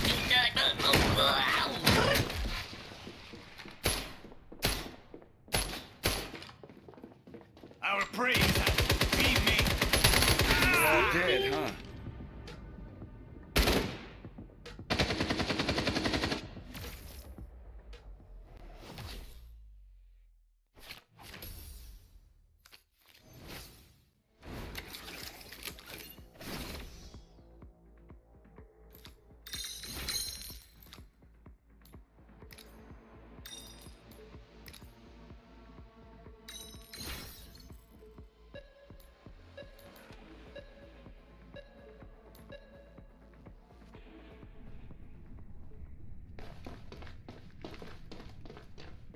Our prey is at B main. You're all dead, huh?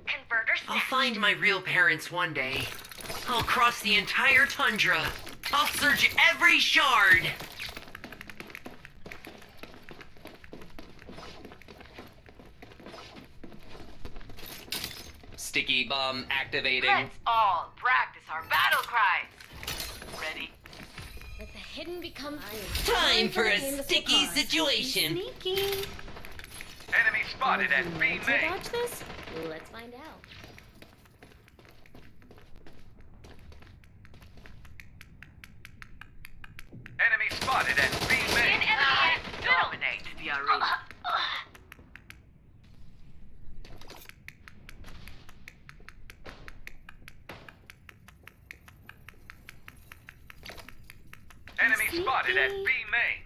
Converter I'll set. find my real parents one day. I'll cross the entire tundra. I'll search every shard. Sticky bomb activating. Let's all practice our battle cries. Ready? Let the hidden become Time for a sticky situation. Sneaky. Enemy spotted at B Meant to main. watch this? Let's find out. Enemy spotted at B An main. enemy at Dominate the arena. Enemy spotted at B main.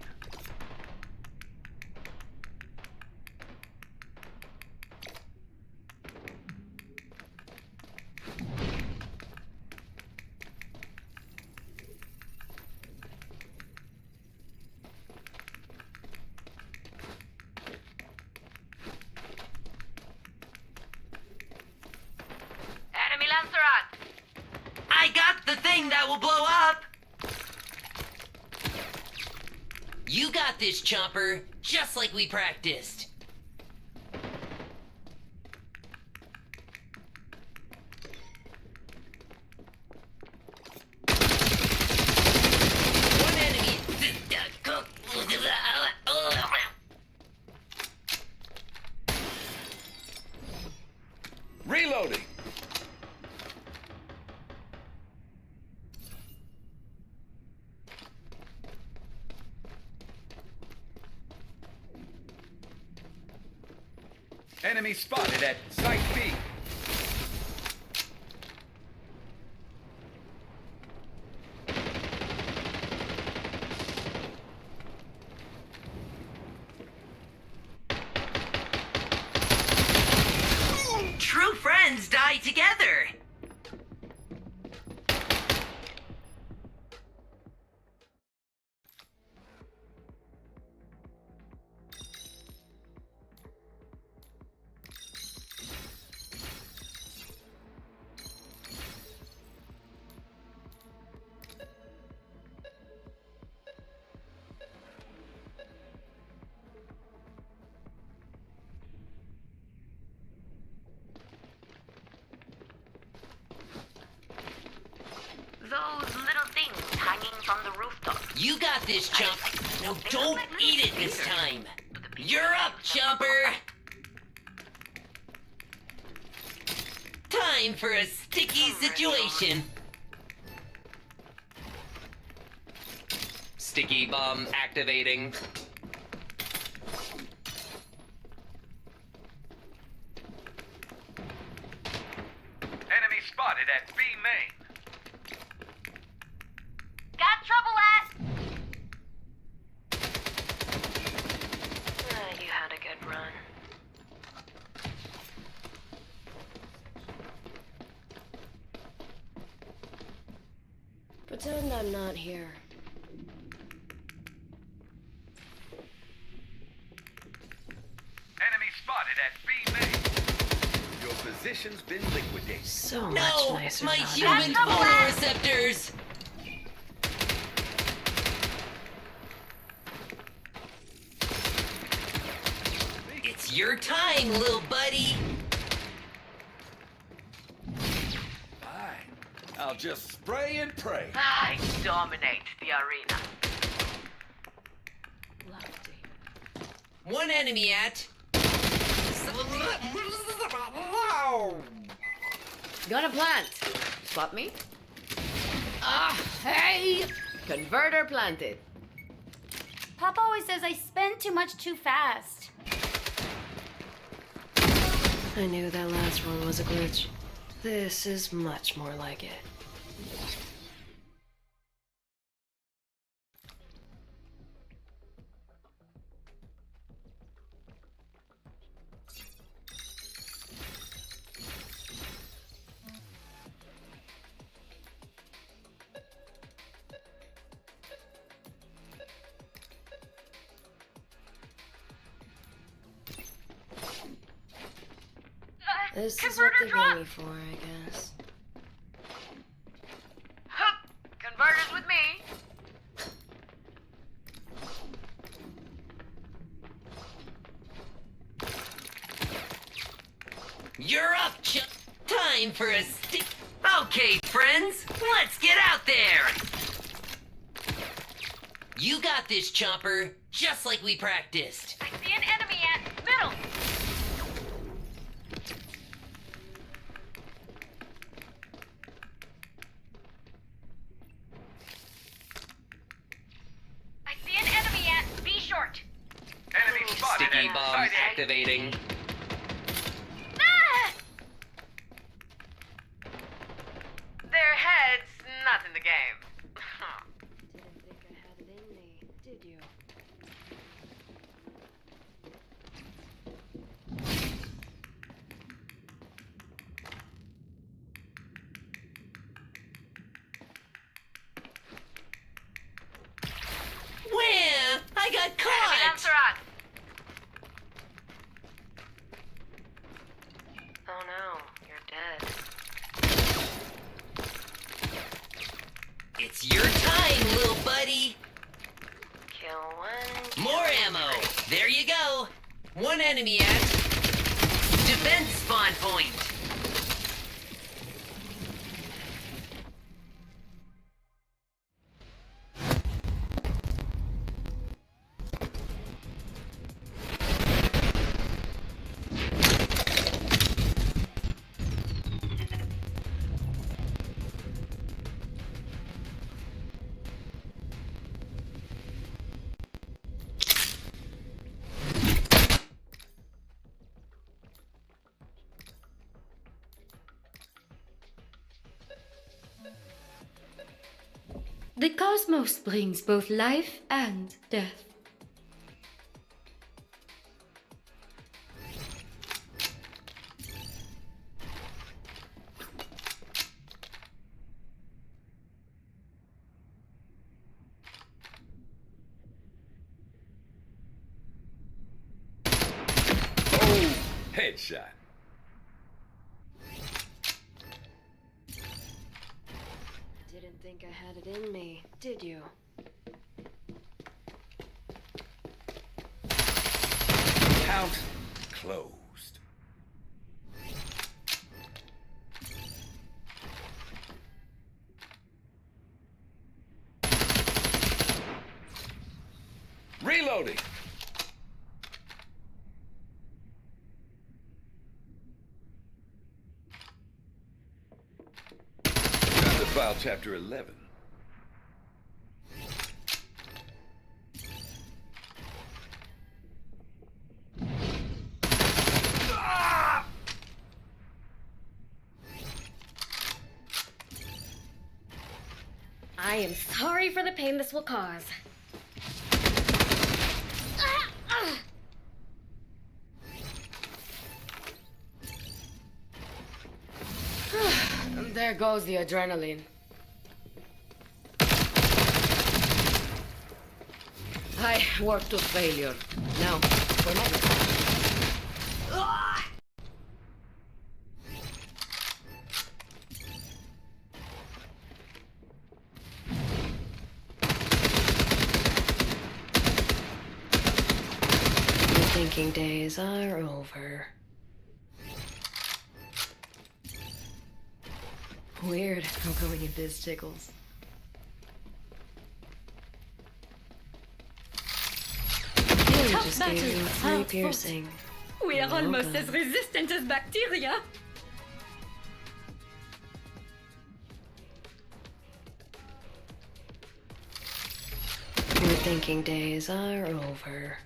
enemy Lancerat. I got the thing that will blow up. You got this, Chopper, just like we practiced. One enemy. Reloading. Enemy spotted at Site B. True friends die together. Those little things hanging from the rooftop. You got this, Chomp. Now don't eat it this time. You're up, Chomper. Time for a sticky situation. Sticky bomb activating. Enemy spotted at B main. Got trouble at. You had a good run. Pretend I'm not here. Enemy spotted at B main. Your position's been liquidated. So much No, nicer. my not human having you. photoreceptors. It's your time, little buddy. Fine. I'll just spray and pray. I dominate the arena. One enemy at. Gonna plant. Spot me? Hey! Converter planted. Papa always says I spend too much too fast. I knew that last one was a glitch. This is much more like it. This is what they pay me for, I guess. Converters with me. You're up, Time for a stick. Okay, friends, let's get out there. You got this, Chomper, just like we practiced. I see an enemy at middle. I see an enemy at B short. Enemy spotted Sticky at bomb side A. activating. Ah! Their heads, not in the game. Didn't think I had it in me, did you? Wham! I got Enemy caught! Lancerat. Oh no, you're dead. It's your time, little buddy. Kill one. More ammo. There you go. One enemy at defense spawn point. The cosmos brings both life and death. Oh, headshot. Didn't think I had it in me, did you? Count closed. Reloading. File Chapter 11. I am sorry for the pain this will cause. There goes the adrenaline. I worked to failure. Now, for next time. The thinking days are over. Weird how going in this tickles. He just gave you 3 piercing. We are almost as resistant as bacteria. Your thinking days are over.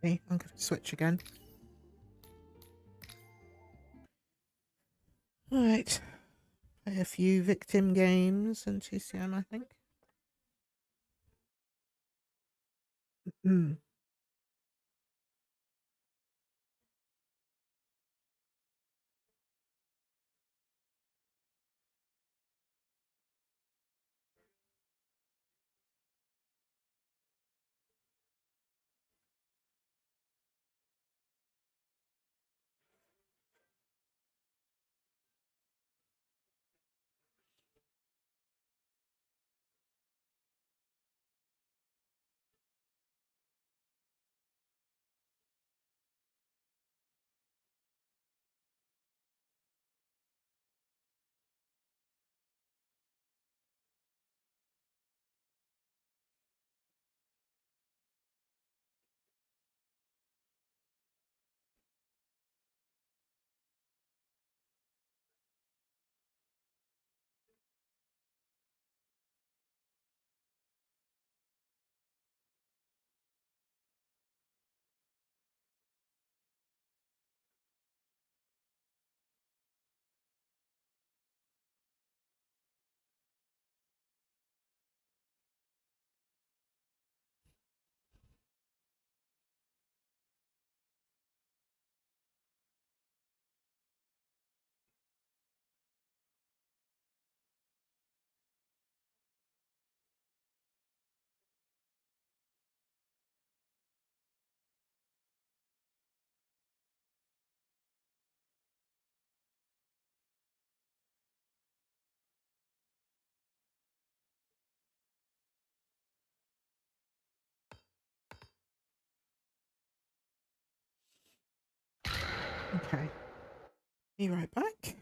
Okay, I'm going to switch again. Alright. Play a few victim games and TCM, I think. Okay. Be right back.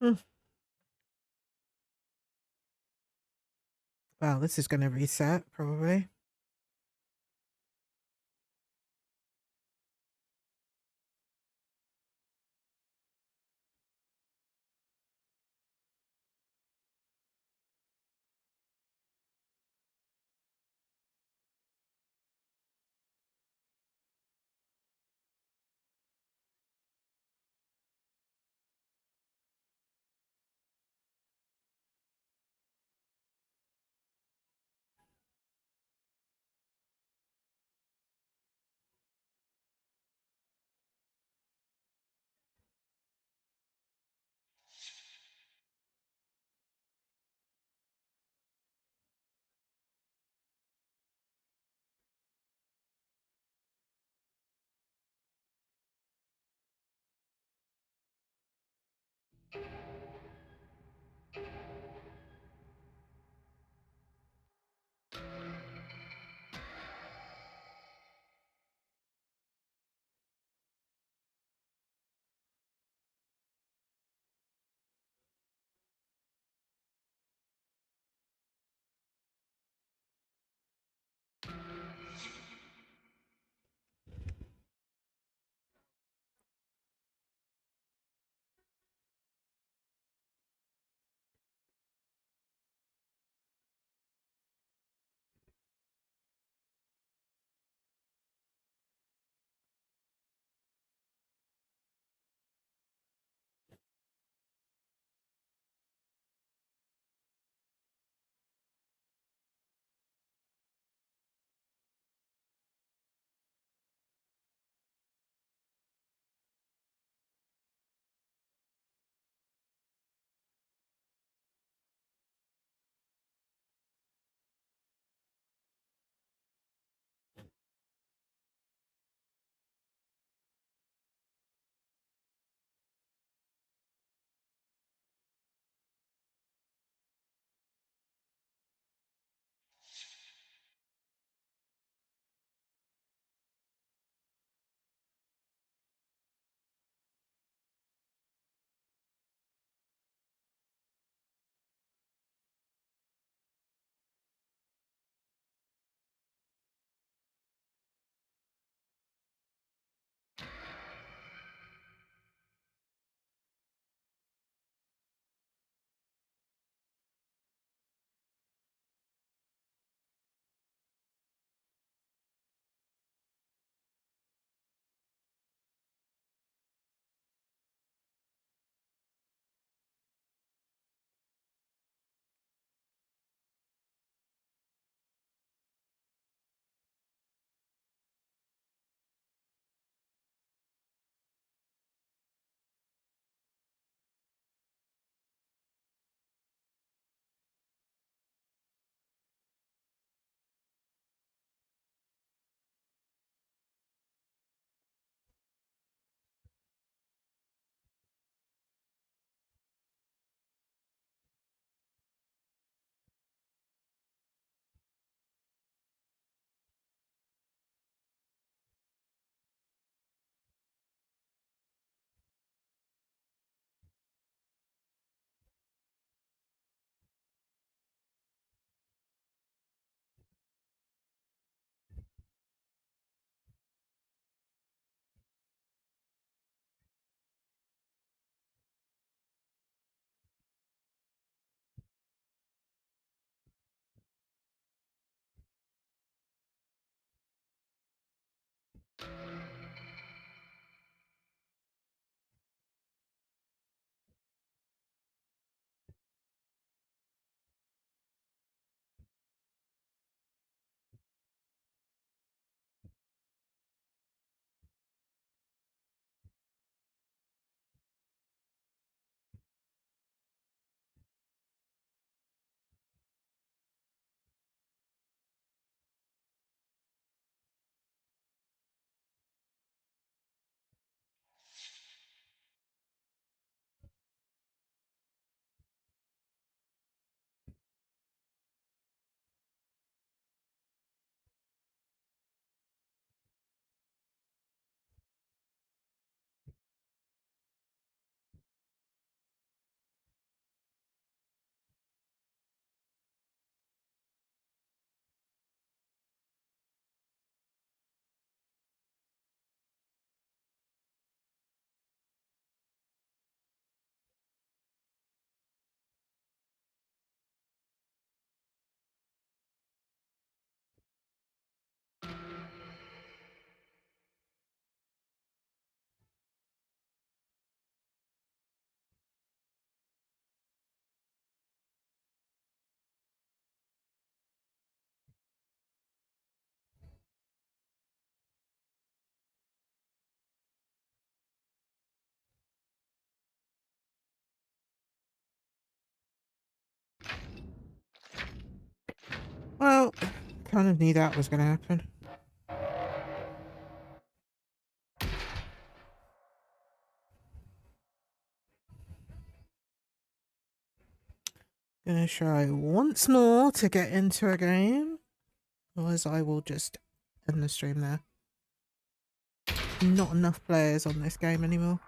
Hmm. Well, this is going to reset, probably. Well, kind of knew that was going to happen. Gonna try once more to get into a game. Otherwise I will just end the stream there. Not enough players on this game anymore.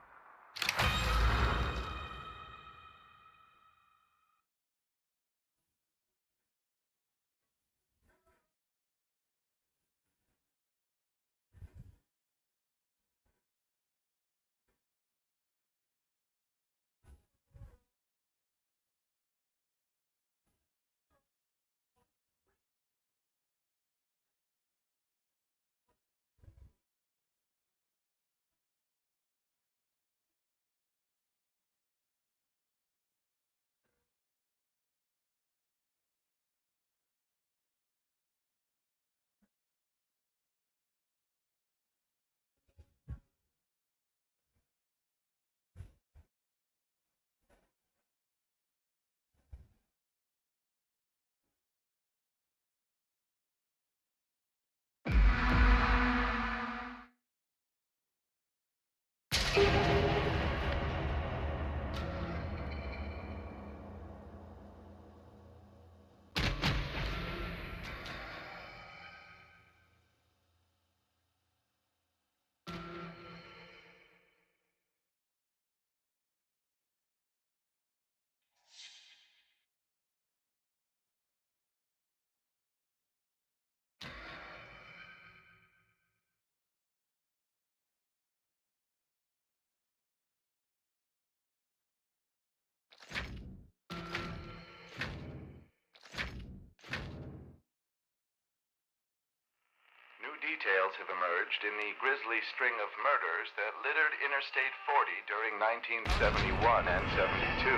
New details have emerged in the grisly string of murders that littered Interstate 40 during 1971 and 72.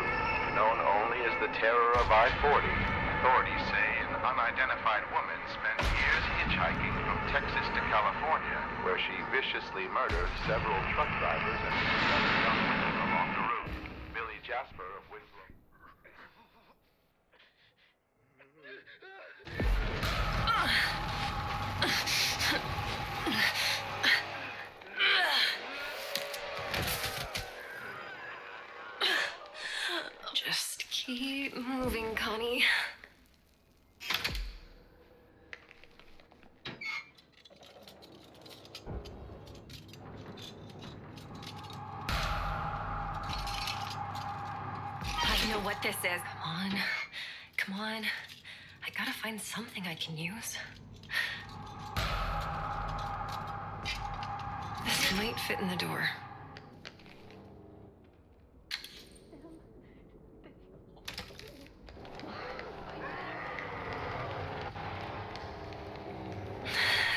Known only as the Terror of I-40, authorities say an unidentified woman spent years hitchhiking from Texas to California, where she viciously murdered several truck drivers and 7 young women along the route. Billy Jasper of Winslow. Just keep moving, Connie. I know what this is. Come on. Come on. I gotta find something I can use. This might fit in the door.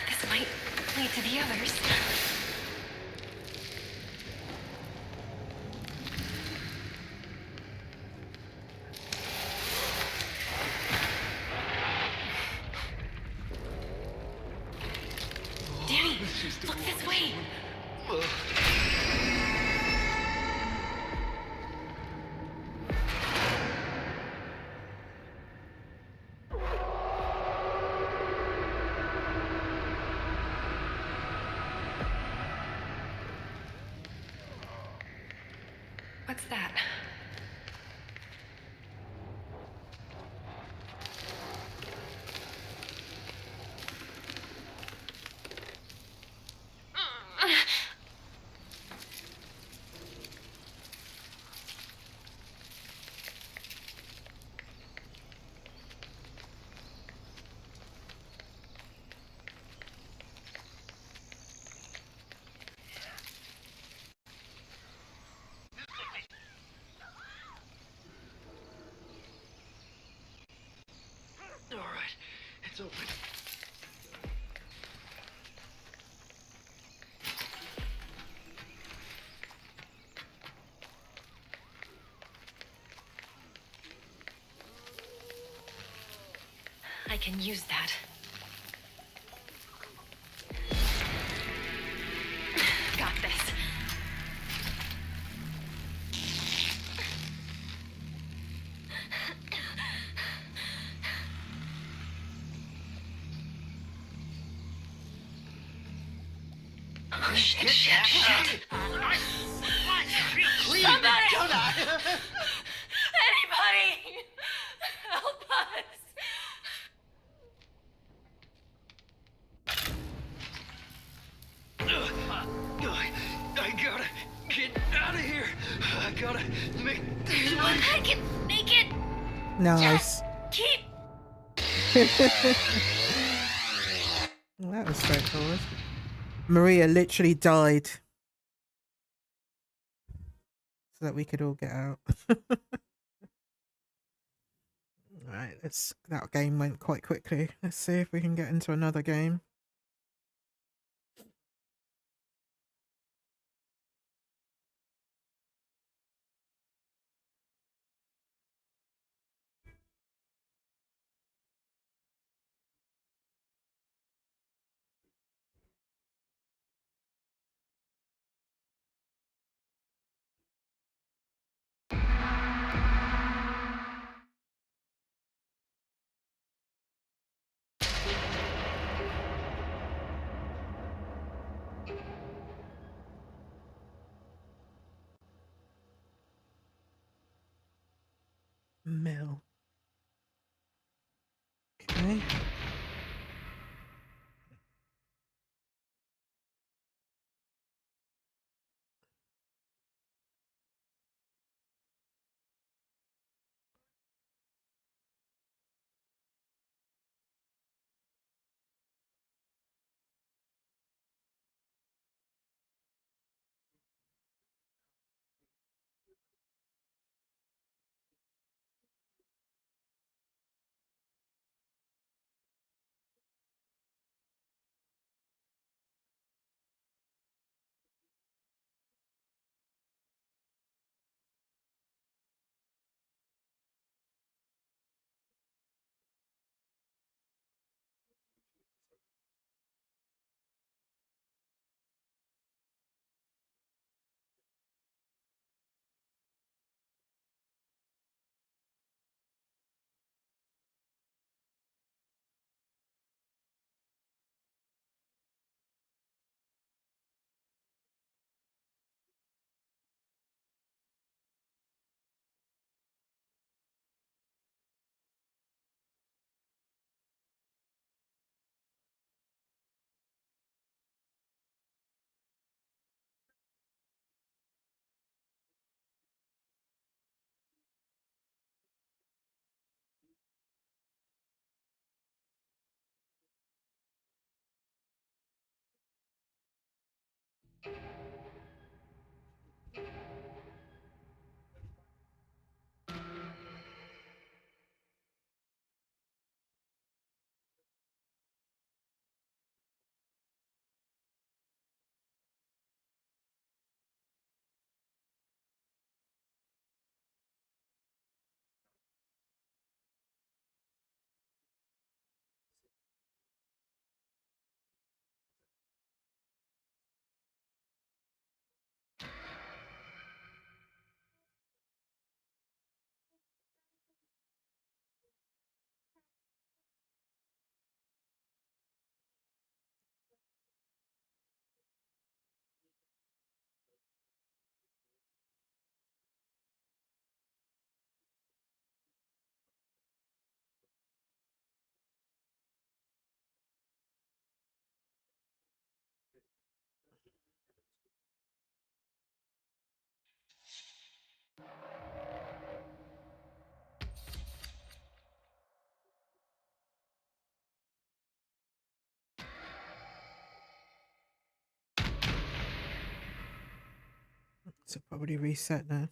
This might lead to the others. Danny, look this way. What's that? All right, it's open. I can use that. Got this. shit. I feel clean, Somebody! don't I? Anybody! Help us! I gotta get out of here. I gotta make this I can make it. Nice. Keep. Well, that was straightforward. Maria literally died so that we could all get out. Right, that game went quite quickly. Let's see if we can get into another game. Mill. Okay. So probably reset now.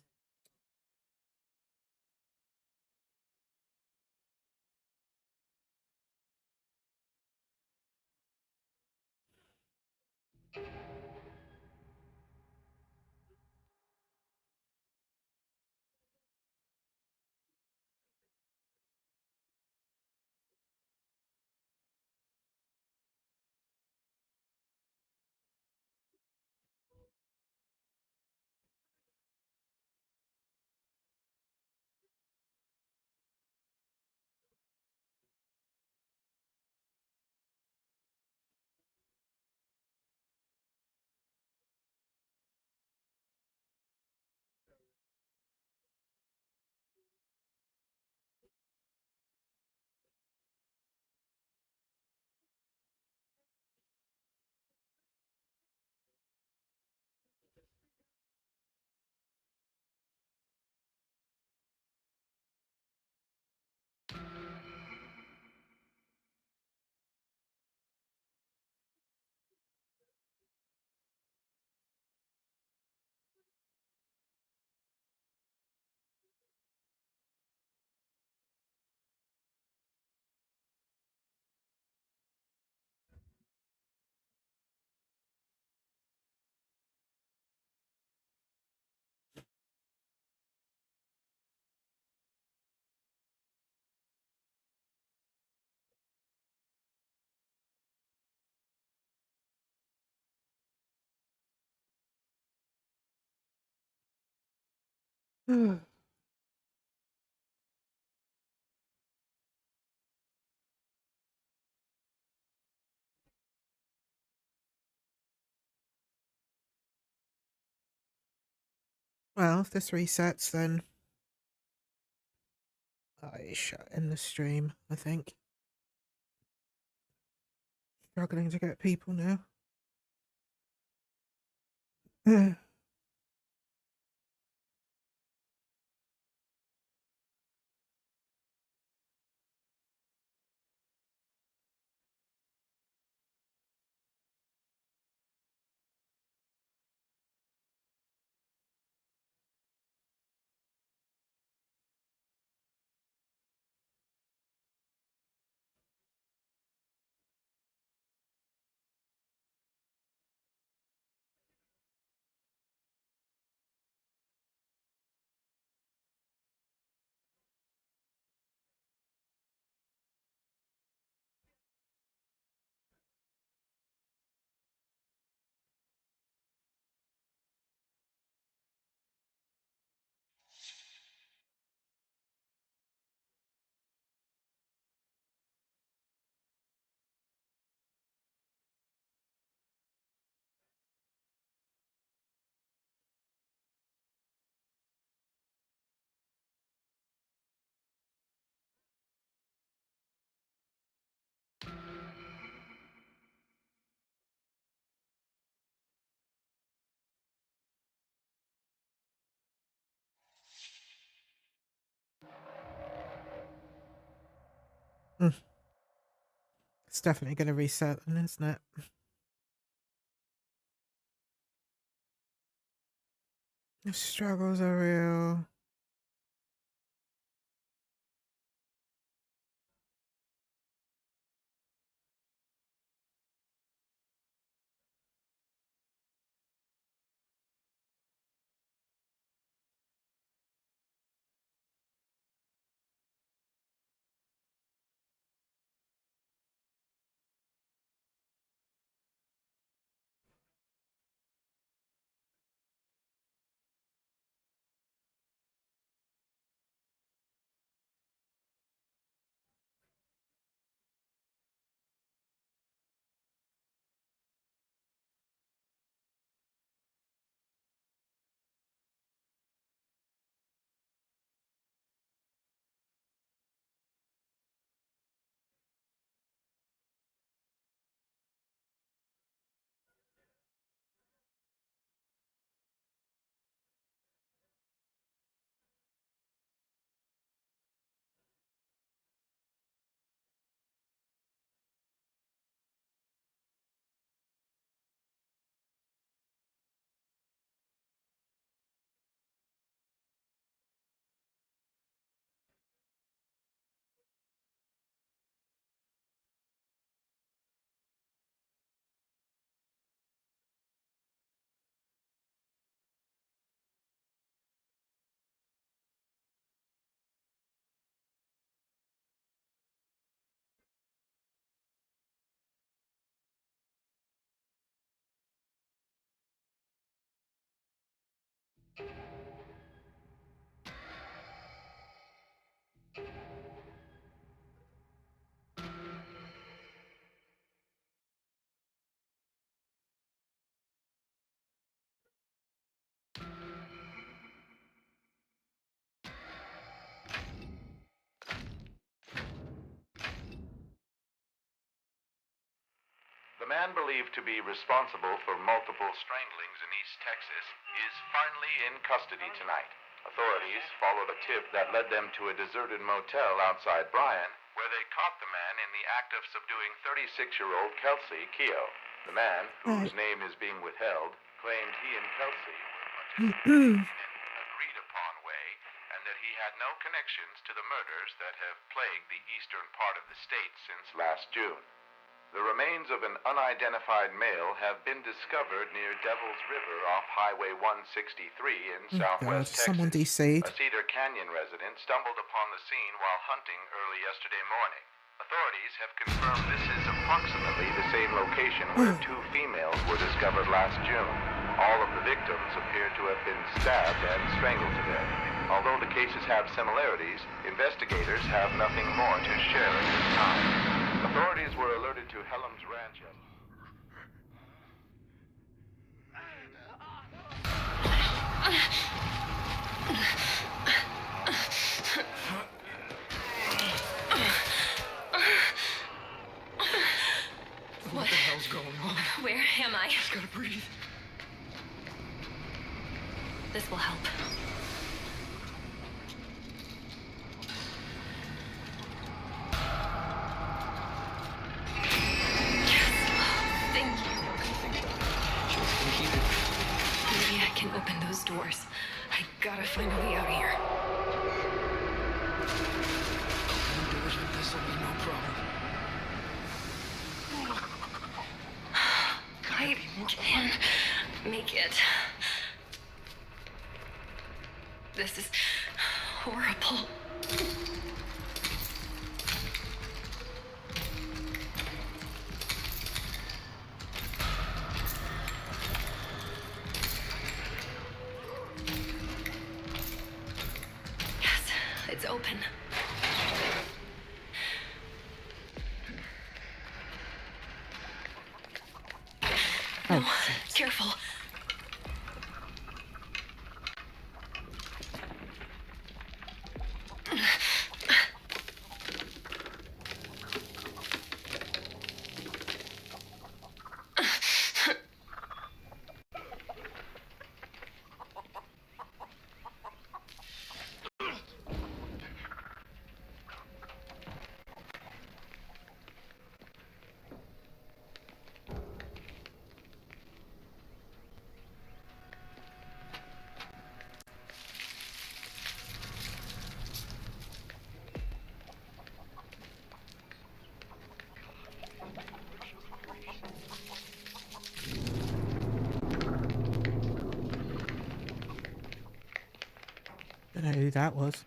Well, if this resets, then I shut in the stream, I think. Struggling to get people now. It's definitely going to reset then, isn't it? The struggles are real. The man believed to be responsible for multiple stranglings in East Texas is finally in custody tonight. Authorities followed a tip that led them to a deserted motel outside Bryan, where they caught the man in the act of subduing 36-year-old Kelsey Keogh. The man, whose name is being withheld, claimed he and Kelsey were participating in an agreed-upon way, and that he had no connections to the murders that have plagued the eastern part of the state since last June. The remains of an unidentified male have been discovered near Devil's River off Highway 163 in southwest Texas. Someone DC'd. A Cedar Canyon resident stumbled upon the scene while hunting early yesterday morning. Authorities have confirmed this is approximately the same location where two females were discovered last June. All of the victims victims appear to have been stabbed and strangled to death. Although the cases have similarities, investigators have nothing more to share at this time. Authorities were alerted to Helm's Ranch. What the hell's going on? Where am I? Just gotta breathe. This will help. Yes. Thank you. Maybe I can open those doors. I gotta find a way out of here. Open doors with this will be no problem. I can make it. This is horrible. Yes, it's open. No, careful. Don't know who that was.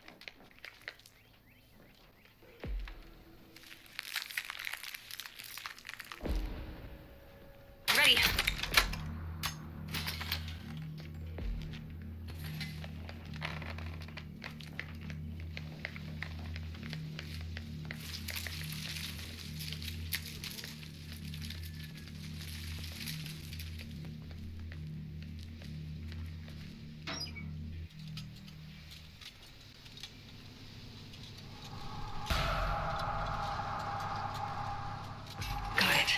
Ready. Got it.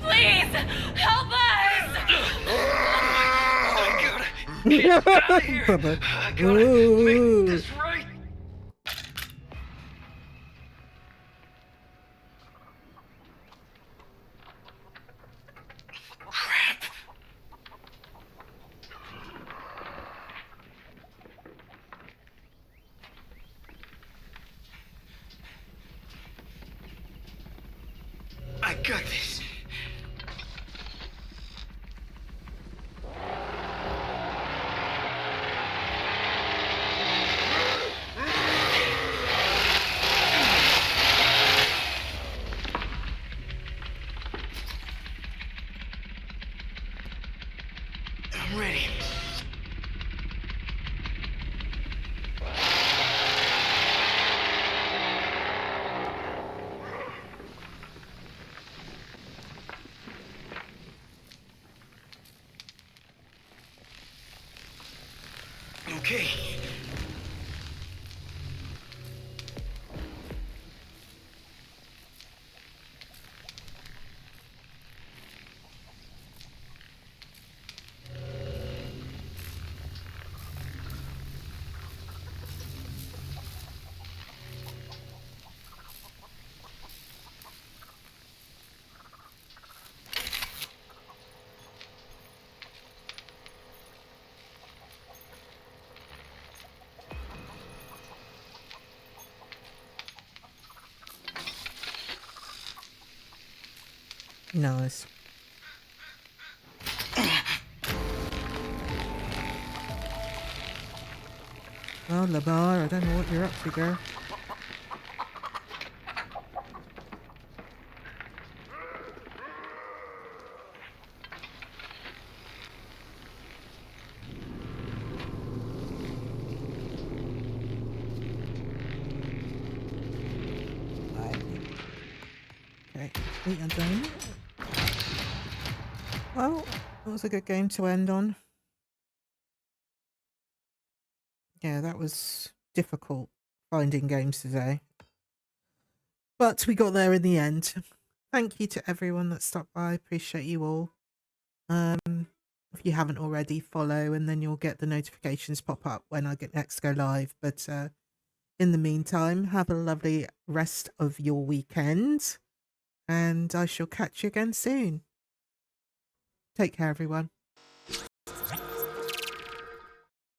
Please, help us! Get out of here! I gotta make this right! Crap! I got this! Okay. Nice. Well, Lamar, I don't know what you're up to, girl. Okay, we are done. Well, that was a good game to end on. Yeah, that was difficult finding games today. But we got there in the end. Thank you to everyone that stopped by. Appreciate you all. If you haven't already, follow and then you'll get the notifications pop up when I get next go live. But in the meantime, have a lovely rest of your weekend and I shall catch you again soon. Take care, everyone.